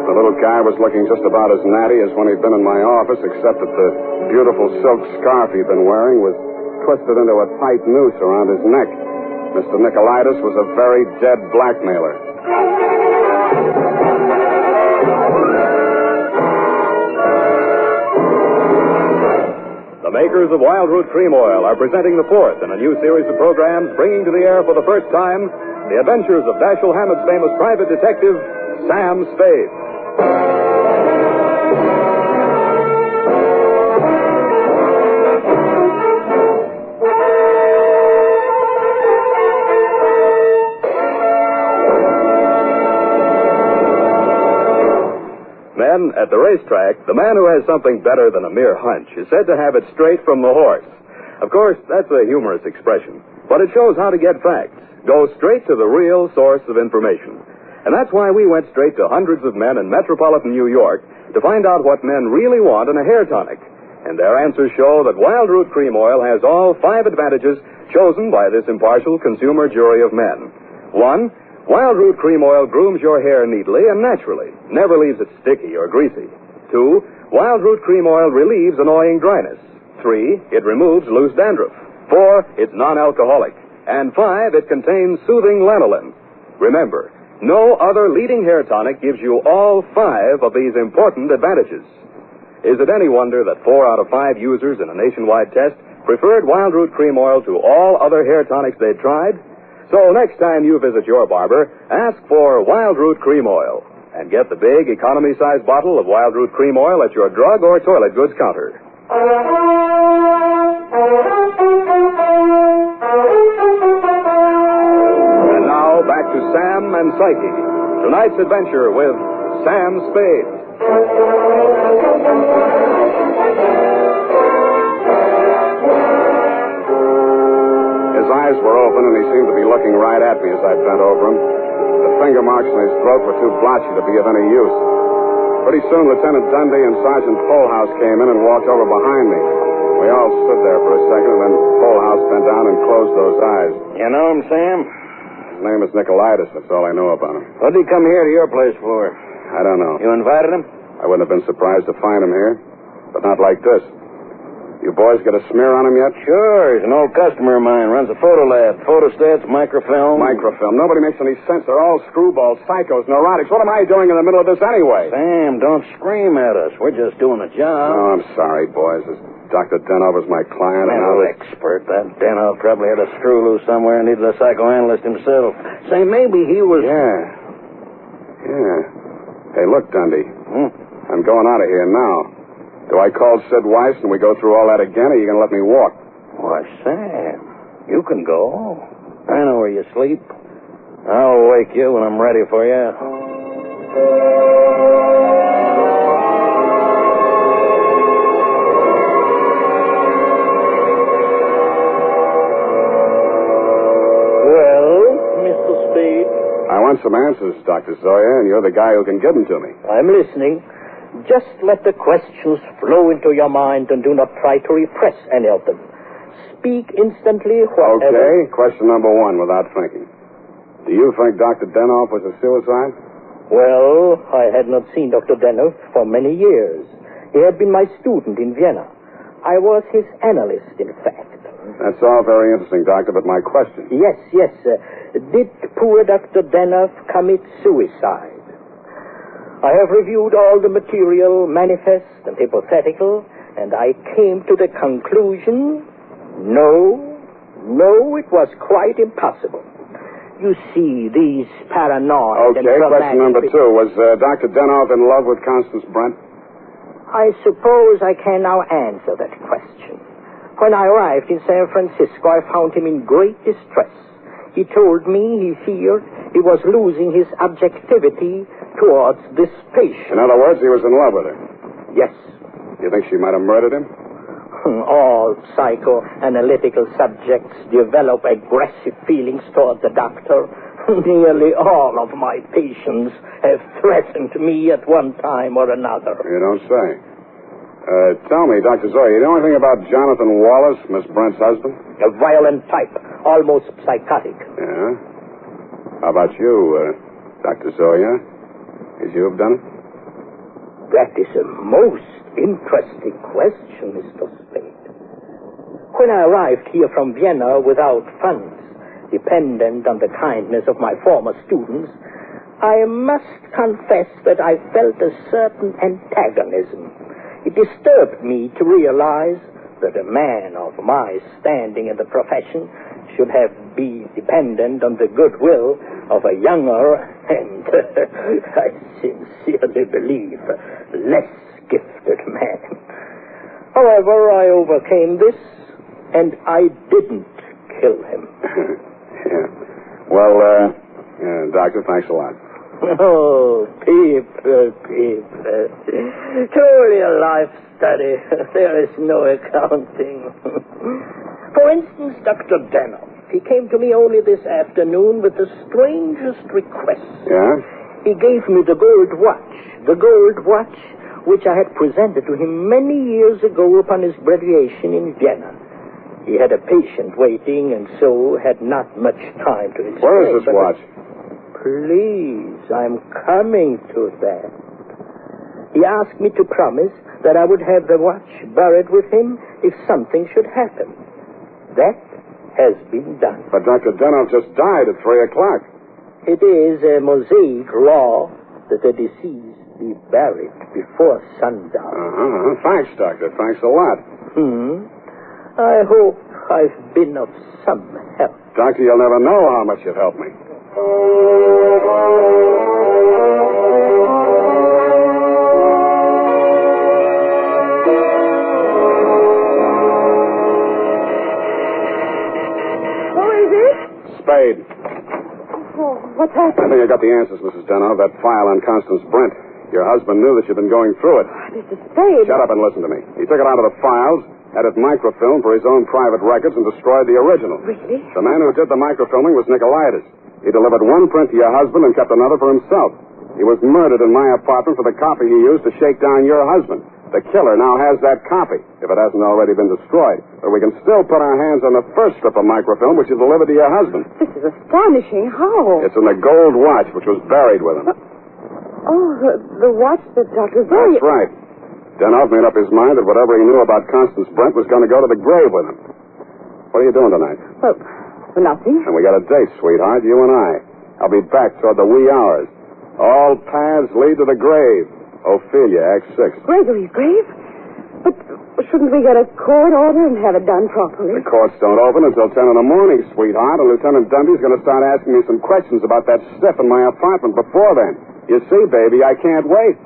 The little guy was looking just about as natty as when he'd been in my office, except that the beautiful silk scarf he'd been wearing was twisted into a tight noose around his neck. Mr. Nicolaitis was a very dead blackmailer. The The makers of Wild Root Cream Oil are presenting the fourth in a new series of programs bringing to the air for the first time the adventures of Dashiell Hammett's famous private detective, Sam Spade. Men, at the racetrack, the man who has something better than a mere hunch is said to have it straight from the horse. Of course, that's a humorous expression, but it shows how to get facts. Go straight to the real source of information. And that's why we went straight to hundreds of men in metropolitan New York to find out what men really want in a hair tonic. And their answers show that Wild Root Cream Oil has all 5 advantages chosen by this impartial consumer jury of men. 1, Wild Root Cream Oil grooms your hair neatly and naturally, never leaves it sticky or greasy. 2, Wild Root Cream Oil relieves annoying dryness. 3, it removes loose dandruff. 4, it's non-alcoholic. And 5, it contains soothing lanolin. Remember, no other leading hair tonic gives you all 5 of these important advantages. Is it any wonder that 4 out of 5 users in a nationwide test preferred Wild Root Cream Oil to all other hair tonics they'd tried? So next time you visit your barber, ask for Wild Root Cream Oil and get the big economy-size bottle of Wild Root Cream Oil at your drug or toilet goods counter. And now back to Sam and Psyche. Tonight's adventure with Sam Spade. His eyes were open, and he seemed to be looking right at me as I bent over him. The finger marks in his throat were too blotchy to be of any use. Pretty soon, Lieutenant Dundee and Sergeant Polhouse came in and walked over behind me. We all stood there for a second, and then Polhouse bent down and closed those eyes. You know him, Sam? His name is Nicolaitis. That's all I know about him. What did he come here to your place for? I don't know. You invited him? I wouldn't have been surprised to find him here, but not like this. You boys got a smear on him yet? Sure. He's an old customer of mine. Runs a photo lab. Photostats, microfilm. Microfilm. Nobody makes any sense. They're all screwballs, psychos, neurotics. What am I doing in the middle of this anyway? Sam, don't scream at us. We're just doing a job. Oh, I'm sorry, boys. Dr. Denover's my client. Mental expert. That Denov probably had a screw loose somewhere and needed a psychoanalyst himself. Say, maybe he was... Yeah. Hey, look, Dundee. I'm going out of here now. Do I call Sid Weiss and we go through all that again, or are you going to let me walk? Why, Sam, you can go. I know where you sleep. I'll wake you when I'm ready for you. Well, Mr. Spade? I want some answers, Dr. Zoya, and you're the guy who can give them to me. I'm listening. Just let the questions flow into your mind and do not try to repress any of them. Speak instantly, whatever... Okay, question number 1, without thinking. Do you think Dr. Denov was a suicide? Well, I had not seen Dr. Denov for many years. He had been my student in Vienna. I was his analyst, in fact. That's all very interesting, Doctor, but my question... Yes. Did poor Dr. Denov commit suicide? I have reviewed all the material, manifest and hypothetical, and I came to the conclusion, no, it was quite impossible. You see, these paranoid Okay, question number 2. Was Dr. Denov in love with Constance Brent? I suppose I can now answer that question. When I arrived in San Francisco, I found him in great distress. He told me he feared he was losing his objectivity towards this patient. In other words, he was in love with her? Yes. You think she might have murdered him? All psychoanalytical subjects develop aggressive feelings toward the doctor. Nearly all of my patients have threatened me at one time or another. You don't say. Tell me, Dr. Zoya, you know anything about Jonathan Wallace, Miss Brent's husband? A violent type, almost psychotic. Yeah? How about you, Dr. Zoya? Could you have done it? That is a most interesting question, Mr. Spade. When I arrived here from Vienna without funds, dependent on the kindness of my former students, I must confess that I felt a certain antagonism. It disturbed me to realize that a man of my standing in the profession should be dependent on the goodwill of a younger and, I sincerely believe, less gifted man. However, I overcame this, and I didn't kill him. Yeah. Well, Doctor, thanks a lot. Oh, people. Truly a life study. There is no accounting. For instance, Dr. Denoff. He came to me only this afternoon with the strangest request. Yeah? He gave me the gold watch which I had presented to him many years ago upon his graduation in Vienna. He had a patient waiting, and so had not much time to explain. Where is this watch? Please, I'm coming to that. He asked me to promise that I would have the watch buried with him if something should happen. That has been done. But Dr. Denoff just died at 3 o'clock. It is a Mosaic law that the deceased be buried before sundown. Thanks, Doctor. Thanks a lot. I hope I've been of some help. Doctor, you'll never know how much you've helped me. Who is it? Spade. Oh, what's happened? I think I got the answers, Mrs. Denoff. That file on Constance Brent. Your husband knew that you'd been going through it. Mr. Spade. Shut up and listen to me. He took it out of the files, had it microfilmed for his own private records, and destroyed the original. Really? The man who did the microfilming was Nicolaitis. He delivered one print to your husband and kept another for himself. He was murdered in my apartment for the copy he used to shake down your husband. The killer now has that copy, if it hasn't already been destroyed. But we can still put our hands on the first strip of microfilm, which is delivered to your husband. This is astonishing. How? It's in the gold watch, which was buried with him. Oh, the watch that Dr. Zay... That's right. Denoff made up his mind that whatever he knew about Constance Brent was going to go to the grave with him. What are you doing tonight? Well, nothing. And we got a date, sweetheart, you and I. I'll be back toward the wee hours. All paths lead to the grave. Ophelia, Act 6. Gregory's grave? But shouldn't we get a court order and have it done properly? The courts don't open until 10 in the morning, sweetheart, and Lieutenant Dundee's going to start asking me some questions about that stiff in my apartment before then. You see, baby, I can't wait.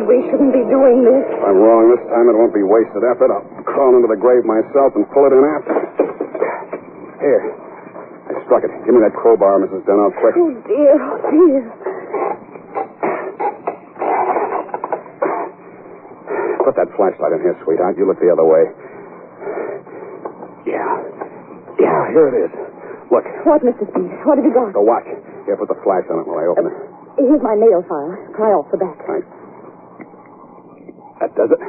We shouldn't be doing this. If I'm wrong this time, it won't be wasted effort. I'll crawl into the grave myself and pull it in after. Here. I struck it. Give me that crowbar, Mrs. Denoff, quick. Oh, dear. Oh, dear. Put that flashlight in here, sweetheart. You look the other way. Yeah, here it is. Look. What, Mr. Speed? What have you got? The watch. Here, put the flash on it while I open it. Here's my nail file. Pry off the back. Thanks. That does it.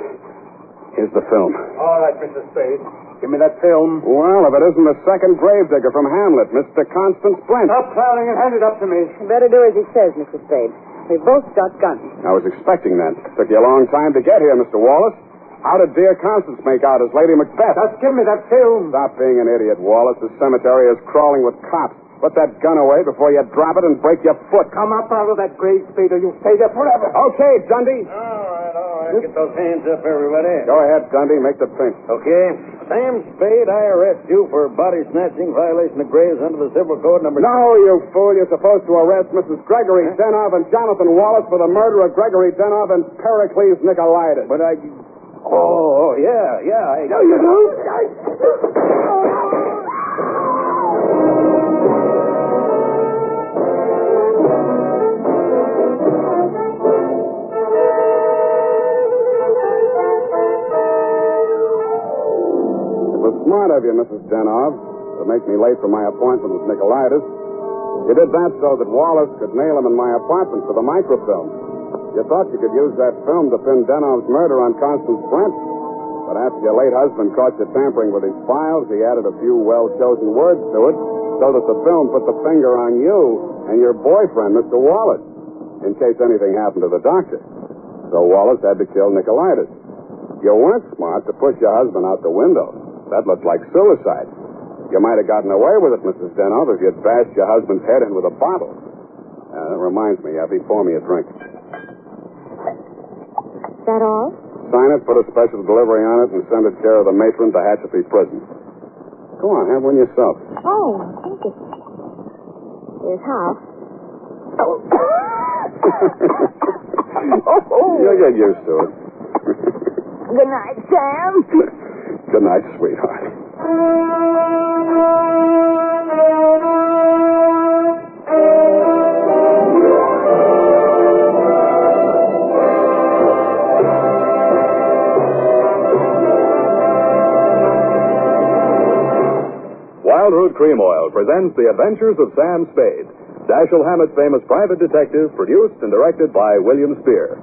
Here's the film. All right, Mr. Spade. Give me that film. Well, if it isn't the second gravedigger from Hamlet, Mr. Constance Brent. Stop clowning and hand it up to me. You better do as he says, Mr. Spade. We've both got guns. I was expecting that. Took you a long time to get here, Mr. Wallace. How did dear Constance make out as Lady Macbeth? Just give me that film. Stop being an idiot, Wallace. The cemetery is crawling with cops. Put that gun away before you drop it and break your foot. Come up out of that grave, Spade, or you'll stay there forever. Okay, Dundee. All right. Get those hands up, everybody. Go ahead, Dundee. Make the pinch. Okay. Sam Spade, I arrest you for body snatching, violation of graves under the Civil Code number... No, you fool. You're supposed to arrest Mrs. Gregory Denoff and Jonathan Wallace for the murder of Gregory Denoff and Pericles Nicolaitis. But I... Oh, yeah. No, you don't. Smart of you, Mrs. Denoff, to make me late for my appointment with Nicolaitis. You did that so that Wallace could nail him in my apartment for the microfilm. You thought you could use that film to pin Denoff's murder on Constance Brent. But after your late husband caught you tampering with his files, he added a few well-chosen words to it so that the film put the finger on you and your boyfriend, Mr. Wallace, in case anything happened to the doctor. So Wallace had to kill Nicolaitis. You weren't smart to push your husband out the window. That looked like suicide. You might have gotten away with it, Mrs. Denov, if you'd bashed your husband's head in with a bottle. That reminds me, Effie, pour me a drink. Is that all? Sign it, put a special delivery on it, and send it care of the matron to Hatchepee Prison. Go on, have one yourself. Oh, thank you. Here's how. You'll get used to it. Good night, Sam. Good night, sweetheart. Wild Root Cream Oil presents The Adventures of Sam Spade, Dashiell Hammett's famous private detective, produced and directed by William Spear.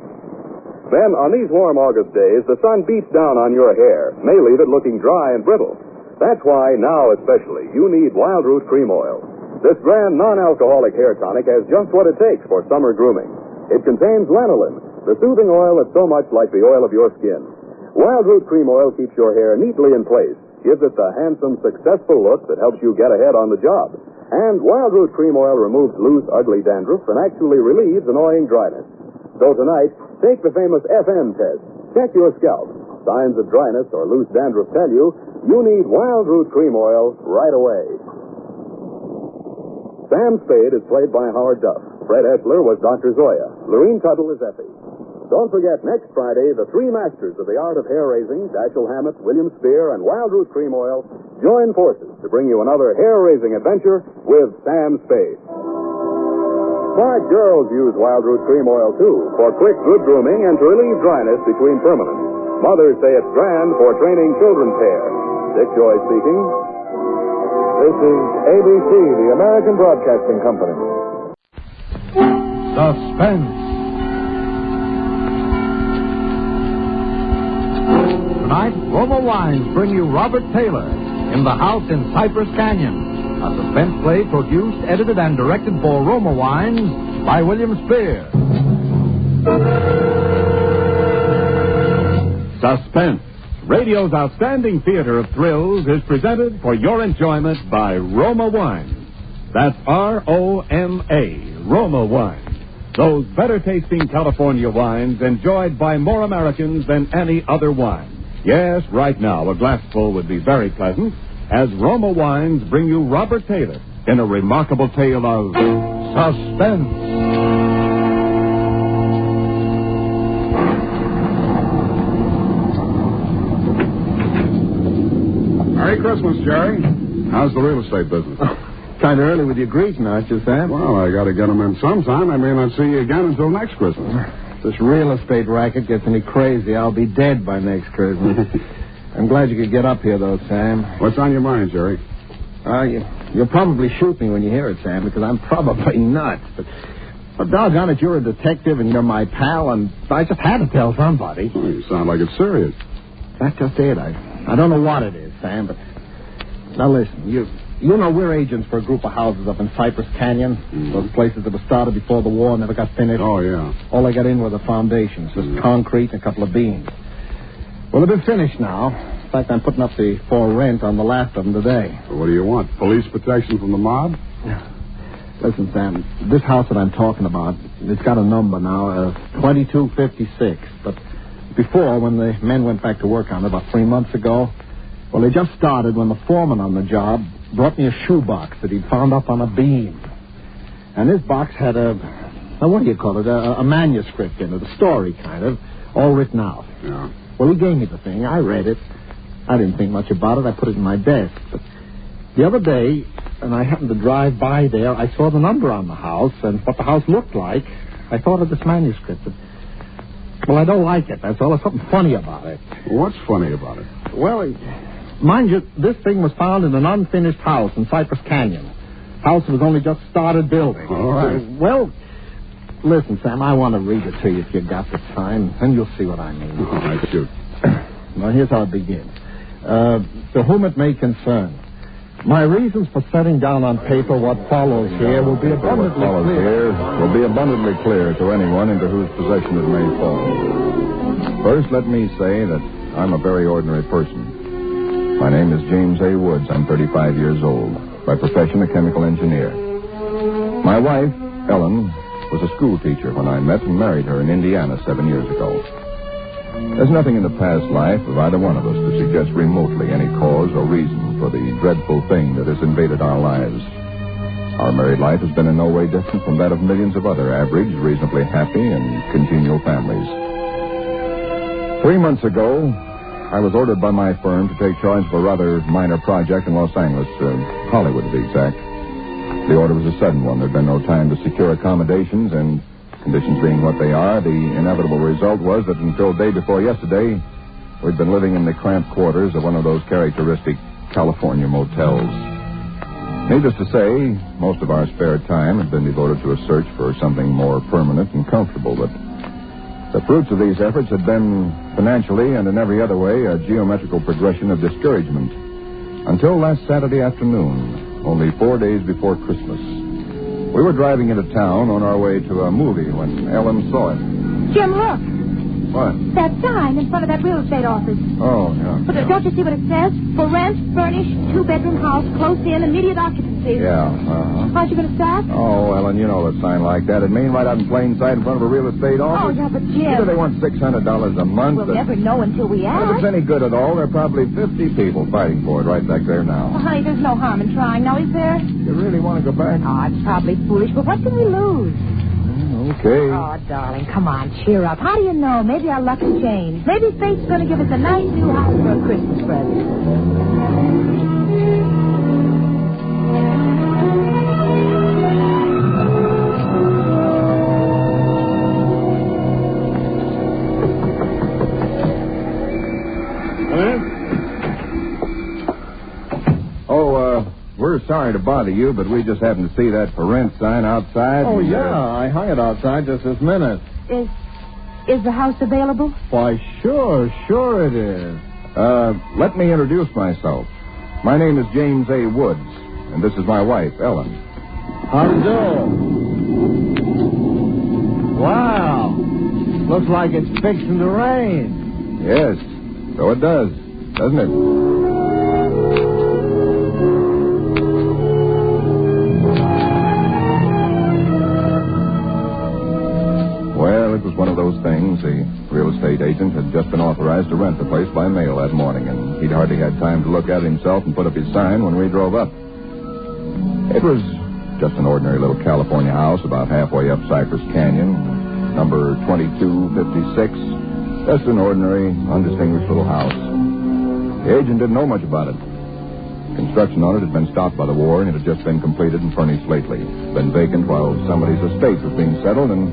Then, on these warm August days, the sun beats down on your hair, may leave it looking dry and brittle. That's why, now especially, you need Wild Root Cream Oil. This grand non-alcoholic hair tonic has just what it takes for summer grooming. It contains lanolin, the soothing oil that's so much like the oil of your skin. Wild Root Cream Oil keeps your hair neatly in place, gives it the handsome, successful look that helps you get ahead on the job. And Wild Root Cream Oil removes loose, ugly dandruff and actually relieves annoying dryness. So tonight, take the famous FM test. Check your scalp. Signs of dryness or loose dandruff tell you need Wild Root Cream Oil right away. Sam Spade is played by Howard Duff. Fred Hessler was Dr. Zoya. Lorene Tuttle is Effie. Don't forget, next Friday, the three masters of the art of hair-raising, Dashiell Hammett, William Spear, and Wild Root Cream Oil, join forces to bring you another hair-raising adventure with Sam Spade. Smart girls use Wild Root Cream Oil, too, for quick, good grooming and to relieve dryness between permanents. Mothers say it's grand for training children's hair. Dick Joy speaking. This is ABC, the American Broadcasting Company. Suspense. Tonight, Roma Wines bring you Robert Taylor in The House in Cypress Canyon. A suspense play produced, edited, and directed for Roma Wines by William Spear. Suspense, radio's outstanding theater of thrills, is presented for your enjoyment by Roma Wines. That's R-O-M-A, Roma Wines. Those better-tasting California wines enjoyed by more Americans than any other wine. Yes, right now, a glassful would be very pleasant, as Roma Wines bring you Robert Taylor in a remarkable tale of suspense. Merry Christmas, Jerry. How's the real estate business? Kind of early with your greeting, aren't you, Sam? Well, I got to get them in sometime. I may not see you again until next Christmas. If this real estate racket gets any crazy, I'll be dead by next Christmas. I'm glad you could get up here, though, Sam. What's on your mind, Jerry? You'll probably shoot me when you hear it, Sam, because I'm probably nuts. But doggone it, you're a detective and you're my pal, and I just had to tell somebody. Oh, you sound like it's serious. That's just it. I don't know what it is, Sam, but... Now, listen, you know we're agents for a group of houses up in Cypress Canyon. Mm-hmm. Those places that were started before the war and never got finished. Oh, yeah. All they got in were the foundations, just concrete and a couple of beams. Well, they've been finished now. In fact, I'm putting up for rent on the last of them today. Well, what do you want? Police protection from the mob? Listen, Sam, this house that I'm talking about, it's got a number now, 2256. But before, when the men went back to work on it about 3 months ago, well, they just started when the foreman on the job brought me a shoebox that he'd found up on a beam. And this box had a manuscript in it, a story kind of, all written out. Yeah. Well, he gave me the thing. I read it. I didn't think much about it. I put it in my desk. But the other day, and I happened to drive by there, I saw the number on the house and what the house looked like. I thought of this manuscript. Well, I don't like it. That's all. There's something funny about it. What's funny about it? Well, mind you, this thing was found in an unfinished house in Cypress Canyon. House was only just started building. All right. Well, listen, Sam, I want to read it to you if you've got the time, and you'll see what I mean. All right, shoot. Well, here's how it begins. To whom it may concern, my reasons for setting down on paper what follows here will be abundantly clear to anyone into whose possession it may fall. First, let me say that I'm a very ordinary person. My name is James A. Woods. I'm 35 years old. By profession, a chemical engineer. My wife, Ellen, was a school teacher when I met and married her in Indiana 7 years ago. There's nothing in the past life of either one of us to suggest remotely any cause or reason for the dreadful thing that has invaded our lives. Our married life has been in no way different from that of millions of other average, reasonably happy, and congenial families. 3 months ago, I was ordered by my firm to take charge of a rather minor project in Los Angeles, Hollywood to be exact. The order was a sudden one. There'd been no time to secure accommodations, and conditions being what they are, the inevitable result was that until day before yesterday, we'd been living in the cramped quarters of one of those characteristic California motels. Needless to say, most of our spare time had been devoted to a search for something more permanent and comfortable, but the fruits of these efforts had been, financially and in every other way, a geometrical progression of discouragement. Until last Saturday afternoon, only 4 days before Christmas. We were driving into town on our way to a movie when Ellen saw it. Jim, look. What? That sign in front of that real estate office. Oh, yeah. But don't you see what it says? For rent, furnished, 2-bedroom house, close in, immediate occupancy. Yeah, How's you going to start? Oh, Ellen, you know a sign like that. It means right out in plain sight in front of a real estate office. Oh, yeah, but Jim... Either they want $600 a month... We'll never know until we ask. If it's any good at all, there are probably 50 people fighting for it right back there now. Well, honey, there's no harm in trying. Now, is there? You really want to go back? Oh, it's probably foolish, but what can we lose? Okay. Oh, darling, come on, cheer up. How do you know? Maybe our luck will change. Maybe fate's going to give us a nice new house for a Christmas present. We're sorry to bother you, but we just happened to see that for rent sign outside. Oh, yeah. I hung it outside just this minute. Is the house available? Why, sure it is. Let me introduce myself. My name is James A. Woods, and this is my wife, Ellen. How do you do? Wow. Looks like it's fixing to rain. Yes, so it does, doesn't it? Well, it was one of those things. The real estate agent had just been authorized to rent the place by mail that morning, and he'd hardly had time to look at it himself and put up his sign when we drove up. It was just an ordinary little California house about halfway up Cypress Canyon, number 2256. Just an ordinary, undistinguished little house. The agent didn't know much about it. Construction on it had been stopped by the war, and it had just been completed and furnished lately. It had been vacant while somebody's estate was being settled, and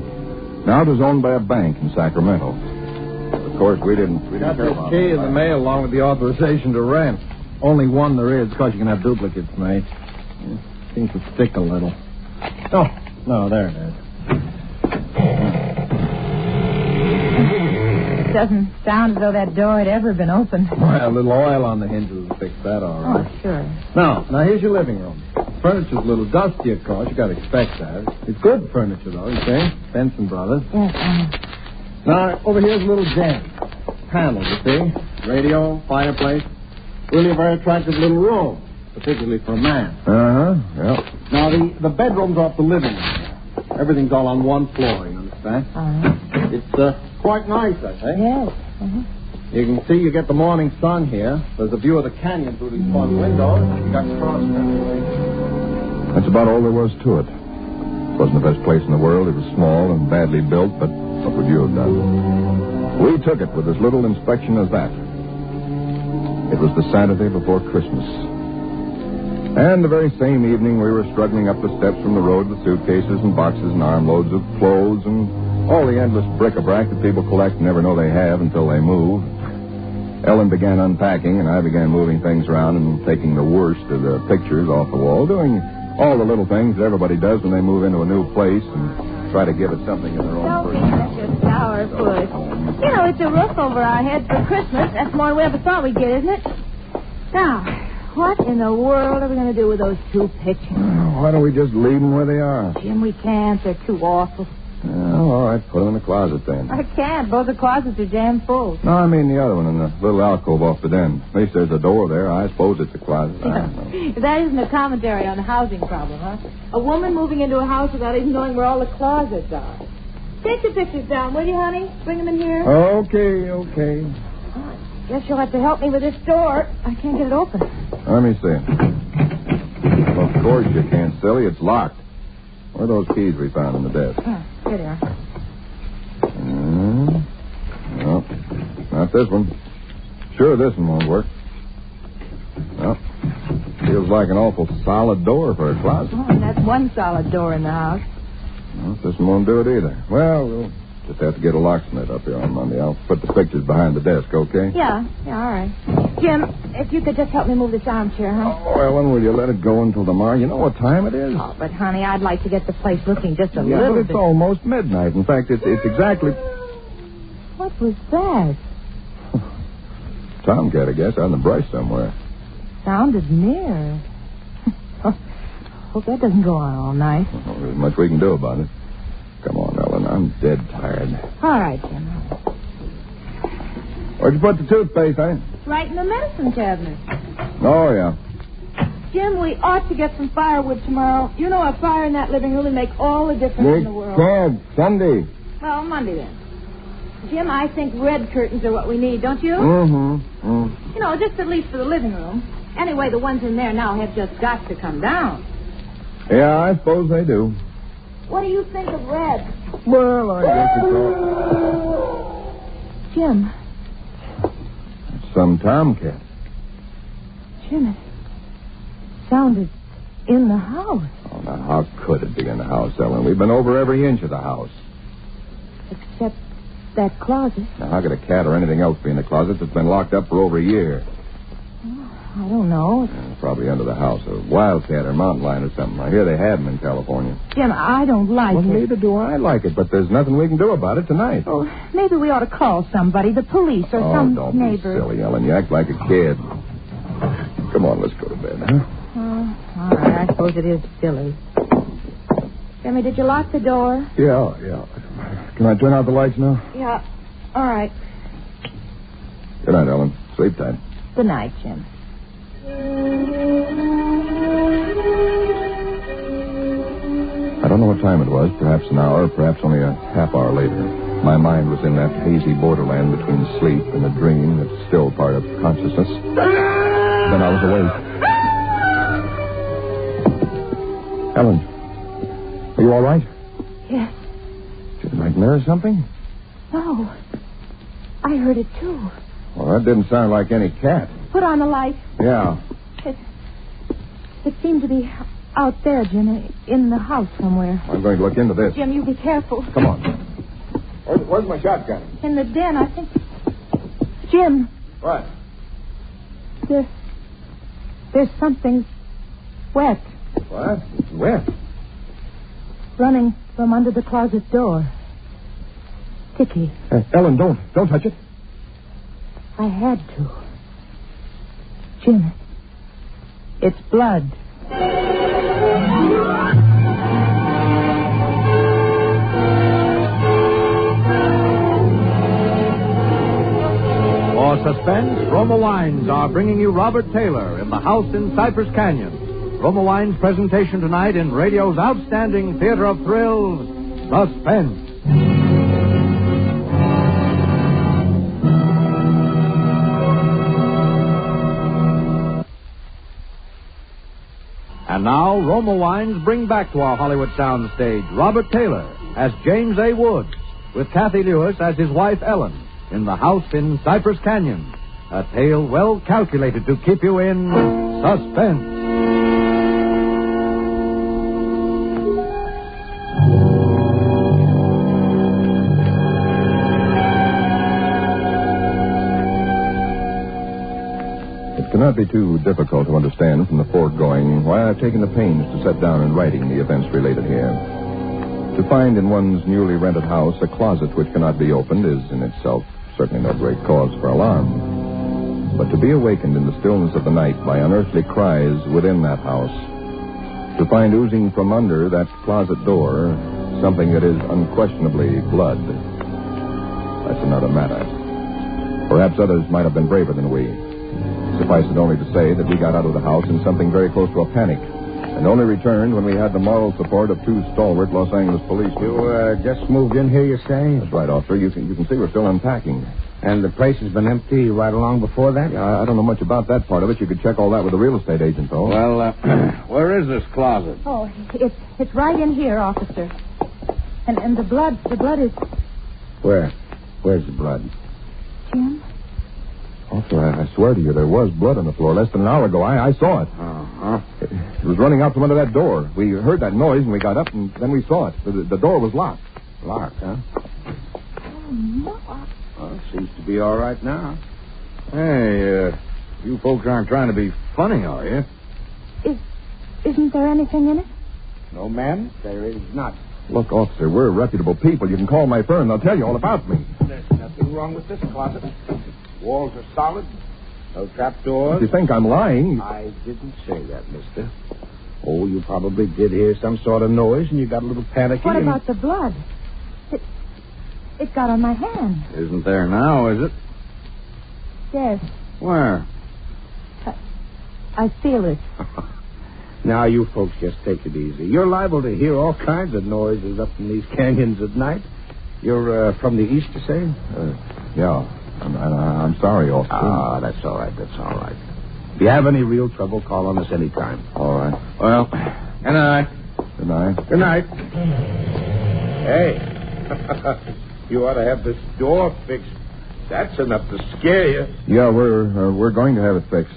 now it was owned by a bank in Sacramento. Of course, we didn't Got care the about key it. in the mail along with the authorization to rent. Only one there is, because you can have duplicates made. It seems to stick a little. Oh, no, there it is. It doesn't sound as though that door had ever been opened. Well, a little oil on the hinges will fix that all right. Oh, sure. Now here's your living room. Furniture's a little dusty, of course. You got to expect that. It's good furniture, though, you see? Benson Brothers. Yes, Now, over here's a little den. Panel, you see? Radio, fireplace. Really a very attractive little room, particularly for a man. Yeah. Now, the bedroom's off the living room. Everything's all on one floor, you understand? It's quite nice, I think. Yes. You can see you get the morning sun here. There's a view of the canyon through these front windows. You got cross country. That's about all there was to it. It wasn't the best place in the world. It was small and badly built, but what would you have done? We took it with as little inspection as that. It was the Saturday before Christmas. And the very same evening, we were struggling up the steps from the road with suitcases and boxes and armloads of clothes and all the endless bric-a-brac that people collect and never know they have until they move. Ellen began unpacking, and I began moving things around and taking the worst of the pictures off the wall, doing all the little things that everybody does when they move into a new place and try to give it something in their own That's your sour puss. You know, it's a roof over our heads for Christmas. That's more than we ever thought we'd get, isn't it? Now, what in the world are we going to do with those two pictures? Why don't we just leave them where they are? Jim, we can't. They're too awful. Oh, all right. Put them in the closet then. I can't. Both the closets are jammed full. No, I mean the other one in the little alcove off the den. At least there's a door there. I suppose it's a closet. I don't know. That isn't a commentary on the housing problem, huh? A woman moving into a house without even knowing where all the closets are. Take the pictures down, will you, honey? Bring them in here. Okay. Guess you'll have to help me with this door. I can't get it open. Let me see. Well, of course you can't, silly. It's locked. Where are those keys we found on the desk? Oh, here they are. No, not this one. Sure, this one won't work. Well, feels like an awful solid door for a closet. Oh, and that's one solid door in the house. Well, this one won't do it either. Well, we'll just have to get a locksmith up here on Monday. I'll put the pictures behind the desk, okay? Yeah, all right. Jim, if you could just help me move this armchair, huh? Oh, Ellen, will you let it go until tomorrow? You know what time it is? Oh, but, honey, I'd like to get the place looking just a but little it's bit. almost midnight. In fact, it's exactly... What was that? Tomcat, I guess, on the brush somewhere. Sounded near. Hope that doesn't go on all night. Well, there's much we can do about it. Come on, Ellen. I'm dead tired. All right, Jim. Where'd you put the toothpaste, eh? It's right in the medicine cabinet. Oh, yeah. Jim, we ought to get some firewood tomorrow. You know, a fire in that living room would make all the difference in the world. Can't. Sunday. Well, Monday then. Jim, I think red curtains are what we need, don't you? Mm-hmm. You know, just at least for the living room. Anyway, the ones in there now have just got to come down. Yeah, I suppose they do. What do you think of red? Well, I guess it's all... Jim. It's some tomcat. Jim, it sounded in the house. Oh, now, how could it be in the house, Ellen? We've been over every inch of the house. Except that closet. Now, how could a cat or anything else be in the closet that's been locked up for over a year? I don't know. Probably under the house. A wildcat or mountain lion or something. I hear they have them in California. Jim, I don't like Well, it. neither do I like it, but there's nothing we can do about it tonight. Oh, maybe we ought to call somebody, the police or some don't neighbor. be silly, Ellen. You act like a kid. Come on, let's go to bed, huh? All right, I suppose it is silly. Jimmy, did you lock the door? Yeah. Can I turn out the lights now? Yeah. All right. Good night, Ellen. Sleep tight. Good night, Jim. I don't know what time it was, perhaps an hour, perhaps only a half hour later. My mind was in that hazy borderland between sleep and a dream that's still part of consciousness. Then I was awake. Ellen, are you all right? Yes. Did you nightmare or something? No. I heard it, too. Well, that didn't sound like any cat. Put on the light. Yeah. It seemed to be out there, Jim, in the house somewhere. I'm going to look into this. Jim, you be careful. Come on. Where's my shotgun? In the den, I think. Jim. What? There's something wet. What? It's wet. Running from under the closet door. Sticky. Ellen, don't touch it. I had to. Jim, it's blood. For suspense, Roma Wines are bringing you Robert Taylor in The House in Cypress Canyon. Roma Wines' presentation tonight in radio's outstanding theater of thrills, Suspense. And now, Roma Wines bring back to our Hollywood soundstage Robert Taylor as James A. Woods, with Kathy Lewis as his wife Ellen, in The House in Cypress Canyon. A tale well calculated to keep you in suspense. It cannot be too difficult to understand from the foregoing why I've taken the pains to set down in writing the events related here. To find in one's newly rented house a closet which cannot be opened is in itself certainly no great cause for alarm. But to be awakened in the stillness of the night by unearthly cries within that house, to find oozing from under that closet door something that is unquestionably blood, that's another matter. Perhaps others might have been braver than we. Suffice it only to say that we got out of the house in something very close to a panic, and only returned when we had the moral support of two stalwart Los Angeles policemen. You just moved in here, you say? That's right, officer. You can see we're still unpacking. And the place has been empty right along before that? Yeah, I don't know much about that part of it. You could check all that with the real estate agent, though. Well, where is this closet? Oh, it's right in here, officer. And the blood is... Where? Where's the blood? Jim? Officer, I swear to you, there was blood on the floor less than an hour ago. I saw it. Uh-huh. It was running out from under that door. We heard that noise, and we got up, and then we saw it. The door was locked. Locked, huh? Oh, no. Well, it seems to be all right now. Hey, you folks aren't trying to be funny, are you? Isn't there anything in it? No, ma'am, there is not. Look, officer, we're reputable people. You can call my firm. They'll tell you all about me. There's nothing wrong with this closet. Walls are solid. No trapdoors. If you think I'm lying... I didn't say that, mister. Oh, you probably did hear some sort of noise, and you got a little panicky. What about the blood? It got on my hand. Isn't there now, is it? Yes. Where? I feel it. Now, you folks just take it easy. You're liable to hear all kinds of noises up in these canyons at night. You're from the east, you say? Yeah. I'm sorry, officer. Ah, that's all right. That's all right. If you have any real trouble, call on us anytime. All right. Well, good night. Good night. Good night. Hey, you ought to have this door fixed. That's enough to scare you. Yeah, we're going to have it fixed.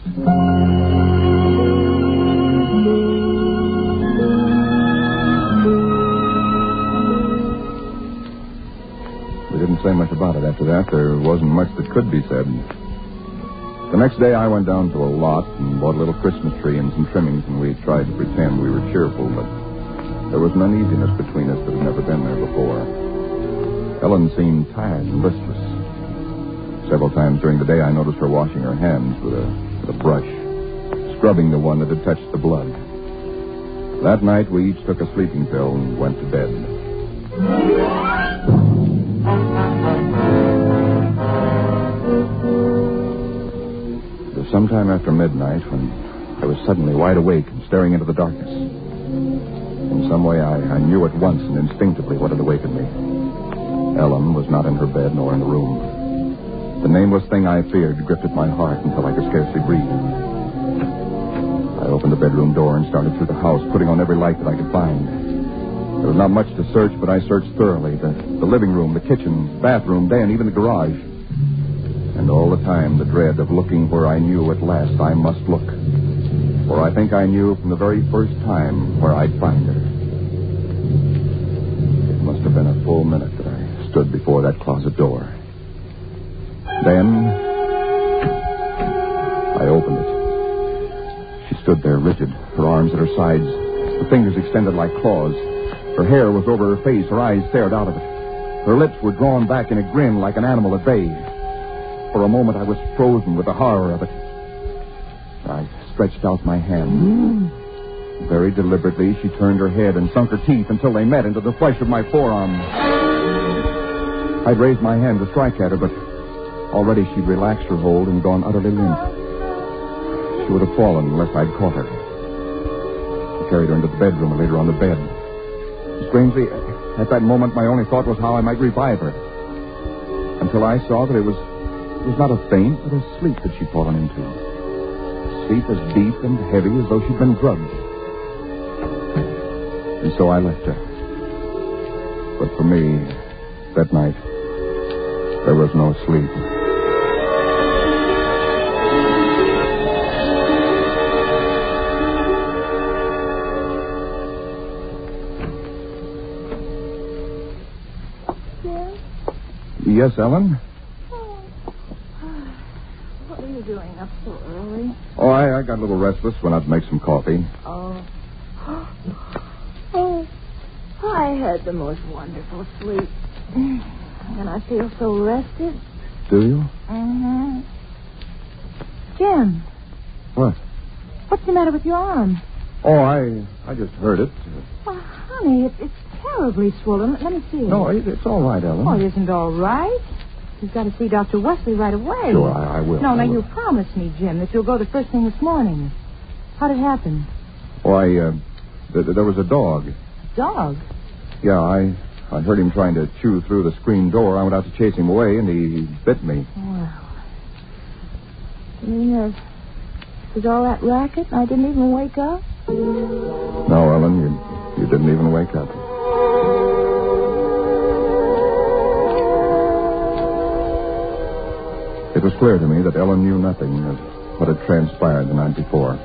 We didn't say much about it after that. There wasn't much that could be said. The next day I went down to a lot and bought a little Christmas tree and some trimmings, and we tried to pretend we were cheerful, but there was an uneasiness between us that had never been there before. Ellen seemed tired and listless. Several times during the day I noticed her washing her hands with a brush, scrubbing the one that had touched the blood. That night we each took a sleeping pill and went to bed. It was sometime after midnight when I was suddenly wide awake and staring into the darkness. In some way, I knew at once and instinctively what had awakened me. Ellen was not in her bed nor in the room. The nameless thing I feared gripped at my heart until I could scarcely breathe. I opened the bedroom door and started through the house, putting on every light that I could find. There was not much to search, but I searched thoroughly. The living room, the kitchen, bathroom, den, even the garage. And all the time, the dread of looking where I knew at last I must look. For I think I knew from the very first time where I'd find her. It must have been a full minute that I stood before that closet door. Then I opened it. She stood there rigid, her arms at her sides, her fingers extended like claws. Her hair was over her face, her eyes stared out of it. Her lips were drawn back in a grin like an animal at bay. For a moment I was frozen with the horror of it. I stretched out my hand. Very deliberately, she turned her head and sunk her teeth until they met into the flesh of my forearm. I'd raised my hand to strike at her, but already she'd relaxed her hold and gone utterly limp. She would have fallen unless I'd caught her. I carried her into the bedroom and laid her on the bed. Strangely, at that moment, my only thought was how I might revive her. Until I saw that it was not a faint, but a sleep that she'd fallen into. A sleep as deep and heavy as though she'd been drugged. And so I left her. But for me, that night, there was no sleep. Yes, Ellen? What are you doing up so early? Oh, I got a little restless. Went out to make some coffee. Oh. Oh, I had the most wonderful sleep. And I feel so rested. Do you? Mm-hmm. Jim. What? What's the matter with your arm? Oh, I just heard it. Well, honey, it's terribly swollen. Let me see it. No, it's all right, Ellen. Oh, it isn't all right. You've got to see Dr. Wesley right away. Sure, I will. No, I will. you promised me, Jim, that you'll go the first thing this morning. How'd it happen? Why, there was a dog. Dog? Yeah, I heard him trying to chew through the screen door. I went out to chase him away, and he bit me. Well, you mean there's all that racket and I didn't even wake up? No, Ellen, you didn't even wake up. It was clear to me that Ellen knew nothing of what had transpired the night before.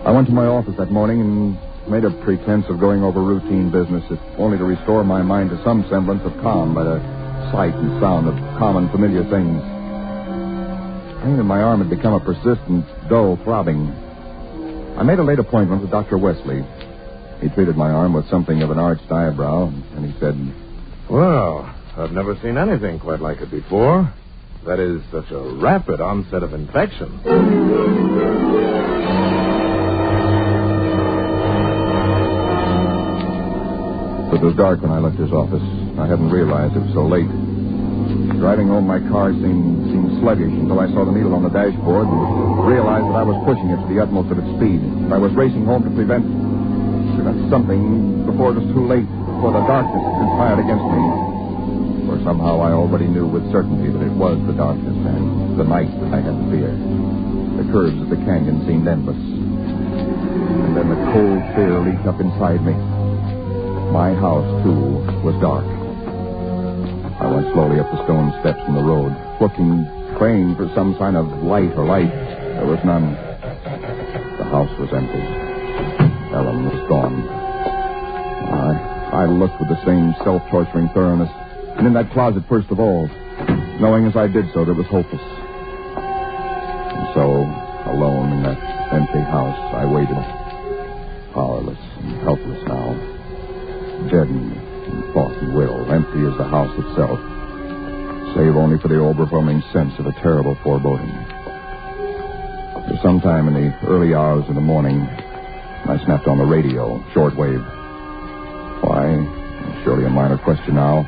I went to my office that morning and made a pretense of going over routine business, if only to restore my mind to some semblance of calm by the sight and sound of common, familiar things. I knew that my arm had become a persistent, dull throbbing. I made a late appointment with Dr. Wesley. He treated my arm with something of an arched eyebrow, and he said, Well, I've never seen anything quite like it before. That is, such a rapid onset of infection. It was dark when I left his office. I hadn't realized it was so late. Driving home, my car seemed sluggish until I saw the needle on the dashboard and realized that I was pushing it to the utmost of its speed. I was racing home to prevent something before it was too late, before the darkness conspired against me. For somehow I already knew with certainty that it was the darkness and the night that I had to fear. The curves of the canyon seemed endless. And then the cold fear leaped up inside me. My house, too, was dark. I went slowly up the stone steps from the road, looking, praying for some sign of light or light. There was none. The house was empty. Ellen was gone. I looked with the same self-torturing thoroughness, and in that closet first of all, knowing as I did so that it was hopeless. And so, alone in that empty house, I waited, powerless and helpless now, deadened in thought and will, empty as the house itself, save only for the overwhelming sense of a terrible foreboding. For some time in the early hours of the morning, I snapped on the radio, shortwave. Why? Surely a minor question now.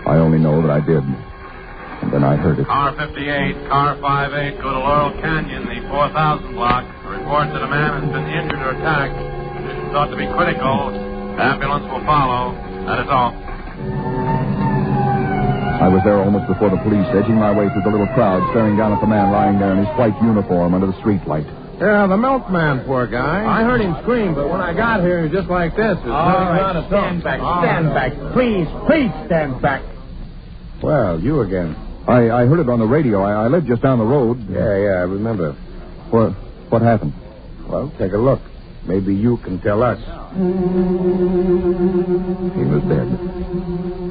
I only know that I did. And then I heard it. Car 58, car 58, go to Laurel Canyon, the 4000 block. Report that a man has been injured or attacked. Condition thought to be critical. Ambulance will follow. That is all. I was there almost before the police, edging my way through the little crowd, staring down at the man lying there in his white uniform under the streetlight. Yeah, the milkman, poor guy. I heard him scream, but when I got here, he was just like this. All right, stand back, stand back. Please stand back. Well, you again. I heard it on the radio. I lived just down the road. Yeah, I remember. What happened? Well, take a look. Maybe you can tell us. He was dead.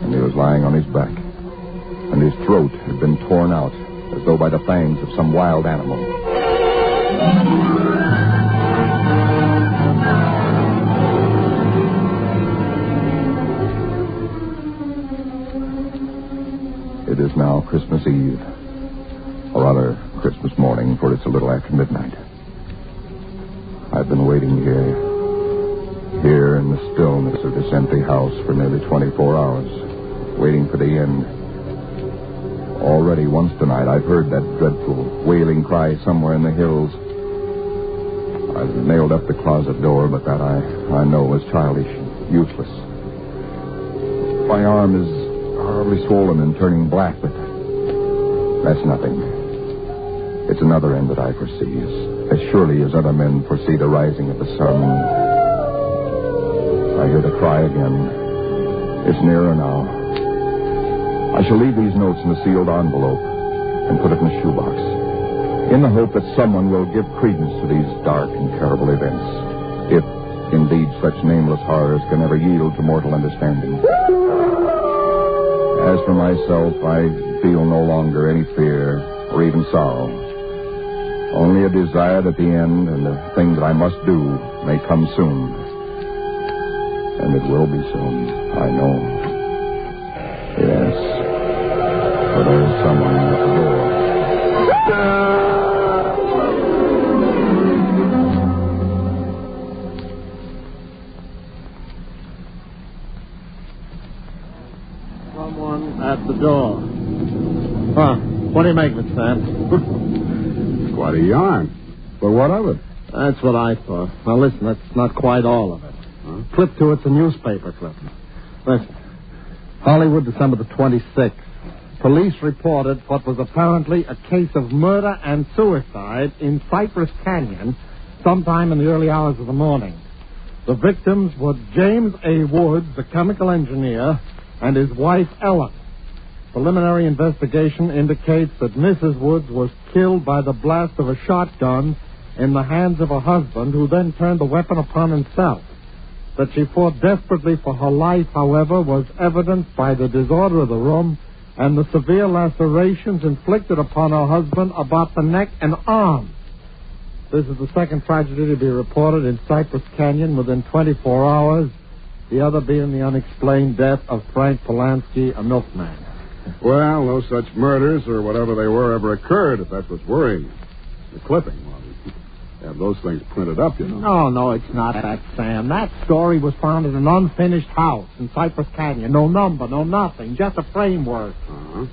And he was lying on his back. And his throat had been torn out, as though by the fangs of some wild animal. It is now Christmas Eve, or rather Christmas morning, for it's a little after midnight. I've been waiting here in the stillness of this empty house for nearly 24 hours, waiting for the end. Already once tonight I've heard that dreadful wailing cry somewhere in the hills. I've nailed up the closet door, but that I know is childish, useless. My arm is horribly swollen and turning black, but that's nothing. It's another end that I foresee, as surely as other men foresee the rising of the sun. I hear the cry again. It's nearer now. I shall leave these notes in a sealed envelope and put it in a shoebox, in the hope that someone will give credence to these dark and terrible events, if indeed such nameless horrors can ever yield to mortal understanding. As for myself, I feel no longer any fear or even sorrow, only a desire that the end and the thing that I must do may come soon. And it will be soon, I know. Yes, for there is someone at the door. the door. Huh. What do you make of it, Sam? It's quite a yarn. But what of it? That's what I thought. Now, listen, that's not quite all of it. Huh? Clip to it's a newspaper clipping. Listen. Hollywood, December the 26th. Police reported what was apparently a case of murder and suicide in Cypress Canyon sometime in the early hours of the morning. The victims were James A. Woods, a chemical engineer, and his wife, Ellen. Preliminary investigation indicates that Mrs. Woods was killed by the blast of a shotgun in the hands of her husband, who then turned the weapon upon himself. That she fought desperately for her life, however, was evidenced by the disorder of the room and the severe lacerations inflicted upon her husband about the neck and arm. This is the second tragedy to be reported in Cypress Canyon within 24 hours, the other being the unexplained death of Frank Polanski, a milkman. Well, no such murders or whatever they were ever occurred, if that's what's worrying you. The clipping, well, you have those things printed up, you know. No, it's not that, Sam. That story was found in an unfinished house in Cypress Canyon. No number, no nothing, just a framework. Uh-huh.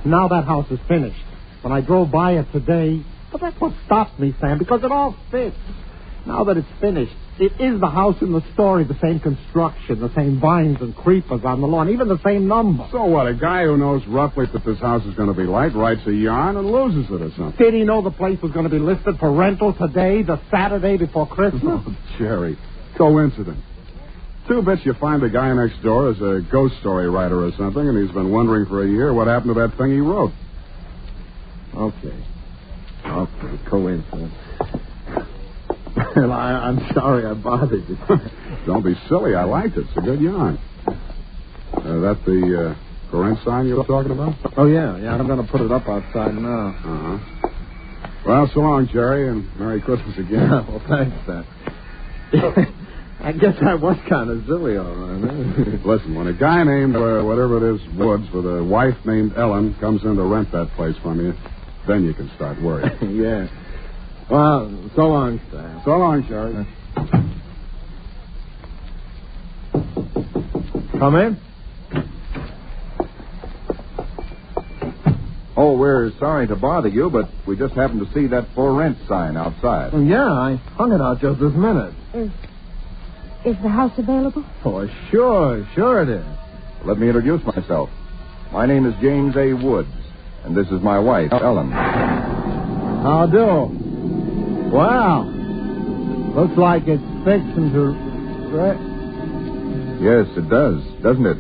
Now that house is finished. When I drove by it today, well, that's what stopped me, Sam, because it all fits. Now that it's finished, it is the house in the story, the same construction, the same vines and creepers on the lawn, even the same number. So what, a guy who knows roughly that this house is going to be like writes a yarn and loses it or something? Did he know the place was going to be listed for rental today, the Saturday before Christmas? Oh, Jerry, coincidence. Two bits you find the guy next door is a ghost story writer or something, and he's been wondering for a year what happened to that thing he wrote. Okay, coincidence. Well, I'm sorry I bothered you. Don't be silly. I liked it. It's a good yarn. That the for rent sign you were talking about? Oh, yeah. I'm going to put it up outside now. Uh-huh. Well, so long, Jerry, and Merry Christmas again. Well, thanks, Sam. I guess I was kind of silly, all right. Listen, when a guy named, whatever it is, Woods, with a wife named Ellen comes in to rent that place from you, then you can start worrying. Yeah. Well, so long, Sam. So long, Jerry. Come in. Oh, we're sorry to bother you, but we just happened to see that for rent sign outside. Well, yeah, I hung it out just this minute. Is the house available? Oh, sure it is. Let me introduce myself. My name is James A. Woods, and this is my wife, Ellen. How do? Wow. Looks like it's fixing to... Yes, it does, doesn't it?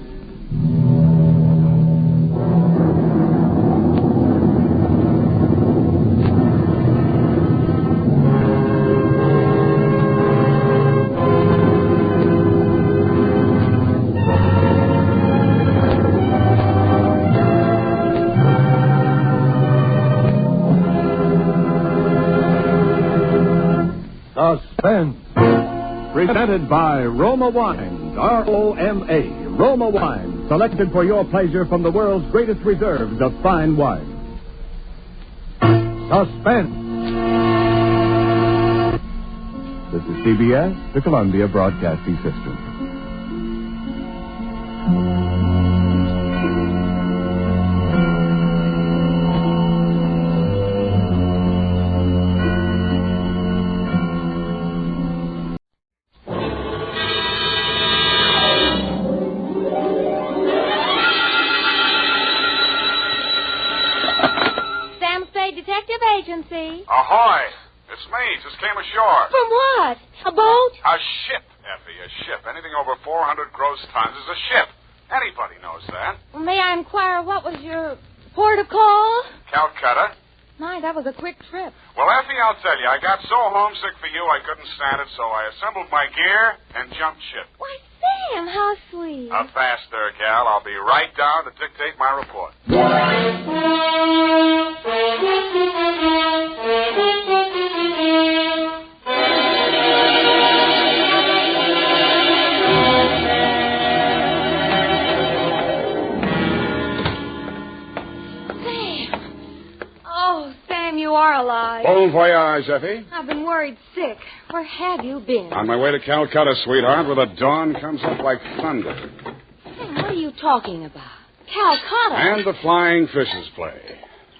Suspense. Presented by Roma Wines, R-O-M-A, Roma Wines, selected for your pleasure from the world's greatest reserves of fine wine. Suspense. This is CBS, the Columbia Broadcasting System. Ahoy! It's me. Just came ashore. From what? A boat? A ship, Effie, a ship. Anything over 400 gross tons is a ship. Anybody knows that. May I inquire what was your port of call? Calcutta. My, that was a quick trip. Well, Effie, I'll tell you, I got so homesick for you I couldn't stand it, so I assembled my gear and jumped ship. Why, Sam, how sweet. A faster, gal. I'll be right down to dictate my report. You are alive. Bon voyage, Effie. I've been worried sick. Where have you been? On my way to Calcutta, sweetheart, where the dawn comes up like thunder. Sam, what are you talking about? Calcutta. And the Flying Fishes play.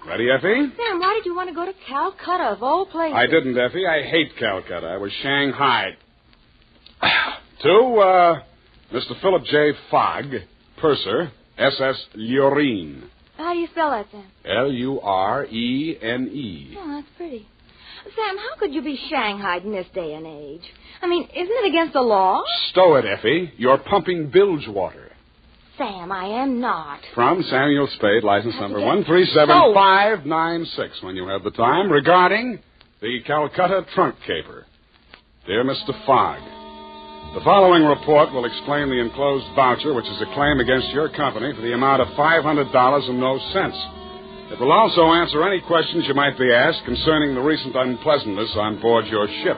Ready, Effie? Sam, why did you want to go to Calcutta, of all places? I didn't, Effie. I hate Calcutta. I was shanghaied. To Mr. Philip J. Fogg, purser, SS Lurene. How do you spell that, Sam? Lurene. Oh, that's pretty. Sam, how could you be shanghaied in this day and age? I mean, isn't it against the law? Stow it, Effie. You're pumping bilge water. Sam, I am not. From Samuel Spade, license number 137596, when you have the time, regarding the Calcutta trunk caper. Dear Mr. Fogg, the following report will explain the enclosed voucher, which is a claim against your company for the amount of $500 and no cents. It will also answer any questions you might be asked concerning the recent unpleasantness on board your ship.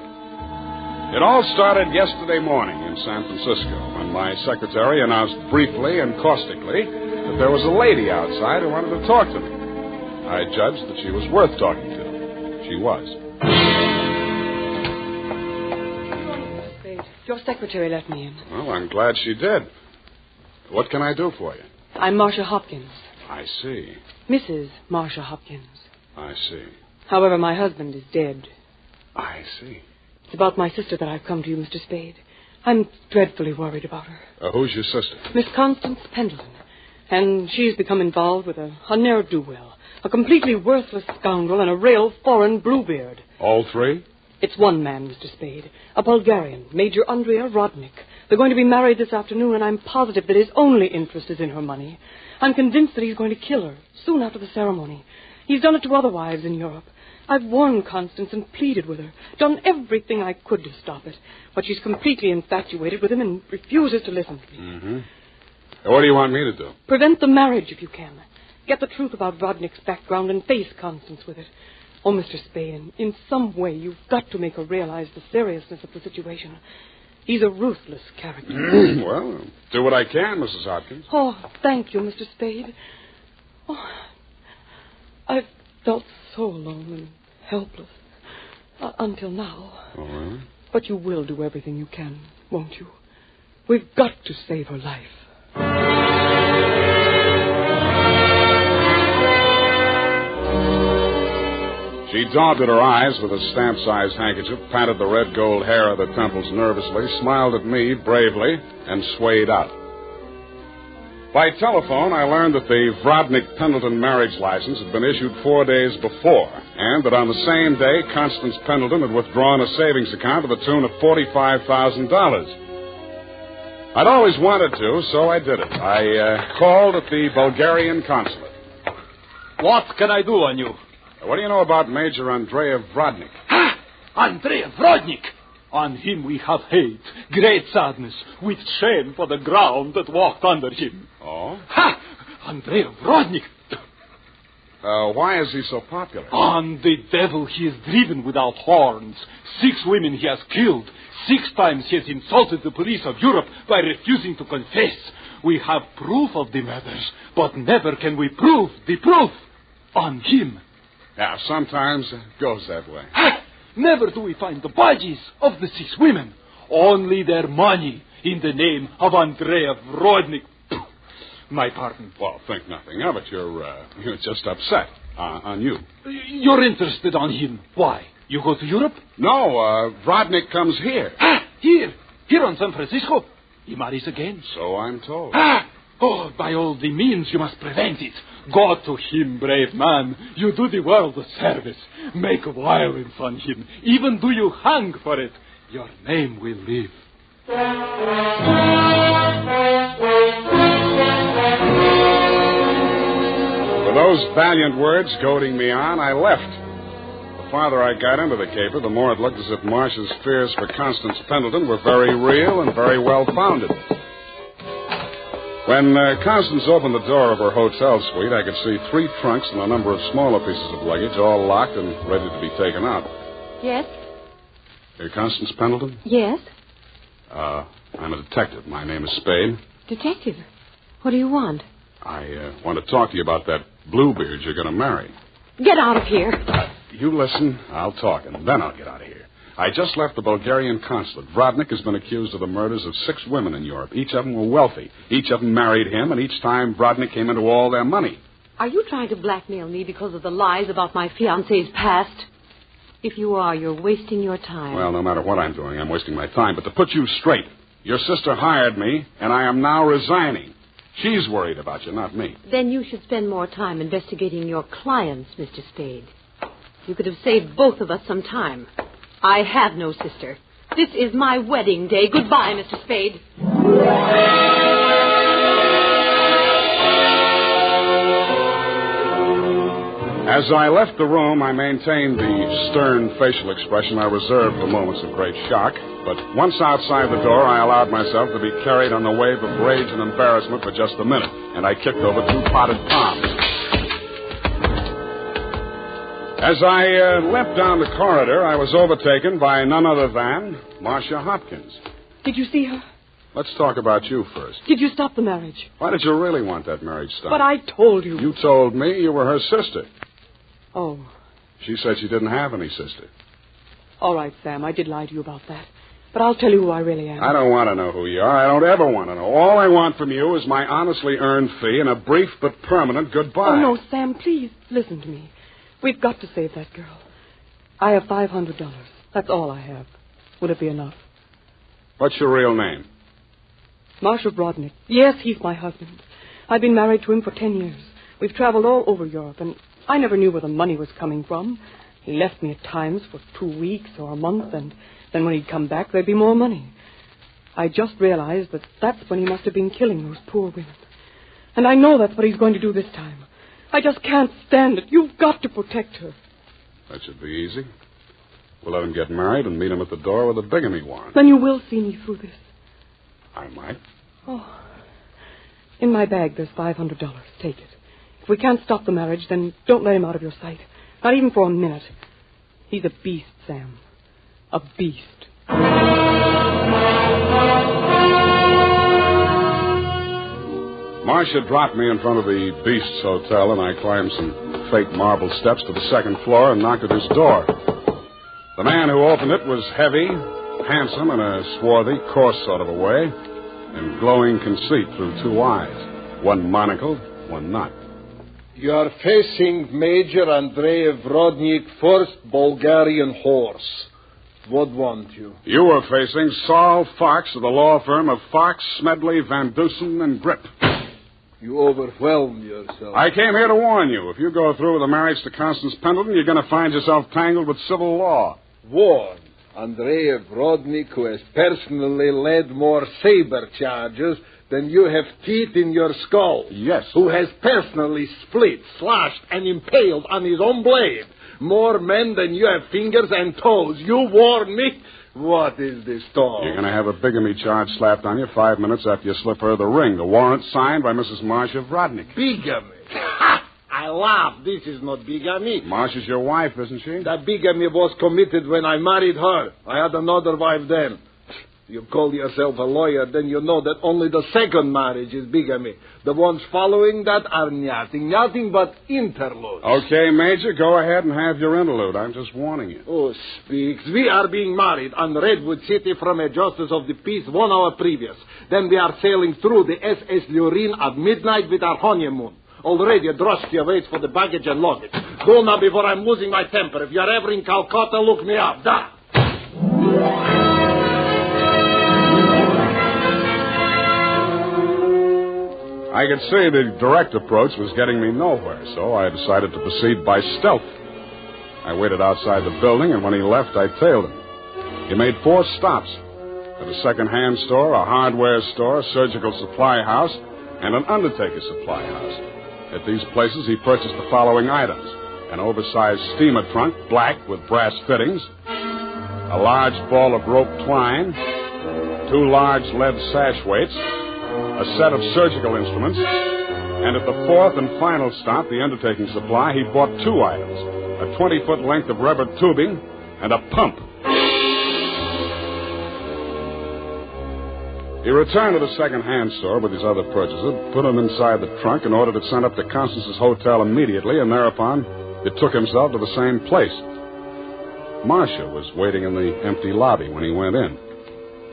It all started yesterday morning in San Francisco when my secretary announced briefly and caustically that there was a lady outside who wanted to talk to me. I judged that she was worth talking to. She was. Your secretary let me in. Well, I'm glad she did. What can I do for you? I'm Marcia Hopkins. I see. Mrs. Marcia Hopkins. I see. However, my husband is dead. I see. It's about my sister that I've come to you, Mr. Spade. I'm dreadfully worried about her. Who's your sister? Miss Constance Pendleton. And she's become involved with a ne'er-do-well, a completely worthless scoundrel, and a real foreign bluebeard. All three? It's one man, Mr. Spade, a Bulgarian, Major Andrea Rodnik. They're going to be married this afternoon, and I'm positive that his only interest is in her money. I'm convinced that he's going to kill her soon after the ceremony. He's done it to other wives in Europe. I've warned Constance and pleaded with her, done everything I could to stop it. But she's completely infatuated with him and refuses to listen to me. Mm-hmm. What do you want me to do? Prevent the marriage if you can. Get the truth about Rodnik's background and face Constance with it. Oh, Mr. Spade, in some way you've got to make her realize the seriousness of the situation. He's a ruthless character. Well, do what I can, Mrs. Hopkins. Oh, thank you, Mr. Spade. Oh, I've felt so alone and helpless until now. All right. But you will do everything you can, won't you? We've got to save her life. She daubed at her eyes with a stamp-sized handkerchief, patted the red gold hair of the temples nervously, smiled at me bravely, and swayed out. By telephone, I learned that the Vrodnik-Pendleton marriage license had been issued 4 days before, and that on the same day, Constance Pendleton had withdrawn a savings account to the tune of $45,000. I'd always wanted to, so I did it. I called at the Bulgarian consulate. What can I do on you? What do you know about Major Andrea Vrodnik? Andrea Vrodnik! On him we have hate, great sadness, with shame for the ground that walked under him. Oh? Ha! Andrea Vrodnik! Why is he so popular? On the devil he is driven without horns. 6 women he has killed. 6 times he has insulted the police of Europe by refusing to confess. We have proof of the murders, but never can we prove the proof on him. Yeah, sometimes it goes that way. Ha! Never do we find the bodies of the 6 women. Only their money in the name of Andrea Vrodnik. My pardon. Well, think nothing of it. You're just upset on you. You're interested on him. Why? You go to Europe? No, Vrodnik comes here. Ah, here on San Francisco. He marries again. So I'm told. Oh, by all the means you must prevent it. Go to him, brave man. You do the world a service. Make violence on him. Even do you hang for it. Your name will live. With those valiant words goading me on, I left. The farther I got into the caper, the more it looked as if Marcia's fears for Constance Pendleton were very real and very well-founded. When Constance opened the door of her hotel suite, I could see 3 trunks and a number of smaller pieces of luggage, all locked and ready to be taken out. Yes? You're Constance Pendleton? Yes. I'm a detective. My name is Spade. Detective? What do you want? I want to talk to you about that Bluebeard you're going to marry. Get out of here. You listen, I'll talk, and then I'll get out of here. I just left the Bulgarian consulate. Vrodnik has been accused of the murders of 6 women in Europe. Each of them were wealthy. Each of them married him, and each time Vrodnik came into all their money. Are you trying to blackmail me because of the lies about my fiancé's past? If you are, you're wasting your time. Well, no matter what I'm doing, I'm wasting my time. But to put you straight, your sister hired me, and I am now resigning. She's worried about you, not me. Then you should spend more time investigating your clients, Mr. Spade. You could have saved both of us some time. I have no sister. This is my wedding day. Goodbye, Mr. Spade. As I left the room, I maintained the stern facial expression I reserved for moments of great shock. But once outside the door, I allowed myself to be carried on the wave of rage and embarrassment for just a minute, and I kicked over 2 potted palms. As I limped down the corridor, I was overtaken by none other than Marcia Hopkins. Did you see her? Let's talk about you first. Did you stop the marriage? Why did you really want that marriage stopped? But I told you. You told me you were her sister. Oh. She said she didn't have any sister. All right, Sam, I did lie to you about that. But I'll tell you who I really am. I don't want to know who you are. I don't ever want to know. All I want from you is my honestly earned fee and a brief but permanent goodbye. Oh, no, Sam, please, listen to me. We've got to save that girl. I have $500. That's all I have. Would it be enough? What's your real name? Marshal Brodnick. Yes, he's my husband. I've been married to him for 10 years. We've traveled all over Europe, and I never knew where the money was coming from. He left me at times for 2 weeks or a month, and then when he'd come back, there'd be more money. I just realized that that's when he must have been killing those poor women. And I know that's what he's going to do this time. I just can't stand it. You've got to protect her. That should be easy. We'll let him get married and meet him at the door with a bigamy warrant. Then you will see me through this. I might. Oh. In my bag, there's $500. Take it. If we can't stop the marriage, then don't let him out of your sight. Not even for a minute. He's a beast, Sam. A beast. Marcia dropped me in front of the Beast's Hotel, and I climbed some fake marble steps to the second floor and knocked at his door. The man who opened it was heavy, handsome in a swarthy, coarse sort of a way, and glowing conceit through 2 eyes, one monocled, one not. You are facing Major Andrei Vrodnik, 1st Bulgarian Horse. What want you? You are facing Saul Fox of the law firm of Fox, Smedley, Van Dusen, and Grip. You overwhelmed yourself. I came here to warn you. If you go through with the marriage to Constance Pendleton, you're going to find yourself tangled with civil law. Warn Andrei Vrodnik, who has personally led more saber charges than you have teeth in your skull. Yes. Who has personally split, slashed, and impaled on his own blade more men than you have fingers and toes. You warn me? What is this talk? You're going to have a bigamy charge slapped on you 5 minutes after you slip her the ring. The warrant signed by Mrs. Marcia Vrodnik. Bigamy? I laugh. This is not bigamy. Marcia's your wife, isn't she? That bigamy was committed when I married her. I had another wife then. You call yourself a lawyer, then you know that only the second marriage is bigamy. The ones following that are nothing but interludes. Okay, Major, go ahead and have your interlude. I'm just warning you. Oh, speaks. We are being married on Redwood City from a justice of the peace 1 hour previous. Then we are sailing through the SS Lurine at midnight with our honeymoon. Already a droshky waits for the baggage and luggage. Go now before I'm losing my temper. If you're ever in Calcutta, look me up. Da! I could see the direct approach was getting me nowhere, so I decided to proceed by stealth. I waited outside the building, and when he left, I tailed him. He made 4 stops at a second-hand store, a hardware store, a surgical supply house, and an undertaker supply house. At these places, he purchased the following items: an oversized steamer trunk, black with brass fittings, a large ball of rope twine, 2 large lead sash weights, a set of surgical instruments, and at the 4th and final stop, the undertaking supply, he bought 2 items: a 20-foot length of rubber tubing and a pump. He returned to the second-hand store with his other purchases, put them inside the trunk, and ordered it sent up to Constance's hotel immediately, and thereupon it took himself to the same place. Marcia was waiting in the empty lobby when he went in.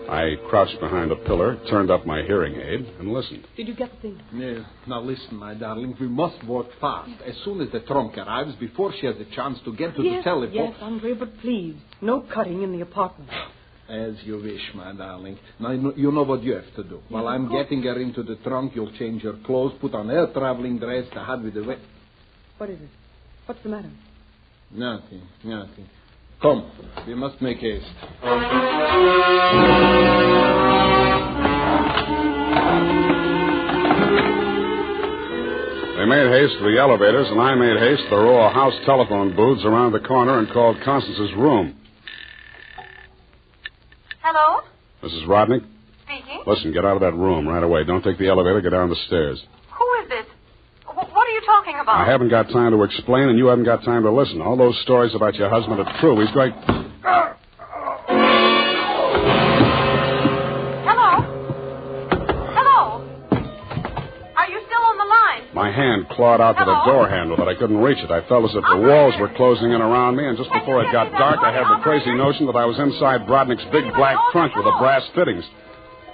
I crouched behind a pillar, turned up my hearing aid, and listened. Did you get the thing? Yeah. Now listen, my darling. We must work fast. As soon as the trunk arrives, before she has a chance to get to the telephone. Yes, Andre, but please, no cutting in the apartment. As you wish, my darling. Now, you know what you have to do. While I'm getting her into the trunk, you'll change her clothes, put on her traveling dress, the hat with the wet... What is it? What's the matter? Nothing. Come, we must make haste. They made haste to the elevators, and I made haste to the row of house telephone booths around the corner and called Constance's room. Hello? Mrs. Rodnick? Speaking. Listen, get out of that room right away. Don't take the elevator. Get down the stairs. Who is this? What are you talking about? I haven't got time to explain, and you haven't got time to listen. All those stories about your husband are true. He's going... Hello? Are you still on the line? My hand clawed out to the door handle, but I couldn't reach it. I felt as if the walls were closing in around me, and just before it got dark, I had the crazy notion that I was inside Brodnick's big black trunk with the brass fittings.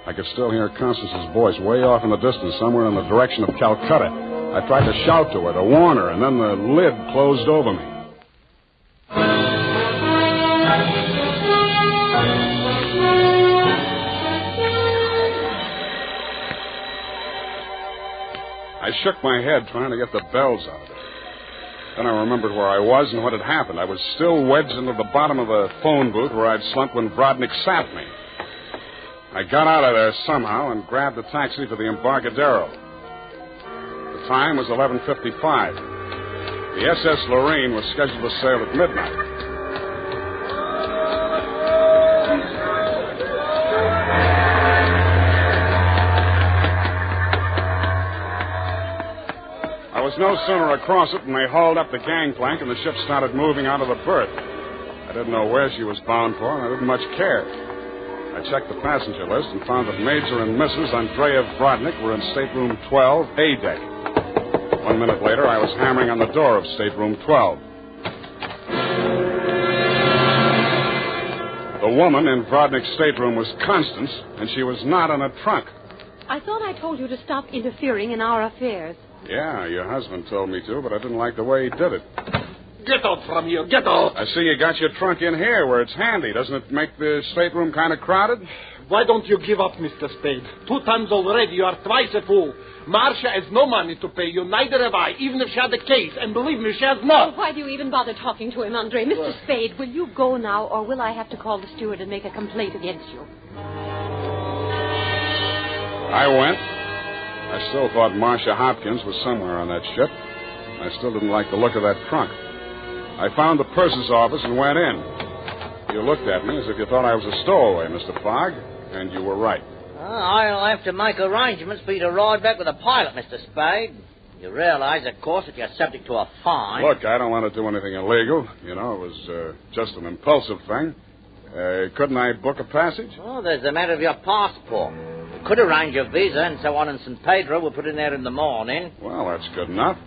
I could still hear Constance's voice way off in the distance, somewhere in the direction of Calcutta. I tried to shout to her, to warn her, and then the lid closed over me. I shook my head trying to get the bells out of it. Then I remembered where I was and what had happened. I was still wedged into the bottom of the phone booth where I'd slumped when Brodnick sapped me. I got out of there somehow and grabbed a taxi for the Embarcadero. The time was 11:55. The SS Lorraine was scheduled to sail at midnight. I was no sooner across it than they hauled up the gangplank and the ship started moving out of the berth. I didn't know where she was bound for, and I didn't much care. I checked the passenger list and found that Major and Mrs. Andrea Brodnick were in stateroom 12, A deck. 1 minute later, I was hammering on the door of stateroom 12. The woman in Brodnick's stateroom was Constance, and she was not in a trunk. I thought I told you to stop interfering in our affairs. Yeah, your husband told me to, but I didn't like the way he did it. Get out from here, get out! I see you got your trunk in here where it's handy. Doesn't it make the stateroom kind of crowded? Why don't you give up, Mr. Spade? 2 times already, you are twice a fool. Marcia has no money to pay you, neither have I, even if she had the case. And believe me, she has not. Oh, why do you even bother talking to him, Andre? Mr. Spade, will you go now, or will I have to call the steward and make a complaint against you? I went. I still thought Marcia Hopkins was somewhere on that ship. I still didn't like the look of that trunk. I found the purser's office and went in. You looked at me as if you thought I was a stowaway, Mr. Fogg, and you were right. I'll have to make arrangements for you to ride back with a pilot, Mr. Spade. You realize, of course, that you're subject to a fine. Look, I don't want to do anything illegal. You know, it was just an impulsive thing. Couldn't I book a passage? Oh, there's the matter of your passport. You could arrange your visa and so on in San Pedro. We'll put in there in the morning. Well, that's good enough.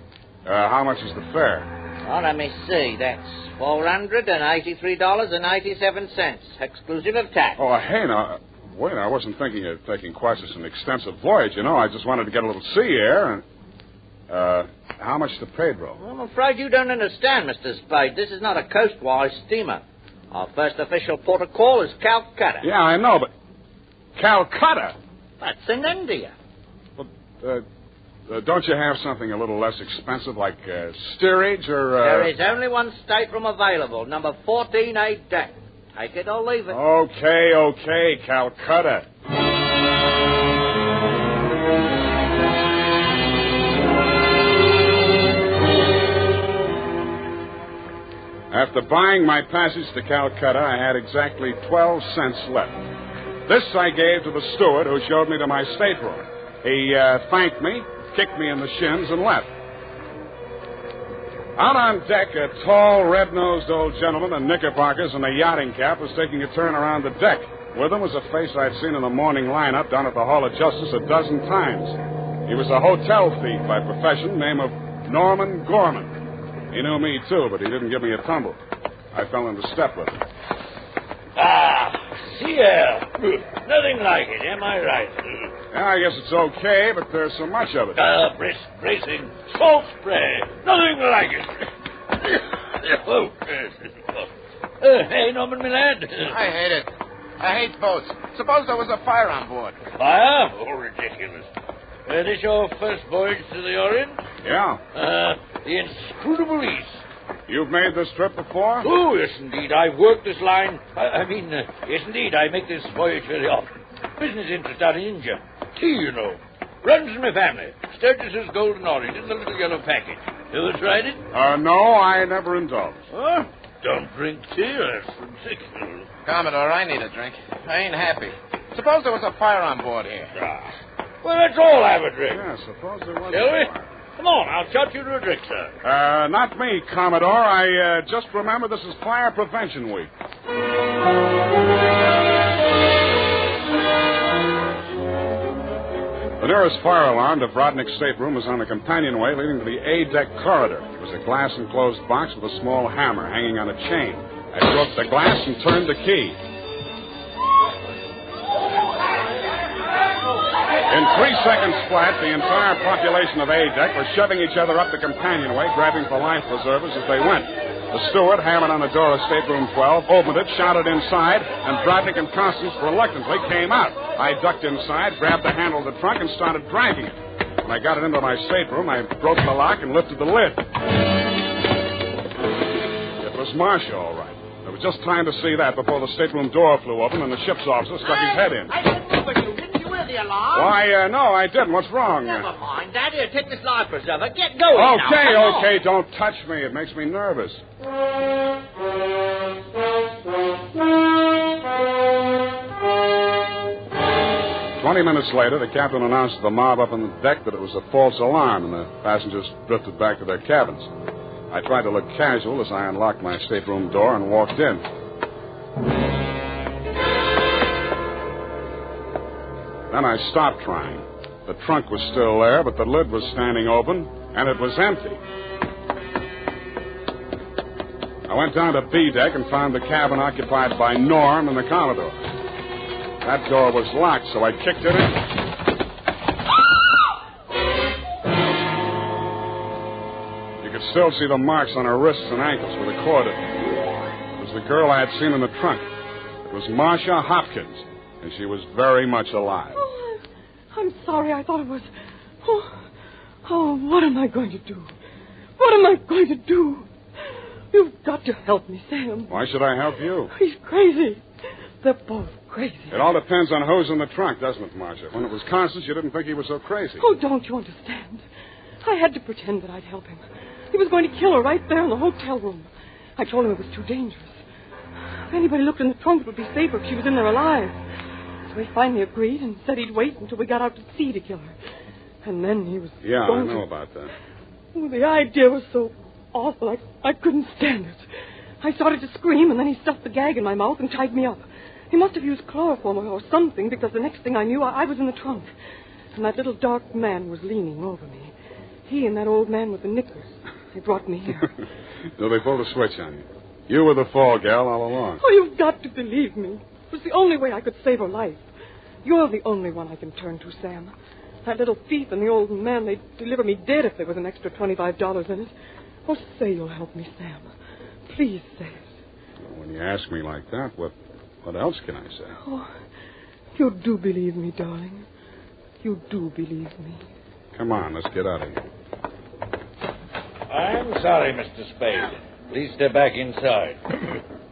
How much is the fare? Well, let me see. That's $483.87, exclusive of tax. Oh, hey, now, wait, I wasn't thinking of taking quite such an extensive voyage, you know. I just wanted to get a little sea air. And, how much to Pedro? Well, I'm afraid you don't understand, Mr. Spade. This is not a coastwise steamer. Our first official port of call is Calcutta. Yeah, I know, but Calcutta? That's in India. Well, don't you have something a little less expensive, like steerage or... There is only one stateroom available, number 14A deck. Take it or leave it. Okay, Calcutta. After buying my passage to Calcutta, I had exactly 12 cents left. This I gave to the steward who showed me to my stateroom. He thanked me, kicked me in the shins, and left. Out on deck, a tall, red-nosed old gentleman in knickerbockers and a yachting cap was taking a turn around the deck. With him was a face I'd seen in the morning lineup down at the Hall of Justice a dozen times. He was a hotel thief by profession, name of Norman Gorman. He knew me, too, but he didn't give me a tumble. I fell into step with him. See here. Nothing like it, am I right? Yeah, I guess it's okay, but there's so much of it. Brisk, bracing, salt spray. Nothing like it. Oh, hey, Norman, my lad. I hate it. I hate boats. Suppose there was a fire on board. Fire? Oh, ridiculous. This your first voyage to the Orient? Yeah. The inscrutable East. You've made this trip before? Oh, yes, indeed. I've worked this line. Yes, indeed. I make this voyage very often. Business interest out in India. Tea, you know. Runs in my family. Sturgis's Golden Orange in the little yellow package. Ever tried it? No, I never indulged. Huh? Don't drink tea. That's ridiculous. Commodore, I need a drink. I ain't happy. Suppose there was a fire on board here. Well, let's all have a drink. Yeah, suppose there was Shall a we? fire. Come on, I'll shot you to a drink, sir. Not me, Commodore. I just remember this is Fire Prevention Week. The nearest fire alarm to Brodnick's stateroom was on the companionway leading to the A-deck corridor. It was a glass-enclosed box with a small hammer hanging on a chain. I broke the glass and turned the key. In 3 seconds flat, the entire population of A-deck was shoving each other up the companionway, grabbing for life preservers as they went. The steward hammered on the door of stateroom 12, opened it, shouted inside, and Brodnick and Constance reluctantly came out. I ducked inside, grabbed the handle of the trunk, and started dragging it. When I got it into my stateroom, I broke the lock and lifted the lid. It was Marcia, all right. There was just time to see that before the stateroom door flew open and the ship's officer stuck his head in. I didn't move you. Didn't you hear the alarm? Why, no, I didn't. What's wrong? Never mind. Daddy, take this life preserver. Get going now. Okay. Don't touch me. It makes me nervous. 20 minutes later, the captain announced to the mob up on the deck that it was a false alarm, and the passengers drifted back to their cabins. I tried to look casual as I unlocked my stateroom door and walked in. Then I stopped trying. The trunk was still there, but the lid was standing open, and it was empty. I went down to B deck and found the cabin occupied by Norm and the Commodore. That door was locked, so I kicked it in. You could still see the marks on her wrists and ankles where the cord had been. It was the girl I had seen in the trunk. It was Marcia Hopkins, and she was very much alive. Oh, I'm sorry. I thought it was... Oh, what am I going to do? What am I going to do? You've got to help me, Sam. Why should I help you? He's crazy. They're both crazy. It all depends on who's in the trunk, doesn't it, Marcia? When it was Constance, you didn't think he was so crazy. Oh, don't you understand? I had to pretend that I'd help him. He was going to kill her right there in the hotel room. I told him it was too dangerous. If anybody looked in the trunk, it would be safer if she was in there alive. So he finally agreed and said he'd wait until we got out to sea to kill her. And then he was I know about that. Oh, the idea was so awful. I couldn't stand it. I started to scream, and then he stuffed the gag in my mouth and tied me up. He must have used chloroform or something, because the next thing I knew, I was in the trunk. And that little dark man was leaning over me. He and that old man with the knickers. They brought me here. So they pulled a switch on you. You were the fall gal all along. Oh, you've got to believe me. It was the only way I could save her life. You're the only one I can turn to, Sam. That little thief and the old man, they'd deliver me dead if there was an extra $25 in it. Oh, say you'll help me, Sam. Please say it. Well, when you ask me like that, what else can I say? Oh, you do believe me, darling. You do believe me. Come on, let's get out of here. I'm sorry, Mr. Spade. Please step back inside.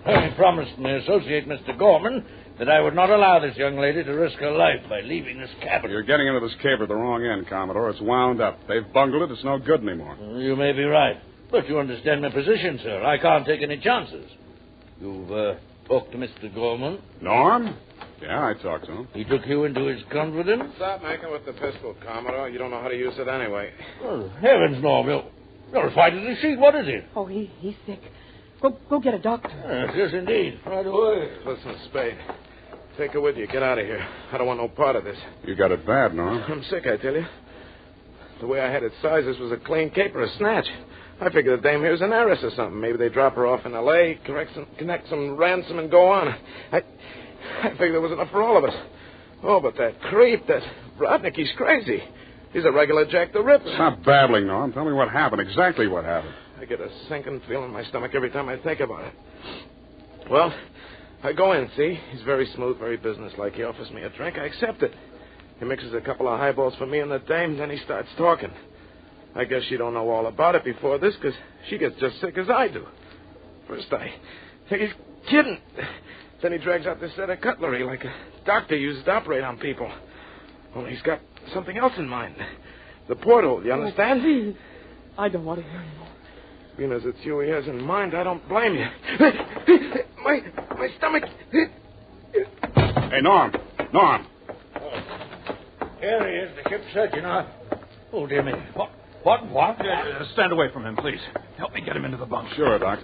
I promised my associate, Mr. Gorman, that I would not allow this young lady to risk her life by leaving this cabin. You're getting into this caper at the wrong end, Commodore. It's wound up. They've bungled it. It's no good anymore. You may be right. But you understand my position, sir. I can't take any chances. You've talked to Mr. Gorman? Norm? Yeah, I talked to him. He took you into his confidence? Stop making with the pistol, Commodore. You don't know how to use it anyway. Oh, heavens, Norm. You're as white as a sheet. What is it? Oh, he's sick. Go get a doctor. Yes, indeed. Right away. Listen, Spade. Take her with you. Get out of here. I don't want no part of this. You got it bad, Norm. I'm sick, I tell you. The way I had it sized, this was a clean caper, a snatch. I figure the dame here's an heiress or something. Maybe they drop her off in L.A., connect some ransom, and go on. I figured there was enough for all of us. Oh, but that creep, that Rodnick, he's crazy. He's a regular Jack the Ripper. Stop babbling, Norm. Tell me what happened, exactly what happened. I get a sinking feeling in my stomach every time I think about it. Well, I go in, see? He's very smooth, very businesslike. He offers me a drink. I accept it. He mixes a couple of highballs for me and the dame, then he starts talking. I guess she don't know all about it before this, because she gets just sick as I do. First I think he's kidding. Then he drags out this set of cutlery like a doctor uses to operate on people. Only he's got something else in mind. The porthole, you understand? Oh, please. I don't want to hear anymore. Being as it's you he has in mind, I don't blame you. My stomach. Hey, Norm. Norm. Here he is, the ship's surgeon. Oh, dear me. What? Stand away from him, please. Help me get him into the bunk. Sure, Doc.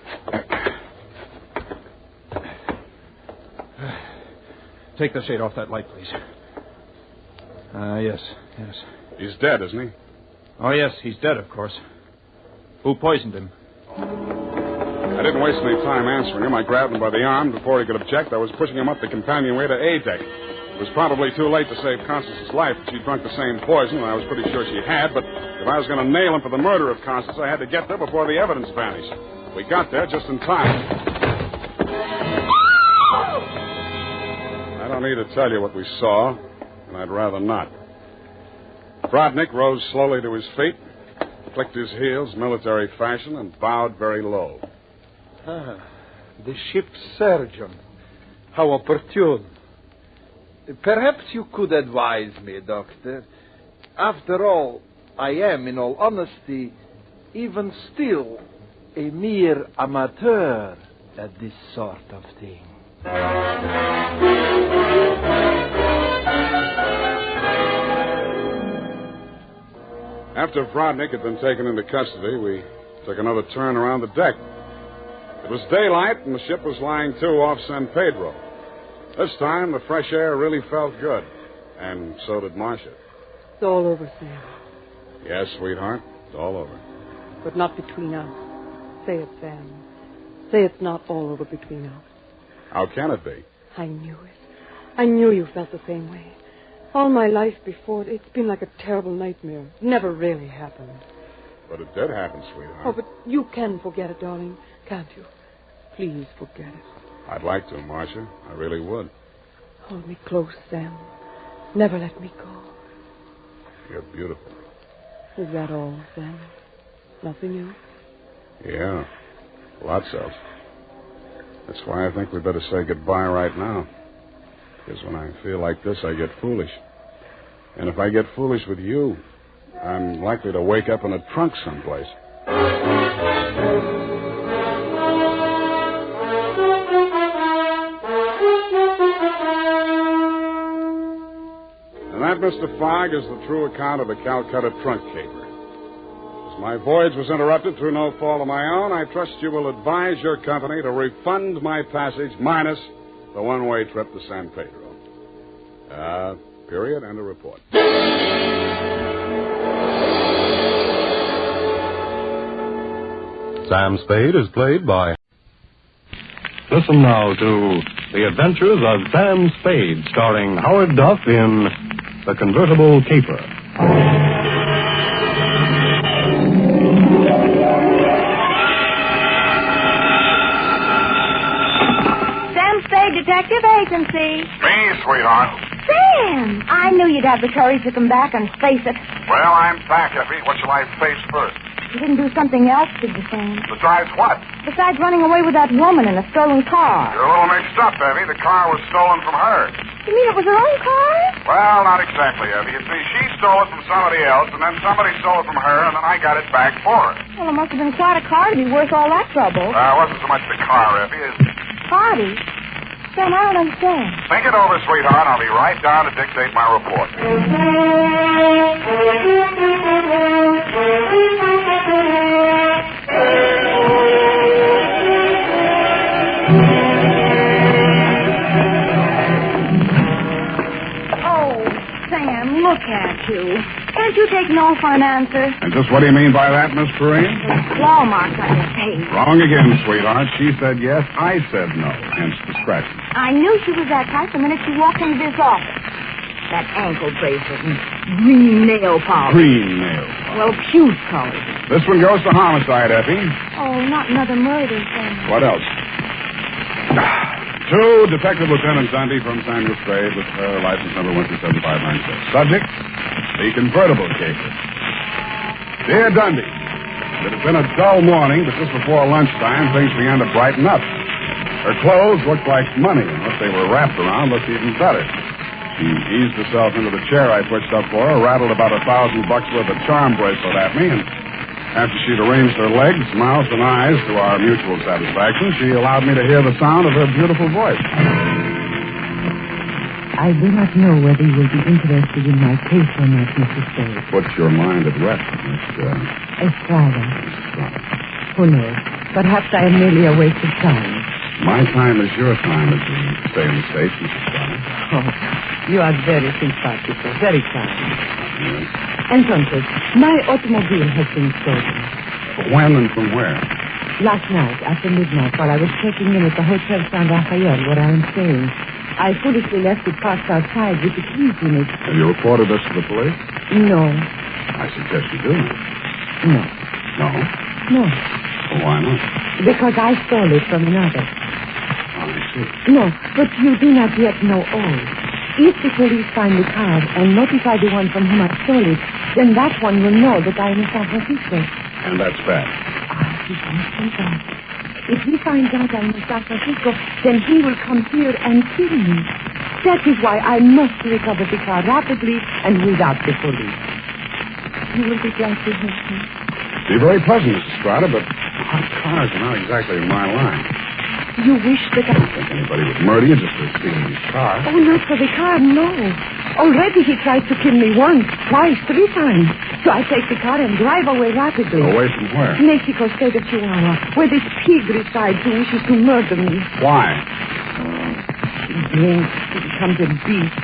Take the shade off that light, please. Yes. He's dead, isn't he? Oh, yes, he's dead, of course. Who poisoned him? I didn't waste any time answering him. I grabbed him by the arm. Before he could object, I was pushing him up the companionway to A deck. It was probably too late to save Constance's life if she'd drunk the same poison, and I was pretty sure she had, but if I was going to nail him for the murder of Constance, I had to get there before the evidence vanished. We got there just in time. I don't need to tell you what we saw, and I'd rather not. Rodnick rose slowly to his feet, clicked his heels military fashion, and bowed very low. The ship's surgeon. How opportune. Perhaps you could advise me, Doctor. After all, I am, in all honesty, even still, a mere amateur at this sort of thing. After Rodnick had been taken into custody, we took another turn around the deck. It was daylight, and the ship was lying to off San Pedro. This time, the fresh air really felt good, and so did Marcia. It's all over, Sam. Yes, sweetheart, it's all over. But not between us. Say it, Sam. Say it's not all over between us. How can it be? I knew it. I knew you felt the same way. All my life before, it's been like a terrible nightmare. It never really happened. But it did happen, sweetheart. Oh, but you can forget it, darling, can't you? Please forget it. I'd like to, Marcia. I really would. Hold me close, Sam. Never let me go. You're beautiful. Is that all, Sam? Nothing else? Yeah, lots else. That's why I think we'd better say goodbye right now. Because when I feel like this, I get foolish. And if I get foolish with you, I'm likely to wake up in a trunk someplace. And that, Mr. Fogg, is the true account of the Calcutta trunk caper. As my voyage was interrupted through no fault of my own, I trust you will advise your company to refund my passage minus the one-way trip to San Pedro. Period, and a report. Sam Spade is played by... Listen now to The Adventures of Sam Spade, starring Howard Duff in The Convertible Caper. Sam Spade Detective Agency. Me, sweetheart. Sam, I knew you'd have the courage to come back and face it. Well, I'm back, Effie. What shall I face first? You didn't do something else, did you, Sam? Besides what? Besides running away with that woman in a stolen car. You're a little mixed up, Effie. The car was stolen from her. You mean it was her own car? Well, not exactly, Effie. You see, she stole it from somebody else, and then somebody stole it from her, and then I got it back for her. Well, it must have been quite a car to be worth all that trouble. It wasn't so much the car, Effie, as... Party? Sam, I don't understand. Think it over, sweetheart. I'll be right down to dictate my report. Oh, Sam, look at you. Can't you take no for an answer? And just what do you mean by that, Miss Perrine? Claw marks on your face. Wrong again, sweetheart. She said yes, I said no. Hence the scratching. I knew she was that type the minute she walked into this office. That ankle bracelet and green nail polish. Green nail polish. Well, puce colors. This one goes to homicide, Effie. Oh, not another murder, Sam. What else? To Detective Lieutenant Dundee from Samuel Spade with license number 12756. Subject, the Convertible Caper. Dear Dundee, it has been a dull morning, but just before lunchtime, things began to brighten up. Her clothes looked like money, and what they were wrapped around looked even better. She eased herself into the chair I pushed up for her, rattled about $1,000 worth of charm bracelet at me, and after she'd arranged her legs, mouth, and eyes to our mutual satisfaction, she allowed me to hear the sound of her beautiful voice. I do not know whether you will be interested in my case or not, Mr. Spade. Put your mind at rest, Miss... Estrada. Who knows? Perhaps I am merely a waste of time. My time is your time, as we say in the States, Mrs. Estrada. Oh, you are very simpatico, very kind. Yes. Entonces, my automobile has been stolen. When and from where? Last night, after midnight, while I was checking in at the Hotel San Rafael, where I am staying, I foolishly left it parked outside with the keys in it. Have you reported this to the police? No. I suggest you do. No. No? No. Well, why not? Because I stole it from another. Oh, I see. No, but you do not yet know all. If the police find the car and notify the one from whom I stole it, then that one will know that I am in San Francisco. And that's bad. He can't say that. If he finds out I'm in San Francisco, then he will come here and kill me. That is why I must recover the car rapidly and without the police. You will be glad to help me. Be very pleasant, Mrs. Estrada, but hot cars are not exactly in my line. You wish that I... I don't think anybody would murder you just for stealing his car. Oh, not for the car, no. Already he tried to kill me once, twice, 3 times. So I take the car and drive away rapidly. Away from where? Mexico State of Chihuahua, where this pig resides who wishes to murder me. Why? He drinks, he becomes a beast.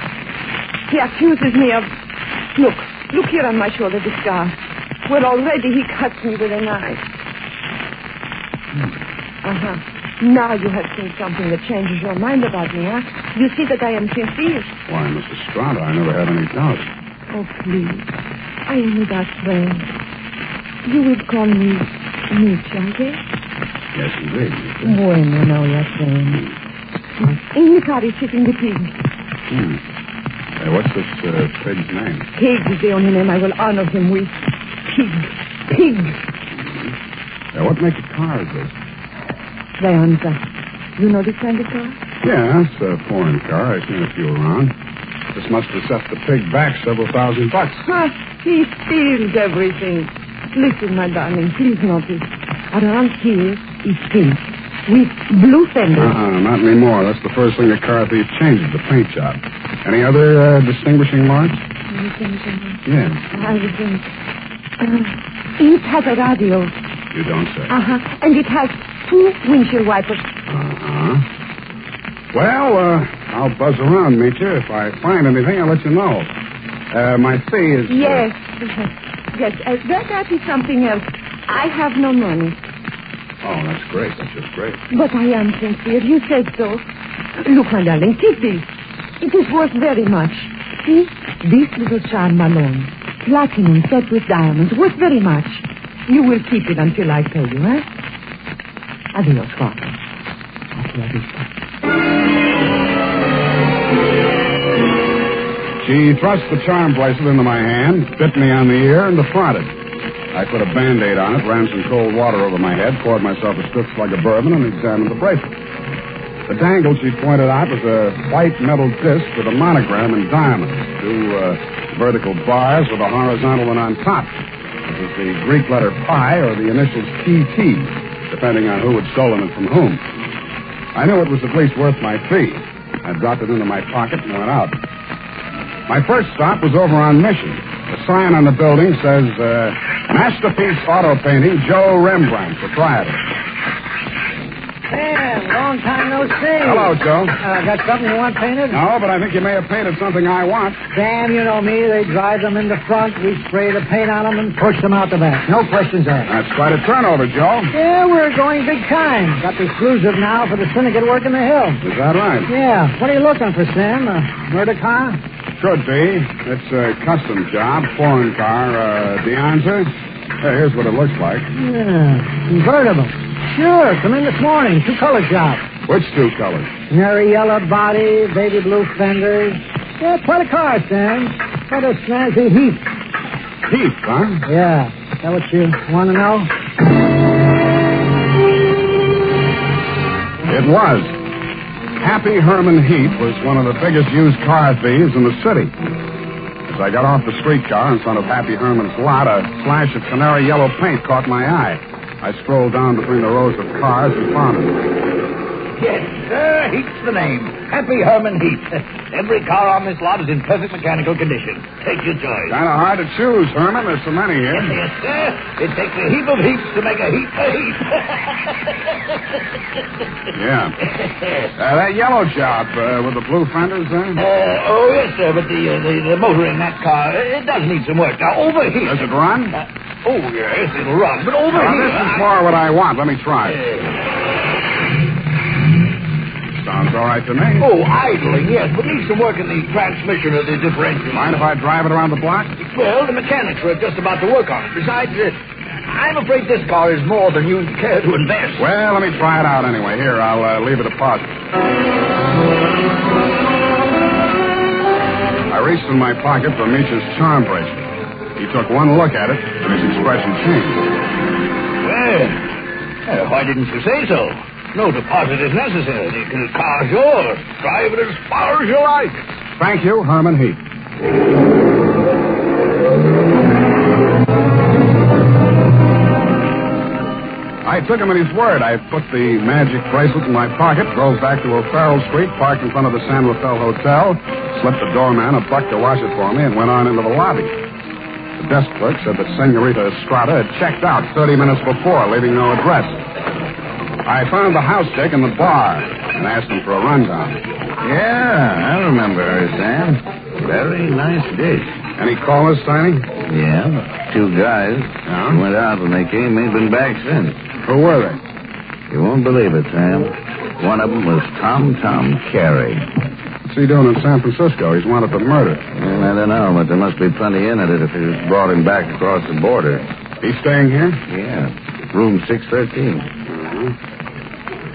He accuses me of... Look here on my shoulder, the scar. Well, already he cuts me with a knife. Uh-huh. Now you have seen something that changes your mind about me, huh? You see that I am sincere. Why, Mrs. Estrada, I never had any doubt. Oh, please. I am without friends. You would call me Mitch, I guess? Yes, indeed. Bueno, now we are friends. In the car is sitting the pig. Hey, what's this pig's name? Pig is the only name I will honor him with. Pig. Now, what make of car is this? Trianza. You know this kind of car? Yeah, it's a foreign car. I've seen a few around. This must have set the pig back several $1,000. He steals everything. Listen, my darling, please notice. Around here is pink with blue fenders. Not anymore. That's the first thing a car thief changes, the paint job. Any other distinguishing marks? Yes. I think. It has a radio. You don't say. And it has 2 windshield wipers. Well, I'll buzz around, meet you. If I find anything, I'll let you know. My fee is... Yes. That is something else. I have no money. Oh, that's great. That's just great. But I am sincere. You said so. Look, my darling, take this. It is worth very much. See? This little charm alone. Platinum set with diamonds. Worth very much. You will keep it until I pay you, eh? Adios, Father. Hasta la vista. She thrust the charm bracelet into my hand, bit me on the ear, and departed. I put a Band-Aid on it, ran some cold water over my head, poured myself a stiff slug of bourbon, and examined the bracelet. The dangle she pointed out was a white metal disc with a monogram in diamonds, 2 vertical bars with a horizontal one on top. It was the Greek letter pi or the initials TT, depending on who had stolen it from whom. I knew it was at least worth my fee. I dropped it into my pocket and went out. My first stop was over on Mission. The sign on the building says, Masterpiece Auto Painting, Joe Rembrandt, proprietor. Sam, long time no see. Hello, Joe. Got something you want painted? No, but I think you may have painted something I want. Sam, you know me. They drive them in the front. We spray the paint on them and push them out the back. No questions asked. That's quite a turnover, Joe. Yeah, we're going big time. Got the exclusive now for the syndicate work in the hill. Is that right? Yeah. What are you looking for, Sam? A murder car? Could be. It's a custom job. Foreign car. Deonza. Here's what it looks like. Yeah. Convertible. Sure. Come in this morning. 2-color job. Which 2 colors? Canary yellow body, baby blue fenders. Yeah, quite a car, Sam. Quite a snazzy Heath. Heath, huh? Yeah. Is that what you want to know? It was. Happy Herman Heath was one of the biggest used car thieves in the city. As I got off the streetcar in front of Happy Herman's lot, a flash of canary yellow paint caught my eye. I strolled down between the rows of cars and found him. Yes, sir. Heath's the name. Happy Herman Heath. Every car on this lot is in perfect mechanical condition. Take your choice. Kind of hard to choose, Herman. There's so many here. Yes, sir. It takes a heap of heaps to make a heap of heap. Yeah. That yellow job with the blue fenders, Oh, yes, sir, but the motor in that car, it does need some work. Now, over here... Does it run? Oh, yes, it'll run, but over here... This is more what I want. Let me try it. Sounds all right to me. Oh, idling, yes, but needs some work in the transmission of the differential. Mind if I drive it around the block? Well, the mechanics are just about to work on it. Besides, I'm afraid this car is more than you care to invest. Well, let me try it out anyway. Here, I'll leave a deposit. I reached in my pocket for Meech's charm bracelet. He took one look at it, and his expression changed. Well, why didn't you say so? No deposit is necessary. The car's yours. Drive it as far as you like. Thank you, Herman Heath. I took him at his word. I put the magic bracelet in my pocket, drove back to O'Farrell Street, parked in front of the San Rafael Hotel, slipped the doorman a buck to wash it for me, and went on into the lobby. The desk clerk said that Senorita Estrada had checked out 30 minutes before, leaving no address. I found the house chick in the bar and asked him for a rundown. Yeah, I remember her, Sam. Very nice dish. Any callers, Tiny? Yeah, 2 guys. Yeah? They went out when they came. Ain't been back since. Who were they? You won't believe it, Sam. One of them was Tom Carey. What's he doing in San Francisco? He's wanted for murder. Well, I don't know, but there must be plenty in it if he brought him back across the border. He's staying here? Yeah, room 613.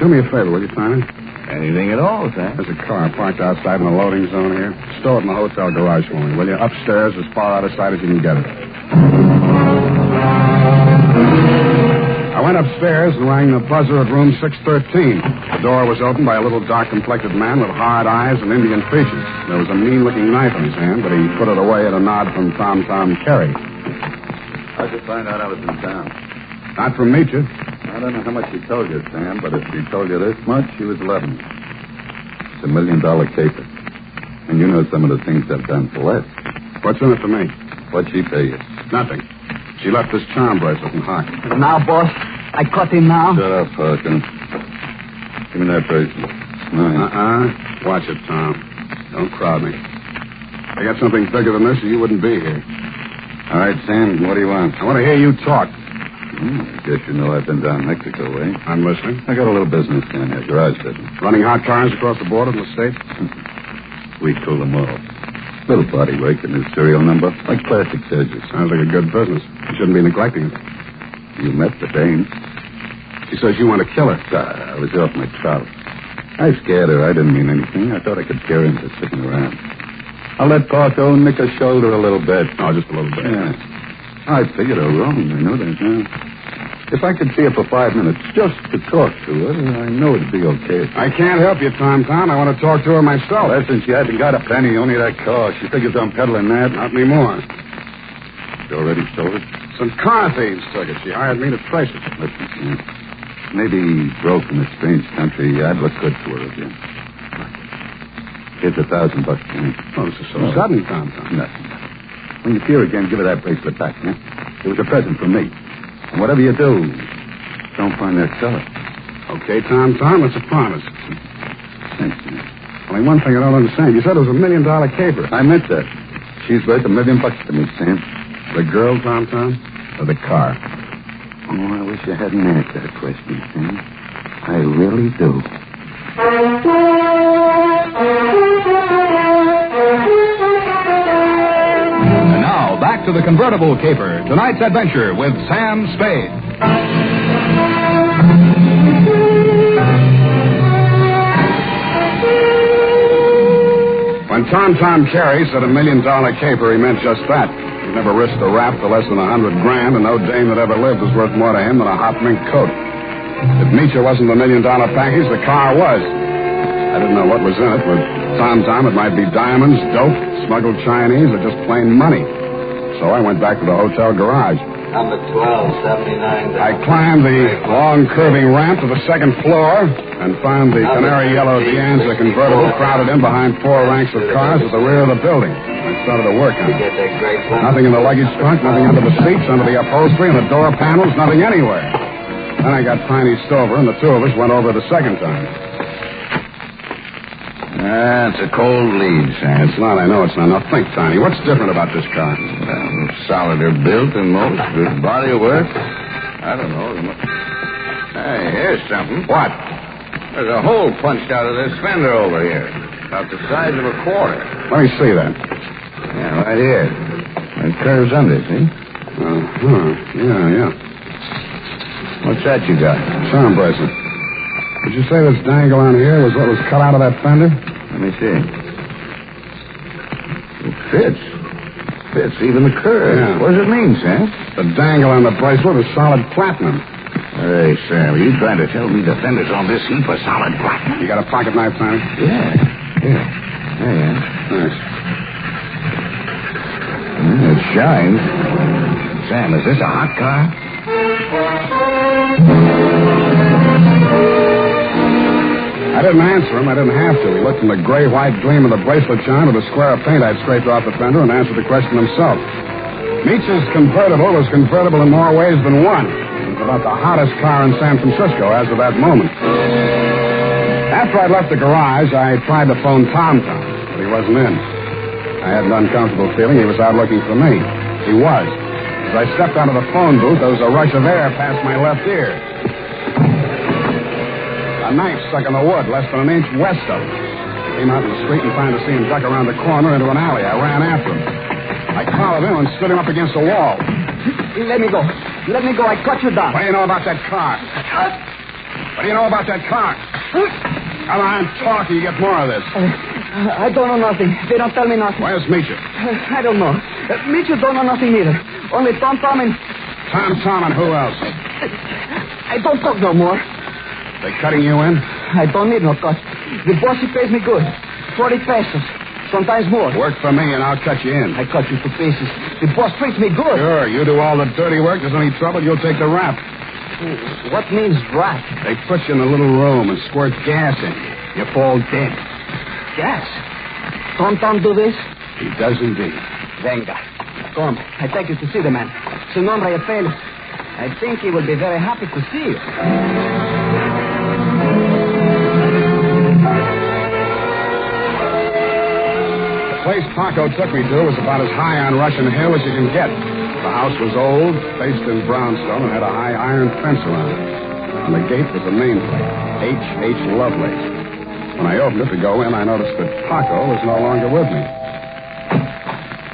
Do me a favor, will you, Tiny? Anything at all, Sam. There's a car parked outside in the loading zone here. Stow it in the hotel garage for me, will you? Upstairs, as far out of sight as you can get it. I went upstairs and rang the buzzer at room 613. The door was opened by a little dark-complected man with hard eyes and Indian features. There was a mean-looking knife in his hand, but he put it away at a nod from Tom Carey. How'd you find out I was in town? Not from Meecher. I don't know how much he told you, Sam, but if he told you this much, he was 11. It's $1 million caper. And you know some of the things I've done for less. What's in it for me? What'd she pay you? Nothing. She left this charm bracelet in Hawk. Now, boss, I caught him now. Shut up, Falcon. Give me that bracelet. Watch it, Tom. Don't crowd me. I got something bigger than this, or you wouldn't be here. All right, Sam, what do you want? I want to hear you talk. I guess you know I've been down Mexico way. I'm listening. I got a little business down there, garage business. Running hot cars across the border from the States? We tool them all. Little body work, a new serial number, like plastic surgery. Sounds like a good business. You shouldn't be neglecting it. You met the dame. She says you want to kill her. I was off my trout. I scared her. I didn't mean anything. I thought I could scare him for sitting around. I let Parco nick her shoulder a little bit. Oh, just a little bit. Yeah. I figured her wrong. I know that now. If I could see her for 5 minutes just to talk to her, I know it'd be okay. I can't help you, Tom. I want to talk to her myself. Well, since she hasn't got a penny, only that car. She figures I'm peddling that. Not anymore. She already sold it? Some car thieves took it. She hired me to trace it. Listen, Sam. Maybe broke in a strange country. I'd look good to her again. Here's $1,000, Sam. Oh, this is so sudden, Tom. Nothing. When you see her again, give her that bracelet back, huh? It was a present from me. And whatever you do, don't find that seller. Okay, Tom, it's a promise. Only one thing I don't understand. You said it was $1 million caper. I meant that. She's worth $1 million to me, Sam. The girl, Tom, or the car? Oh, I wish I hadn't asked that question, Sam. I really do. And now, back to the Convertible Caper. Tonight's adventure with Sam Spade. When Tom Carey said $1 million caper, he meant just that. He never risked a rap for less than $100,000, and no dame that ever lived was worth more to him than a hot mink coat. If Nietzsche wasn't the $1 million package, the car was. I didn't know what was in it. With Tom, it might be diamonds, dope, smuggled Chinese, or just plain money. So I went back to the hotel garage. Number 1279. I climbed the long, curving ramp to the second floor and found the canary yellow Dianza convertible crowded in behind 4 ranks of cars at the rear of the building. I started to work on it. Nothing in the luggage trunk, nothing under the seats, under the upholstery, and the door panels, nothing anywhere. Then I got Tiny Stover, and the two of us went over the second time. It's a cold lead, Sam. It's not, I know it's not. Now think, Tiny, what's different about this car? Well, solider built than most. Good body work. I don't know. Hey, here's something. What? There's a hole punched out of this fender over here. About the size of a quarter. Let me see that. Yeah, right here. It curves under, see? Yeah. What's that you got? Charm bracelet. Did you say this dangle on here was what was cut out of that fender? Let me see. It fits. Fits even the curve. Yeah. What does it mean, Sam? The dangle on the bracelet is solid platinum. Hey, Sam, are you trying to tell me the fenders on this heap are solid platinum? You got a pocket knife, Tiny? Yeah. Here. There you are. Thanks. It shines. Sam, is this a hot car? I didn't answer him. I didn't have to. He looked from the gray-white gleam of the bracelet shine to the square of paint I'd scraped off the fender and answered the question himself. Nietzsche's convertible was convertible in more ways than one. It was about the hottest car in San Francisco as of that moment. After I'd left the garage, I tried to phone Tom, but he wasn't in. I had an uncomfortable feeling he was out looking for me. He was. As I stepped out of the phone booth, there was a rush of air past my left ear. A knife stuck in the wood, less than an inch west of him. I came out in the street and found to see him duck around the corner into an alley. I ran after him. I collared him and stood him up against a wall. Let me go. Let me go. I cut you down. What do you know about that car? What do you know about that car? Come on, talk, and you get more of this. I don't know nothing. They don't tell me nothing. Where's Misha? I don't know. Misha don't know nothing either. Only Tom and... Tom and who else? I don't talk no more. They cutting you in? I don't need no cut. The boss, he pays me good. 40 pesos. Sometimes more. Work for me and I'll cut you in. I cut you to pieces. The boss treats me good. Sure, you do all the dirty work. There's any trouble, you'll take the rap. What means rap? They put you in a little room and squirt gas in you. You fall dead. Gas? Tom do this? He does indeed. Venga. Come, I take you to see the man. Su nombre es Felix. I think he will be very happy to see you. The place Paco took me to was about as high on Russian Hill as you can get. The house was old, faced in brownstone, and had a high iron fence around it. On the gate was a nameplate, H.H. Lovelace. When I opened it to go in, I noticed that Paco was no longer with me.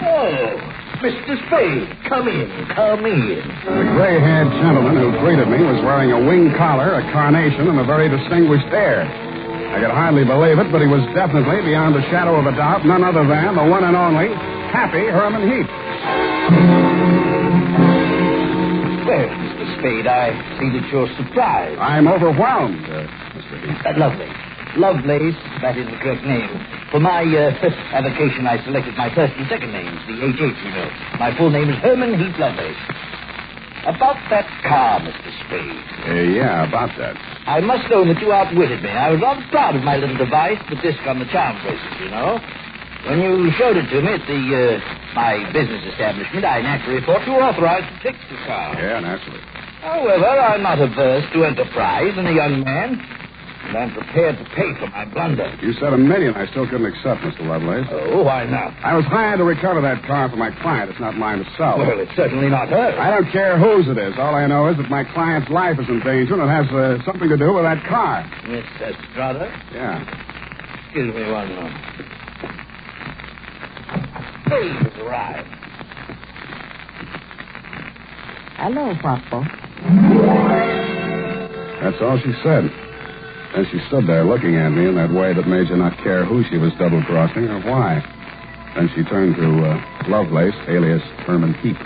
Oh, Mr. Spade, come in. The gray-haired gentleman who greeted me was wearing a wing collar, a carnation, and a very distinguished air. I could hardly believe it, but he was definitely, beyond a shadow of a doubt, none other than the one and only Happy Herman Heap. Well, Mr. Spade, I see that you're surprised. I'm overwhelmed, Mr. Heap. Lovelace, that is the correct name. For my avocation, I selected my first and second names, the H.H., you know. My full name is Herman Heap Lovelace. About that car, Mr. Spade. Yeah, about that. I must own that you outwitted me. I was rather proud of my little device, the disc on the charm bracelet, you know. When you showed it to me at my business establishment, I naturally thought you were authorized to fix the car. Yeah, naturally. However, I'm not averse to enterprise in a young man, and I'm prepared to pay for my blunder. You said $1 million. I still couldn't accept, Mr. Lovelace. Oh, why not? I was hired to recover that car for my client. It's not mine to sell. Well, it's certainly not hers. I don't care whose it is. All I know is that my client's life is in danger, and it has something to do with that car. Miss Estrada? Yeah. Excuse me one moment. Hey, has arrived. Hello, Papa. That's all she said. And she stood there looking at me in that way that made you not care who she was double-crossing or why. Then she turned to Lovelace, alias Herman Heap.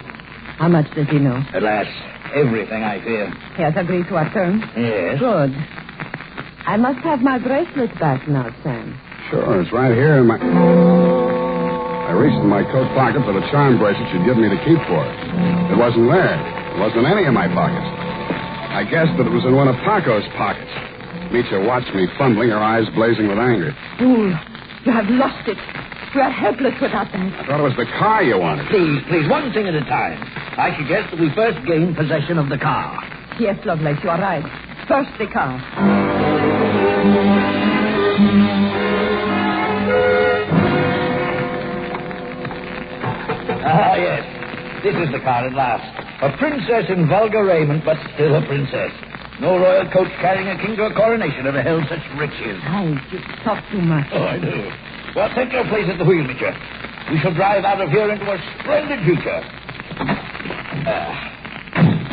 How much does he know? Alas, everything, I fear. He has agreed to our terms? Yes. Good. I must have my bracelet back now, Sam. Sure, it's right here in my... I reached in my coat pocket for the charm bracelet she'd given me to keep for her. It wasn't there. It wasn't in any of my pockets. I guessed that it was in one of Paco's pockets. Nietzsche watched me fumbling, her eyes blazing with anger. Fool, you have lost it. We are helpless without that. I thought it was the car you wanted. Please, one thing at a time. I suggest that we first gain possession of the car. Yes, Lovelace, you are right. First, the car. Ah, yes. This is the car at last. A princess in vulgar raiment, but still a princess. No royal coach carrying a king to a coronation ever held such riches. You talk too much. Oh, I do. Well, take your place at the wheel, Mitchell. We shall drive out of here into a splendid future.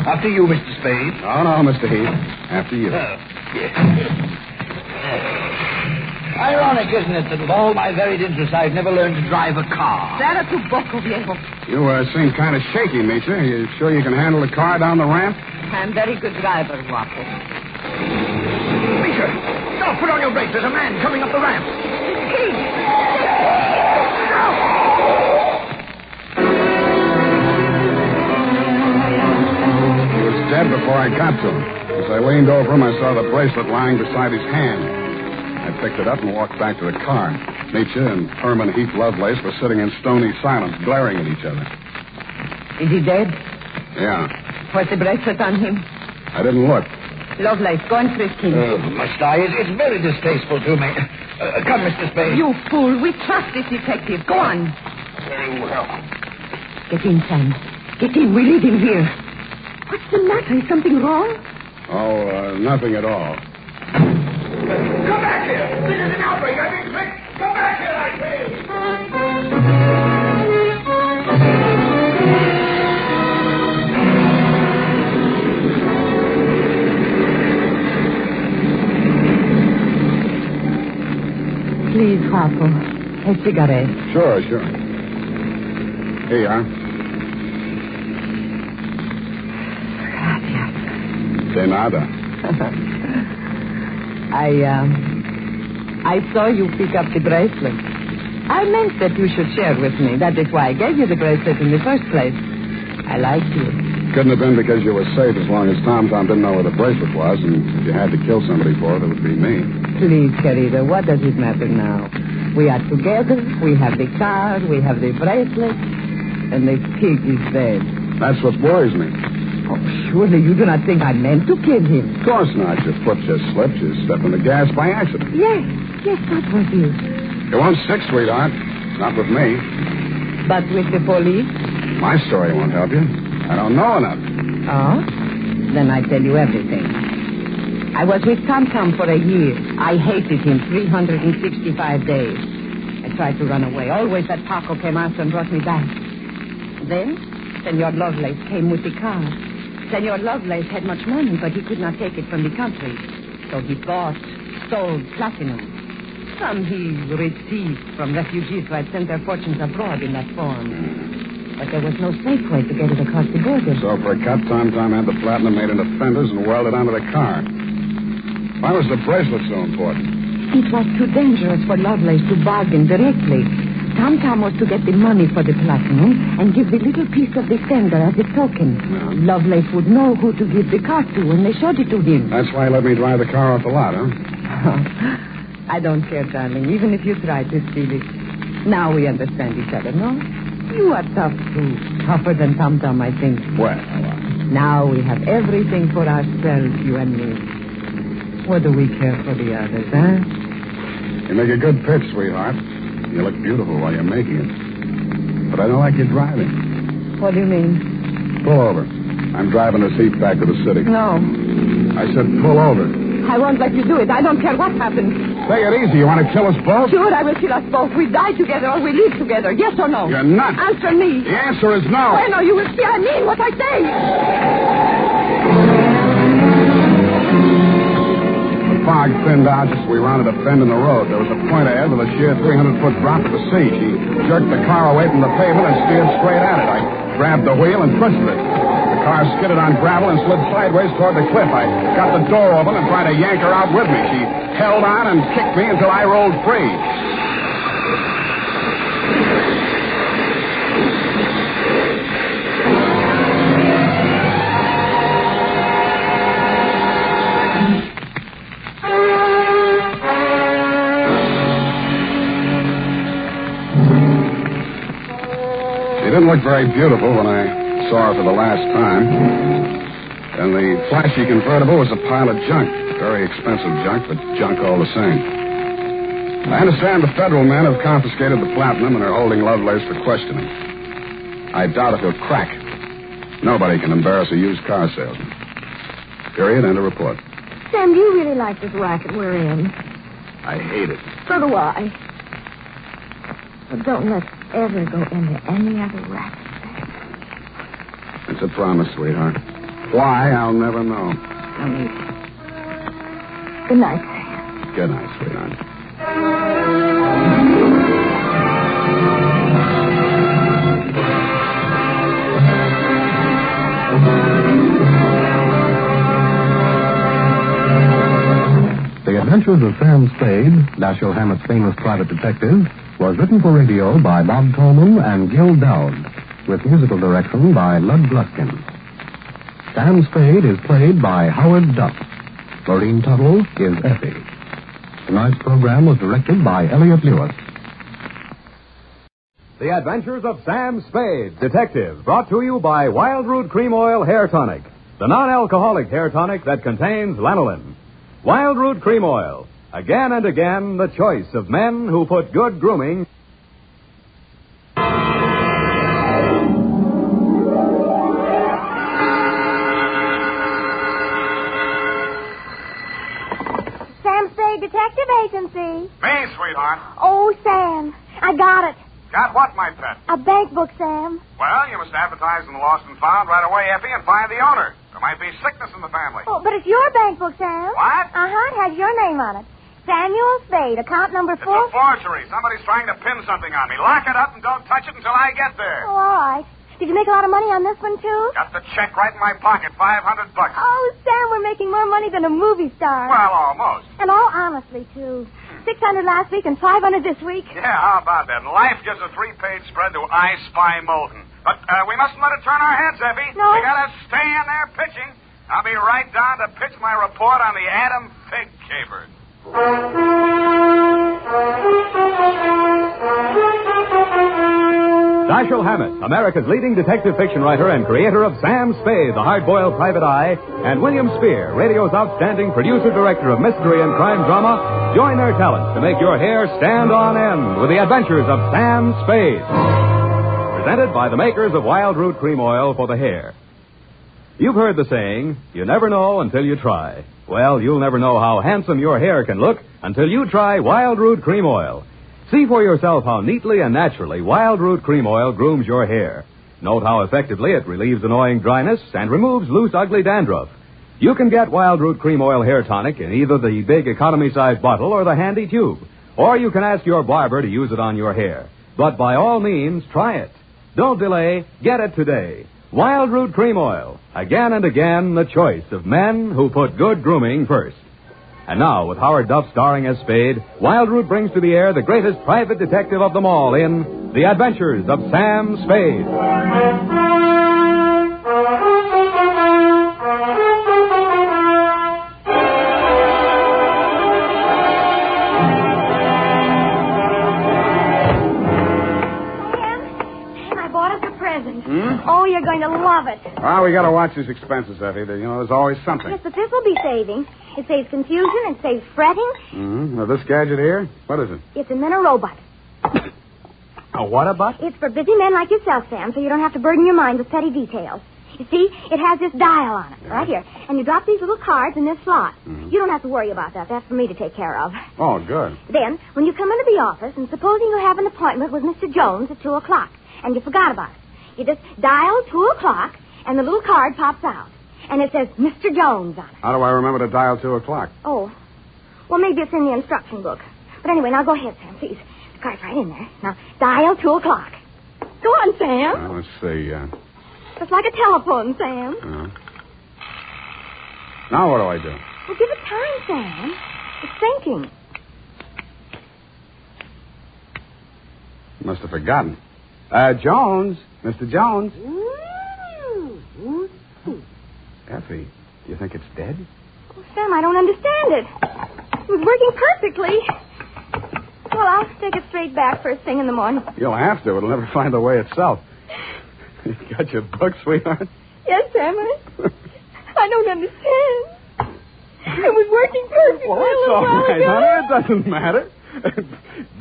After you, Mr. Spade. No, Mr. Heath. After you. Yes. Ironic, isn't it, that with all my varied interests, I've never learned to drive a car. Será tu poco, viejo. You seem kind of shaky, Nietzsche. You sure you can handle the car down the ramp? I'm very good driver, Waffle. Misha, stop! Put on your brakes. There's a man coming up the ramp. He was dead before I got to him. As I leaned over him, I saw the bracelet lying beside his hand. I picked it up and walked back to the car. Nietzsche and Herman Heath Lovelace were sitting in stony silence, glaring at each other. Is he dead? Yeah. Was the bracelet on him? I didn't look. Lovelace, go and frisk him. Must I? It's very distasteful to me. Come, Mr. Spade. You fool. We trust this detective. Go on. Very well. Get in, Sam. Get in. We leave him here. What's the matter? Is something wrong? Oh, nothing at all. Come back here! This is an outbreak! I mean, come back here, I say! Please, Papo. A cigarette. Sure. Here you are. Gracias. De nada. I saw you pick up the bracelet. I meant that you should share with me. That is why I gave you the bracelet in the first place. I liked you. Couldn't have been because you were safe as long as Tom didn't know where the bracelet was, and if you had to kill somebody for it, it would be me. Please, querida, what does it matter now? We are together, we have the car, we have the bracelet, and the pig is dead. That's what worries me. Oh, surely you do not think I meant to kill him. Of course not. Your foot just slipped. You stepped on the gas by accident. Yes, that was it. You won't stick, sweetheart. Not with me. But with the police? My story won't help you. I don't know enough. Oh? Then I tell you everything. I was with Tom for a year. I hated him 365 days. I tried to run away. Always that Paco came after and brought me back. Then, Senor Lovelace came with the car. Senor Lovelace had much money, but he could not take it from the country. So he stole platinum. Some he received from refugees who had sent their fortunes abroad in that form. But there was no safe way to get it across the border. So for a cut, Tom had the platinum made into fenders and welded onto the car. Why was the bracelet so important? It was too dangerous for Lovelace to bargain directly. Tom was to get the money for the platinum and give the little piece of the fender as a token. Yeah. Lovelace would know who to give the car to when they showed it to him. That's why he let me drive the car off the lot, huh? I don't care, darling, even if you tried to steal it. Now we understand each other, no? You are tough, too. Tougher than Tom Tom, I think. Well, Now we have everything for ourselves, you and me. What do we care for the others, huh? you make a good pitch, sweetheart. You look beautiful while you're making it. But I don't like you driving. What do you mean? Pull over. I'm driving this heap back to the city. No. I said pull over. I won't let you do it. I don't care what happens. Take it easy. You want to kill us both? Sure, I will kill us both. We die together or we live together. Yes or no? You're nuts. Answer me. The answer is no. Bueno, you will see I mean what I say. The fog thinned out just as we rounded a bend in the road. There was a point ahead with a sheer 300-foot drop to the sea. She jerked the car away from the pavement and steered straight at it. I grabbed the wheel and pushed it. The car skidded on gravel and slid sideways toward the cliff. I got the door open and tried to yank her out with me. She held on and kicked me until I rolled free. She didn't look very beautiful when I saw her for the last time. And the flashy convertible was a pile of junk. Very expensive junk, but junk all the same. I understand the federal men have confiscated the platinum and are holding Lovelace for questioning. I doubt if he'll crack. Nobody can embarrass a used car salesman. Period. End of report. Sam, do you really like this racket we're in? I hate it. So do I. But don't let's ever go into any other racket. It's a promise, sweetheart. Why, I'll never know. Good night. Good night, sweetheart. The Adventures of Sam Spade, Dashiell Hammett's famous private detective, was written for radio by Bob Tolman and Gil Dowd, with musical direction by Lud Gluskin. Sam Spade is played by Howard Duff. Maureen Tuttle is Effie. Tonight's program was directed by Elliott Lewis. The Adventures of Sam Spade, Detective, brought to you by Wild Root Cream Oil Hair Tonic, the non-alcoholic hair tonic that contains lanolin. Wild Root Cream Oil, again and again the choice of men who put good grooming. Sam Spade Detective Agency. Me, sweetheart. Oh, Sam, I got it. Got what, my pet? A bank book, Sam. Well, you must advertise in the Lost and Found right away, Effie, and find the owner. There might be sickness in the family. Oh, but it's your bank book, Sam. What? Uh-huh, it has your name on it. Samuel Spade, account number 4. It's a forgery. Somebody's trying to pin something on me. Lock it up and don't touch it until I get there. Oh, all right. Did you make a lot of money on this one, too? Got the check right in my pocket, $500. Oh, Sam, we're making more money than a movie star. Well, almost. And all honestly, too. 600 last week and 500 this week. Yeah, how about that? And life gives a 3-page spread to I Spy Molten. But we mustn't let it turn our heads, Effie. No. We gotta stay in there pitching. I'll be right down to pitch my report on the Adam Figg caper. Dashiell Hammett, America's leading detective fiction writer and creator of Sam Spade, the hard-boiled private eye, and William Spear, radio's outstanding producer-director of mystery and crime drama, join their talents to make your hair stand on end with the adventures of Sam Spade. Presented by the makers of Wild Root Cream Oil for the hair. You've heard the saying, you never know until you try. Well, you'll never know how handsome your hair can look until you try Wild Root Cream Oil. See for yourself how neatly and naturally Wild Root Cream Oil grooms your hair. Note how effectively it relieves annoying dryness and removes loose, ugly dandruff. You can get Wild Root Cream Oil Hair Tonic in either the big economy-sized bottle or the handy tube. Or you can ask your barber to use it on your hair. But by all means, try it. Don't delay. Get it today. Wild Root Cream Oil. Again and again, the choice of men who put good grooming first. And now, with Howard Duff starring as Spade, Wild Root brings to the air the greatest private detective of them all in The Adventures of Sam Spade. mind. Oh, you're going to love it. Well, we got to watch these expenses, Effie. There's always something. Yes, but this will be saving. It saves confusion. It saves fretting. Now, this gadget here, what is it? It's a minorobot. A what-a-bot? It's for busy men like yourself, Sam, so you don't have to burden your mind with petty details. You see, it has this dial on it, right here. And you drop these little cards in this slot. You don't have to worry about that. That's for me to take care of. Oh, good. Then, when you come into the office, and supposing you have an appointment with Mr. Jones at 2 o'clock, and you forgot about it, you just dial 2 o'clock, and the little card pops out. And it says Mr. Jones on it. How do I remember to dial 2 o'clock? Oh. Well, maybe it's in the instruction book. But anyway, now go ahead, Sam, please. The card's right in there. Now, dial 2 o'clock. Go on, Sam. Let's see. It's like a telephone, Sam. Now what do I do? Well, give it time, Sam. It's thinking. Must have forgotten. Jones. Mr. Jones. Effie, do you think it's dead? Oh, Sam, I don't understand it. It was working perfectly. Well, I'll take it straight back first thing in the morning. You'll have to. It'll never find the way itself. You got your book, sweetheart? Yes, Sam. I don't understand. It was working perfectly. Well, it's all right, honey. It doesn't matter.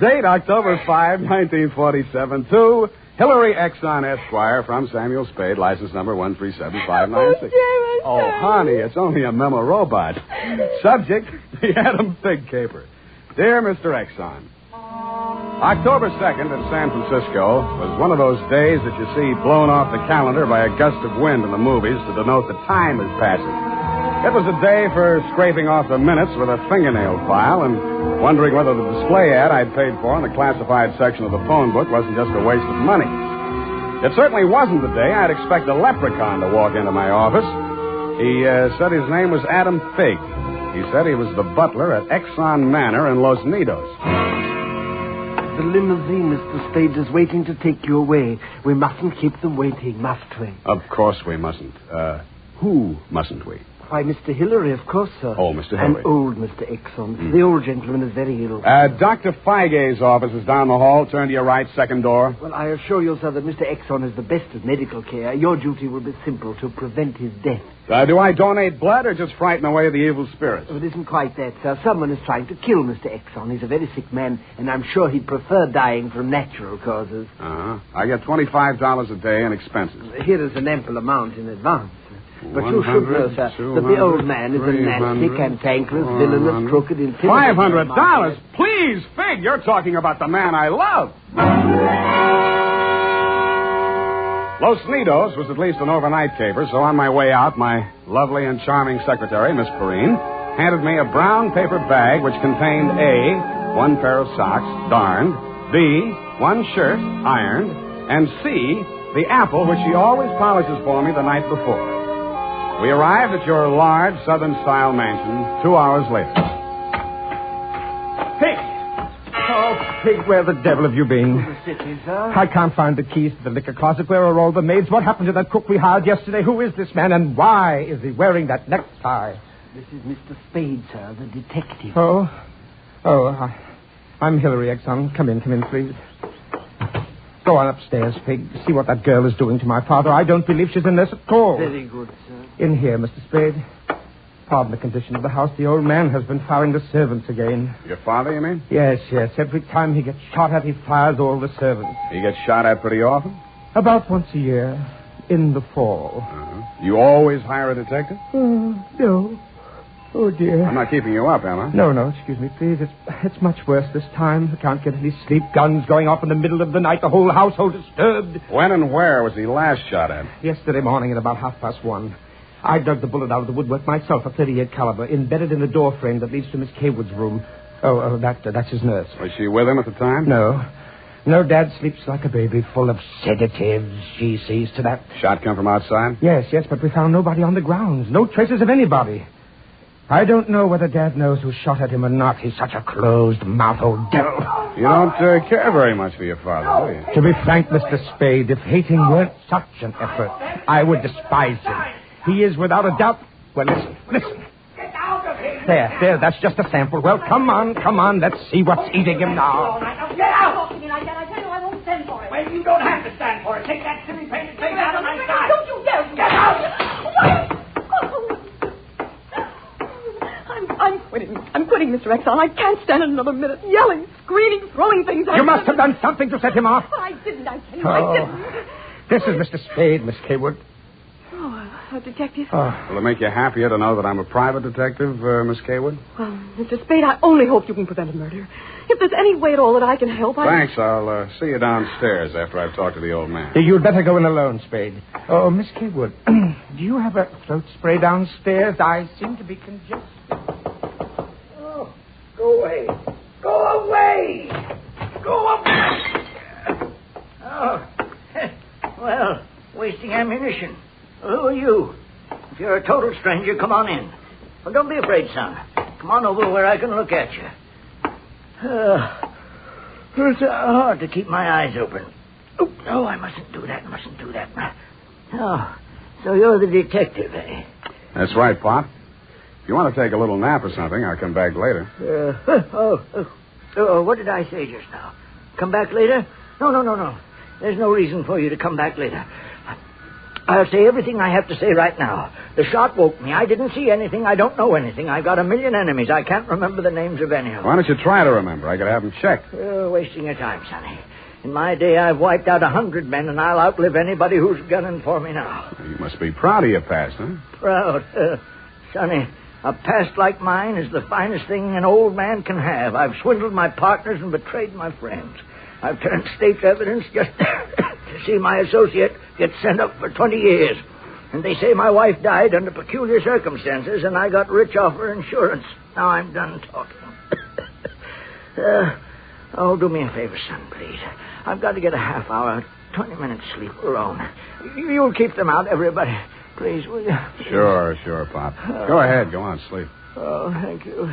Date October 5, 1947, to Hillary Exxon Esquire from Samuel Spade, license number 137596. Oh, honey, it's only a memo robot. Subject, the Adam Figg Caper. Dear Mr. Exxon, October 2nd in San Francisco was one of those days that you see blown off the calendar by a gust of wind in the movies to denote that time is passing. It was a day for scraping off the minutes with a fingernail file and wondering whether the display ad I'd paid for in the classified section of the phone book wasn't just a waste of money. It certainly wasn't the day I'd expect a leprechaun to walk into my office. He said his name was Adam Figg. He said he was the butler at Exxon Manor in Los Nidos. The limousine, Mr. Spade, is waiting to take you away. We mustn't keep them waiting, must we? Of course we mustn't. Who mustn't we? Why, Mr. Hillary, of course, sir. Oh, Mr. Hillary. And old Mr. Exxon. The old gentleman is very ill. Dr. Feige's office is down the hall. Turn to your right, second door. Well, I assure you, sir, that Mr. Exxon is the best of medical care. Your duty will be simple, to prevent his death. Do I donate blood or just frighten away the evil spirits? Oh, it isn't quite that, sir. Someone is trying to kill Mr. Exxon. He's a very sick man, and I'm sure he'd prefer dying from natural causes. I get $25 a day in expenses. Here is an ample amount in advance. But you should know, sir, that the old man is a nasty, cantankerous, villainous, crooked, intimidating... $500? Please, Figg, you're talking about the man I love. Los Nidos was at least an overnight caper, so on my way out, my lovely and charming secretary, Miss Perrine, handed me a brown paper bag which contained A, one pair of socks, darned, B, one shirt, ironed, and C, the apple which she always polishes for me the night before. We arrived at your large Southern-style mansion 2 hours later. Figg! Oh, Figg, where the devil have you been? The city, sir. I can't find the keys to the liquor closet. Where are all the maids? What happened to that cook we hired yesterday? Who is this man, and why is he wearing that necktie? This is Mr. Spade, sir, the detective. I'm Hillary Exxon. Come in, please. Go on upstairs, Figg. See what that girl is doing to my father. I don't believe she's in this at all. Very good, sir. In here, Mr. Spade. Pardon the condition of the house. The old man has been firing the servants again. Your father, you mean? Yes. Every time he gets shot at, he fires all the servants. He gets shot at pretty often? About once a year. In the fall. You always hire a detective? No. Oh, dear. I'm not keeping you up, am I? No, excuse me, please. It's much worse this time. I can't get any sleep. Guns going off in the middle of the night. The whole household disturbed. When and where was he last shot at? Yesterday morning at about 1:30. I dug the bullet out of the woodwork myself, a .38 caliber, embedded in the door frame that leads to Miss Kaywood's room. That's his nurse. Was she with him at the time? No, Dad sleeps like a baby, full of sedatives. She sees to that. Shot come from outside? Yes, but we found nobody on the grounds. No traces of anybody. I don't know whether Dad knows who shot at him or not. He's such a closed-mouthed old devil. You don't care very much for your father, do you? To be frank, Mr. Spade, if hating weren't such an effort, I would despise him. He is without a doubt... Well, listen. Get out of here! There, that's just a sample. Well, come on, let's see what's eating him now. Get out! I tell you, I won't stand for it. Well, you don't have to stand for it. Take that silly painted face Mr. Exxon. I can't stand it another minute. Yelling, screaming, throwing things at You me. must have done something to set him off. I didn't, I tell you. I didn't. This is Mr. Spade, Miss Kaywood. Oh, a detective? Will it make you happier to know that I'm a private detective, Miss Kaywood? Well, Mr. Spade, I only hope you can prevent a murder. If there's any way at all that I can help, Thanks. I'll see you downstairs after I've talked to the old man. You'd better go in alone, Spade. Oh, Miss Kaywood, do you have a throat spray downstairs? I seem to be congested. Oh, go away. Go away. Go away. Oh, well, wasting ammunition. Who are you? If you're a total stranger, come on in. Well, don't be afraid, son. Come on over where I can look at you. It's hard to keep my eyes open. Oh, I mustn't do that. Oh, so you're the detective, eh? That's right, Pop. If you want to take a little nap or something, I'll come back later. What did I say just now? Come back later? No. There's no reason for you to come back later. I'll say everything I have to say right now. The shot woke me. I didn't see anything. I don't know anything. I've got a million enemies. I can't remember the names of any of them. Why don't you try to remember? I could have them checked. Wasting your time, Sonny. In my day, I've wiped out 100 men, and I'll outlive anybody who's gunning for me now. You must be proud of your past, huh? Proud? Sonny, a past like mine is the finest thing an old man can have. I've swindled my partners and betrayed my friends. I've turned state's evidence just to see my associate get sent up for 20 years. And they say my wife died under peculiar circumstances, and I got rich off her insurance. Now I'm done talking. Do me a favor, son, please. I've got to get a half hour, 20 minutes sleep alone. You'll keep them out, everybody. Please, will you? Sure, Pop. Go ahead. Go on, sleep. Oh, thank you.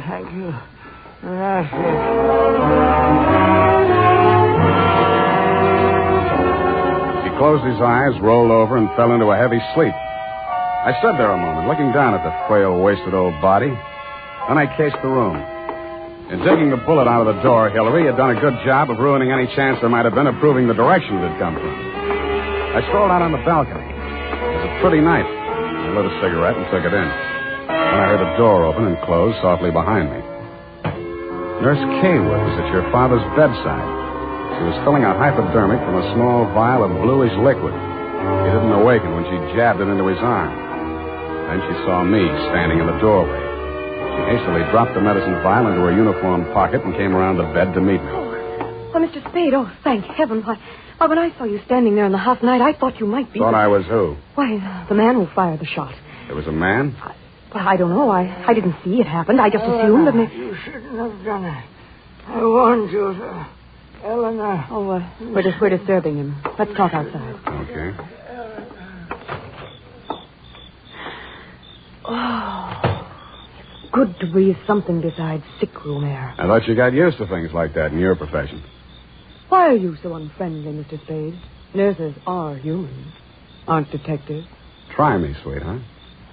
He closed his eyes, rolled over, and fell into a heavy sleep. I stood there a moment, looking down at the frail, wasted old body. Then I cased the room. In digging the bullet out of the door, Hillary had done a good job of ruining any chance there might have been of proving the direction it had come from. I strolled out on the balcony. It was a pretty night. I lit a cigarette and took it in. Then I heard a door open and close softly behind me. Nurse Kaywood was at your father's bedside. She was filling a hypodermic from a small vial of bluish liquid. He didn't awaken when she jabbed it into his arm. Then she saw me standing in the doorway. She hastily dropped the medicine vial into her uniform pocket and came around the bed to meet me. Oh, Mr. Spade, thank heaven. Why, when I saw you standing there in the half night, I thought you might be... Thought I was who? Why, the man who fired the shot. There was a man? I don't know. I didn't see it happen. I just assumed that... You shouldn't have done it. I warned you, Eleanor. We're disturbing him. Let's talk outside. Okay. It's good to breathe something besides sick room air. I thought you got used to things like that in your profession. Why are you so unfriendly, Mr. Spade? Nurses are human, aren't detectives. Try me, sweetheart.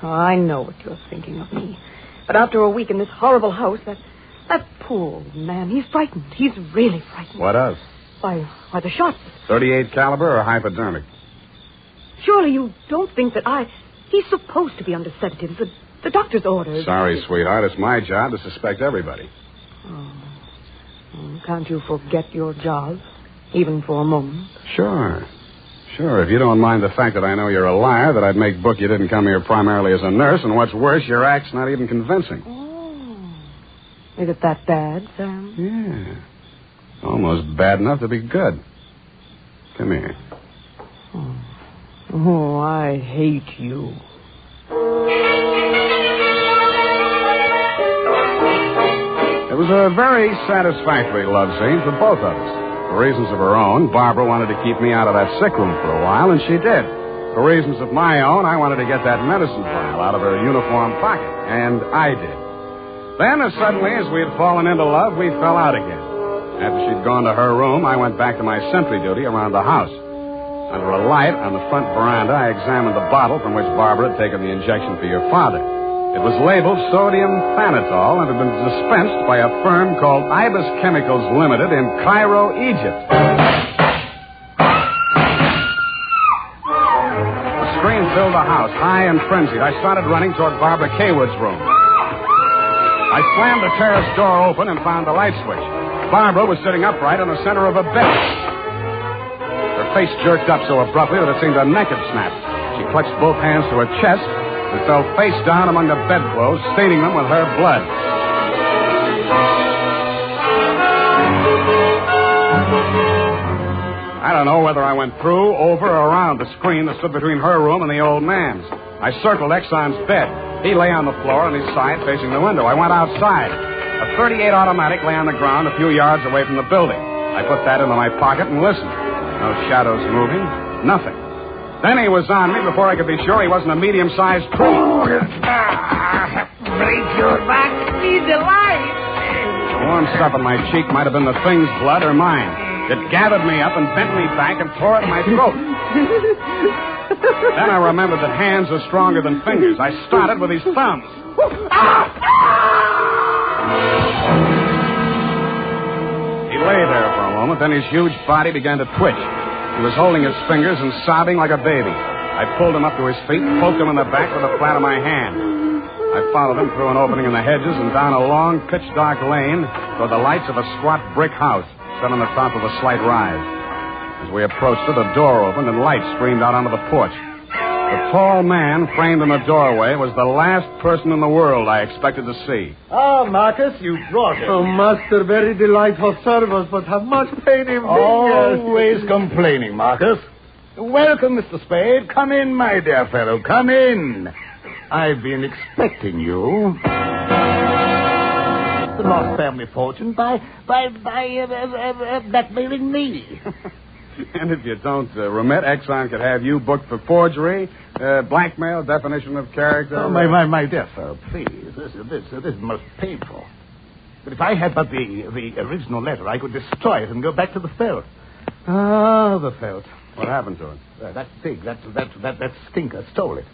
Oh, I know what you're thinking of me. But after a week in this horrible house, that poor old man, he's frightened. He's really frightened. What of? Why, the shots. 38 caliber or hypodermic? Surely you don't think that He's supposed to be under sedatives. The doctor's orders. Sorry, sweetheart. It's my job to suspect everybody. Can't you forget your job, even for a moment? Sure. If you don't mind the fact that I know you're a liar, that I'd make book you didn't come here primarily as a nurse, and what's worse, your act's not even convincing. Is it that bad, Sam? Yeah. Almost bad enough to be good. Come here. Oh, I hate you. It was a very satisfactory love scene for both of us. For reasons of her own, Barbara wanted to keep me out of that sick room for a while, and she did. For reasons of my own, I wanted to get that medicine vial out of her uniform pocket, and I did. Then, as suddenly as we had fallen into love, we fell out again. After she'd gone to her room, I went back to my sentry duty around the house. Under a light on the front veranda, I examined the bottle from which Barbara had taken the injection for your father. It was labeled sodium thanatol and had been dispensed by a firm called Ibis Chemicals Limited in Cairo, Egypt. The scream filled the house, high and frenzied. I started running toward Barbara Kaywood's room. I slammed the terrace door open and found the light switch. Barbara was sitting upright in the center of a bed. Her face jerked up so abruptly that it seemed her neck had snapped. She clutched both hands to her chest and fell face down among the bedclothes, staining them with her blood. I don't know whether I went through, over, or around the screen that stood between her room and the old man's. I circled Exxon's bed. He lay on the floor on his side facing the window. I went outside. A .38 automatic lay on the ground a few yards away from the building. I put that into my pocket and listened. No shadows moving. Nothing. Then he was on me before I could be sure he wasn't a medium-sized tree. Break your back. Need the light. The warm stuff on my cheek might have been the thing's blood or mine. It gathered me up and bent me back and tore at my throat. Then I remembered that hands are stronger than fingers. I started with his thumbs. He lay there for a moment, then his huge body began to twitch. He was holding his fingers and sobbing like a baby. I pulled him up to his feet, poked him in the back with the flat of my hand. I followed him through an opening in the hedges and down a long, pitch-dark lane toward the lights of a squat brick house set on the top of a slight rise. As we approached it, the door opened and light streamed out onto the porch. The tall man framed in the doorway was the last person in the world I expected to see. Ah, Marcus, you brought it. Oh, master, very delightful service, but how much pain in fingers. Always complaining, Marcus. Welcome, Mr. Spade. Come in, my dear fellow. Come in. I've been expecting you. The lost family fortune by blackmailing me. And if you don't remit, Exxon could have you booked for forgery, blackmail, definition of character. Oh, my dear fellow, please. This is most painful. But if I had but the original letter, I could destroy it and go back to the felt. Ah, the felt. What happened to it? That Figg, that stinker stole it.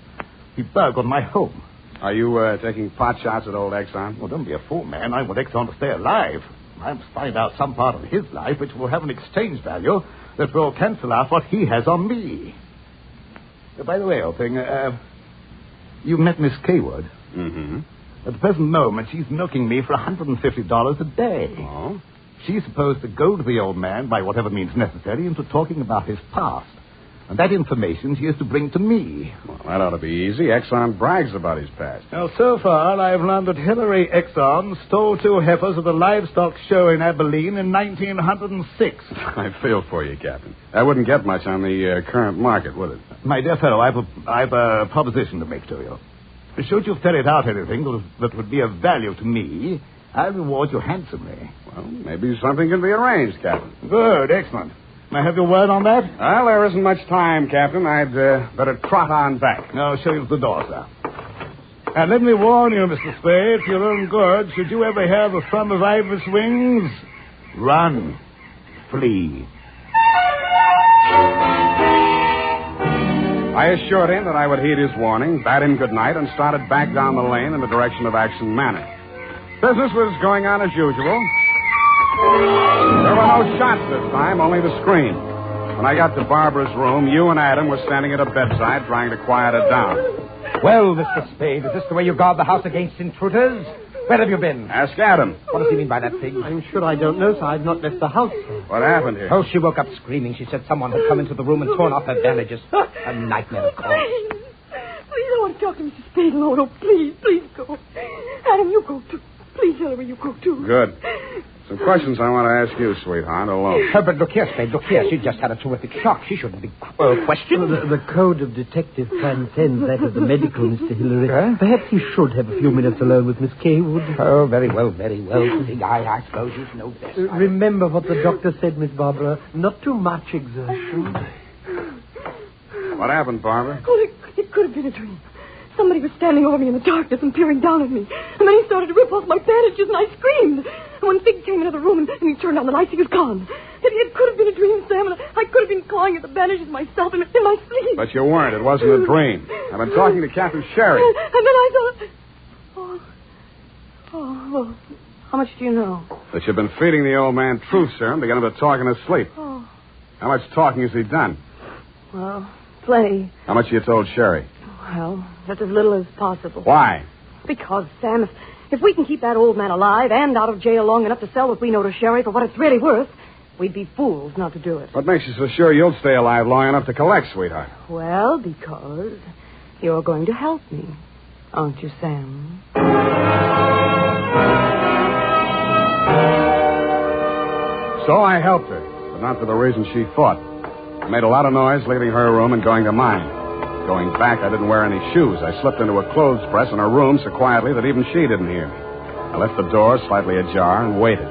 He burgled my home. Are you taking pot shots at old Exxon? Well, don't be a fool, man. I want Exxon to stay alive. I must find out some part of his life which will have an exchange value that will cancel out what he has on me. By the way, old thing, you met Miss Kaywood. Mm-hmm. At the present moment, she's milking me for $150 a day. Oh? She's supposed to go to the old man by whatever means necessary into talking about his past. And that information she is to bring to me. Well, that ought to be easy. Exxon brags about his past. Now, so far, I've learned that Hillary Exxon stole 2 heifers at a livestock show in Abilene in 1906. I feel for you, Captain. That wouldn't get much on the current market, would it? My dear fellow, I've a proposition to make to you. Should you ferret out anything that would be of value to me, I'll reward you handsomely. Well, maybe something can be arranged, Captain. Good, excellent. May I have your word on that? Well, there isn't much time, Captain. I'd better trot on back. I'll show you to the door, sir. And let me warn you, Mr. Spade, for your own good, should you ever hear the thrum of Ivor's wings, run, flee. I assured him that I would heed his warning, bade him good night, and started back down the lane in the direction of Action Manor. Business was going on as usual. There were no shots this time, only the scream. When I got to Barbara's room, you and Adam were standing at her bedside trying to quiet her down. Well, Mr. Spade, is this the way you guard the house against intruders? Where have you been? Ask Adam. What does he mean by that, Figg? I'm sure I don't know, sir. I've not left the house. What happened here? Oh, she woke up screaming. She said someone had come into the room and torn off her bandages. A nightmare, of course. Please, I want to talk to Mr. Spade alone. Oh, please go. Adam, you go too. Please, Hillary, you go too. Good. Some questions I want to ask you, sweetheart, alone. But look here, Spade, look here. She just had a terrific shock. She shouldn't be questioned. The code of detective transcends that of the medical, Mr. Hillary. Perhaps he should have a few minutes alone with Miss Kaywood. Oh, very well. I suppose you know best. Remember what the doctor said, Miss Barbara. Not too much exertion. What happened, Barbara? Oh, it could have been a dream. Somebody was standing over me in the darkness and peering down at me. And then he started to rip off my bandages, and I screamed. And when Figg came into the room and he turned on the lights, he was gone. It could have been a dream, Sam, and I could have been clawing at the bandages myself in my sleep. But you weren't. It wasn't a dream. I've been talking to Captain Sherry. And then I thought... Oh, how much do you know? That you've been feeding the old man truth serum to get him to talk in his sleep. Oh. How much talking has he done? Well, plenty. How much you told Sherry? Well, just as little as possible. Why? Because, Sam, If we can keep that old man alive and out of jail long enough to sell what we know to Sherry for what it's really worth, we'd be fools not to do it. What makes you so sure you'll stay alive long enough to collect, sweetheart? Well, because you're going to help me, aren't you, Sam? So I helped her, but not for the reason she thought. I made a lot of noise leaving her room and going to mine. Going back, I didn't wear any shoes. I slipped into a clothes press in her room so quietly that even she didn't hear me. I left the door slightly ajar and waited.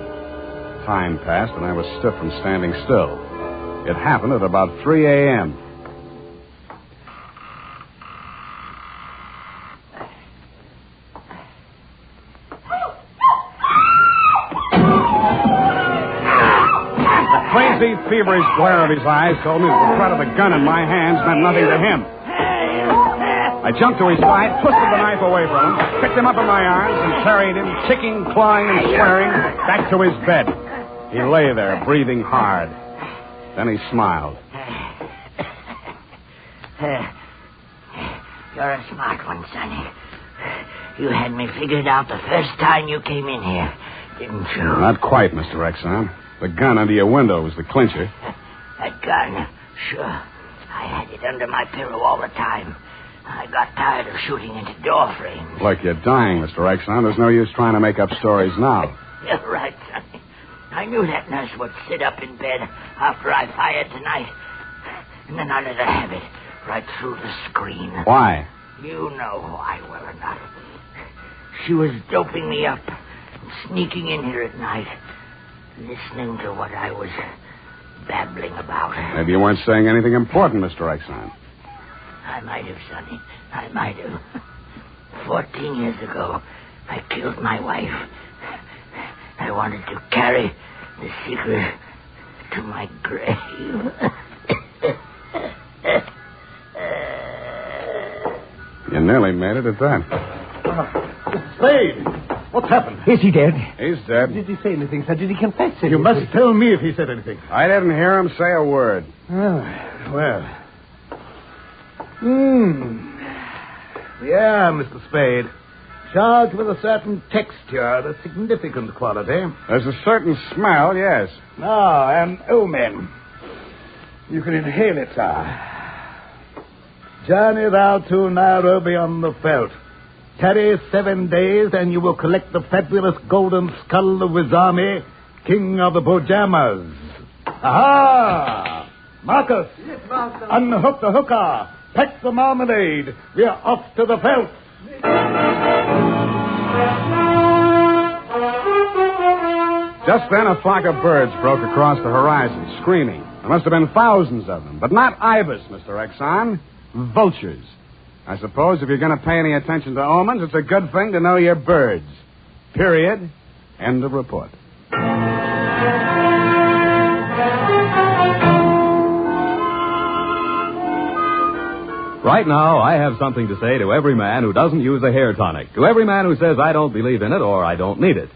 Time passed, and I was stiff from standing still. It happened at about 3 a.m. The crazy, feverish glare of his eyes told me that the threat of the gun in my hands meant nothing to him. I jumped to his side, twisted the knife away from him, picked him up in my arms, and carried him, kicking, clawing, and swearing, back to his bed. He lay there, breathing hard. Then he smiled. You're a smart one, Sonny. You had me figured out the first time you came in here, didn't you? Not quite, Mr. Exxon. The gun under your window was the clincher. That gun? Sure. I had it under my pillow all the time. I got tired of shooting into door frames. Like you're dying, Mr. Exxon. There's no use trying to make up stories now. You're right, Sonny. I knew that nurse would sit up in bed after I fired tonight. And then I let her have it right through the screen. Why? You know why, well or not. She was doping me up and sneaking in here at night, listening to what I was babbling about. Maybe you weren't saying anything important, Mr. Exxon. I might have, Sonny. I might have. 14 years ago, I killed my wife. I wanted to carry the secret to my grave. You nearly made it at that. Spade! What's happened? Is he dead? He's dead. Did he say anything, sir? Did he confess anything? You must tell me if he said anything. I didn't hear him say a word. Oh, well. Yeah, Mr. Spade. Charged with a certain texture, a significant quality. There's a certain smell, yes. Ah, and omen. You can inhale it, sir. Journey thou to Nairobi on the veldt. Tarry 7 days, and you will collect the fabulous golden skull of Wizami, king of the Bojamas. Aha! Marcus! Yes, master. Unhook the hooker. Pack the marmalade. We are off to the veldt. Just then, a flock of birds broke across the horizon, screaming. There must have been thousands of them, but not ibis, Mr. Exxon. Vultures. I suppose if you're going to pay any attention to omens, it's a good thing to know your birds. Period. End of report. Right now, I have something to say to every man who doesn't use a hair tonic, to every man who says I don't believe in it or I don't need it.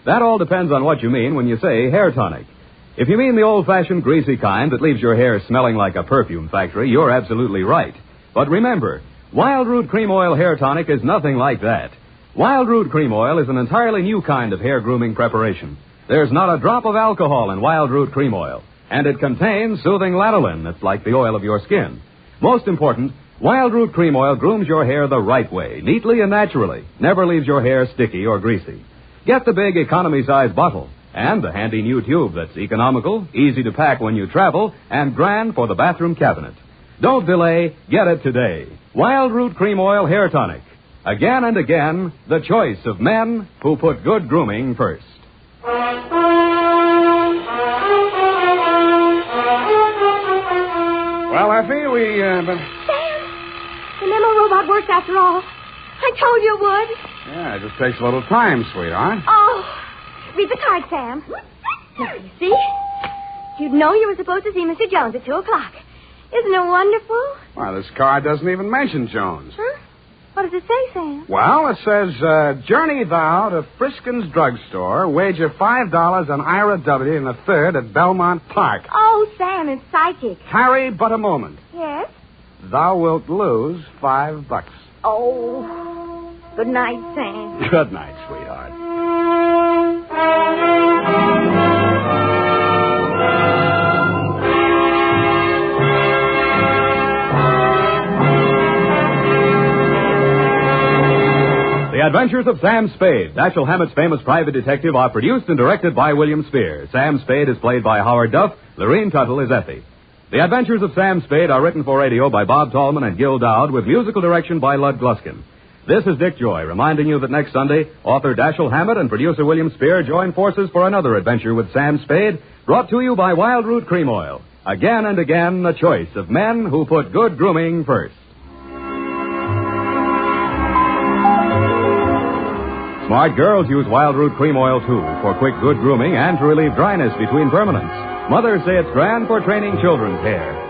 That all depends on what you mean when you say hair tonic. If you mean the old-fashioned greasy kind that leaves your hair smelling like a perfume factory, you're absolutely right. But remember, Wild Root Cream Oil Hair Tonic is nothing like that. Wild Root Cream Oil is an entirely new kind of hair grooming preparation. There's not a drop of alcohol in Wild Root Cream Oil, and it contains soothing lanolin that's like the oil of your skin. Most important, Wild Root Cream Oil grooms your hair the right way, neatly and naturally. Never leaves your hair sticky or greasy. Get the big economy-size bottle and the handy new tube that's economical, easy to pack when you travel, and grand for the bathroom cabinet. Don't delay. Get it today. Wild Root Cream Oil Hair Tonic. Again and again, the choice of men who put good grooming first. Well, Effie, we, The memo robot worked after all. I told you it would. Yeah, it just takes a little time, sweetheart. Oh, read the card, Sam. Now, you see? You'd know you were supposed to see Mr. Jones at 2 o'clock. Isn't it wonderful? Well, this card doesn't even mention Jones. Huh? What does it say, Sam? Well, it says, journey thou to Friskin's Drugstore, wager $5 on Ira W. in the 3rd at Belmont Park. Oh, Sam, it's psychic. Tarry but a moment. Yes? Thou wilt lose $5. Oh. Good night, Sam. Good night, sweetheart. The Adventures of Sam Spade, Dashiell Hammett's famous private detective, are produced and directed by William Spear. Sam Spade is played by Howard Duff. Lorene Tuttle is Effie. The Adventures of Sam Spade are written for radio by Bob Tallman and Gil Dowd with musical direction by Lud Gluskin. This is Dick Joy reminding you that next Sunday, author Dashiell Hammett and producer William Spear join forces for another adventure with Sam Spade, brought to you by Wild Root Cream Oil. Again and again, a choice of men who put good grooming first. Smart girls use Wild Root Cream Oil, too, for quick, good grooming and to relieve dryness between permanents. Mothers say it's grand for training children's hair.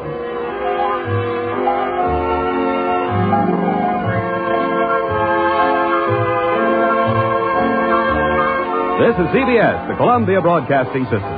This is CBS, the Columbia Broadcasting System.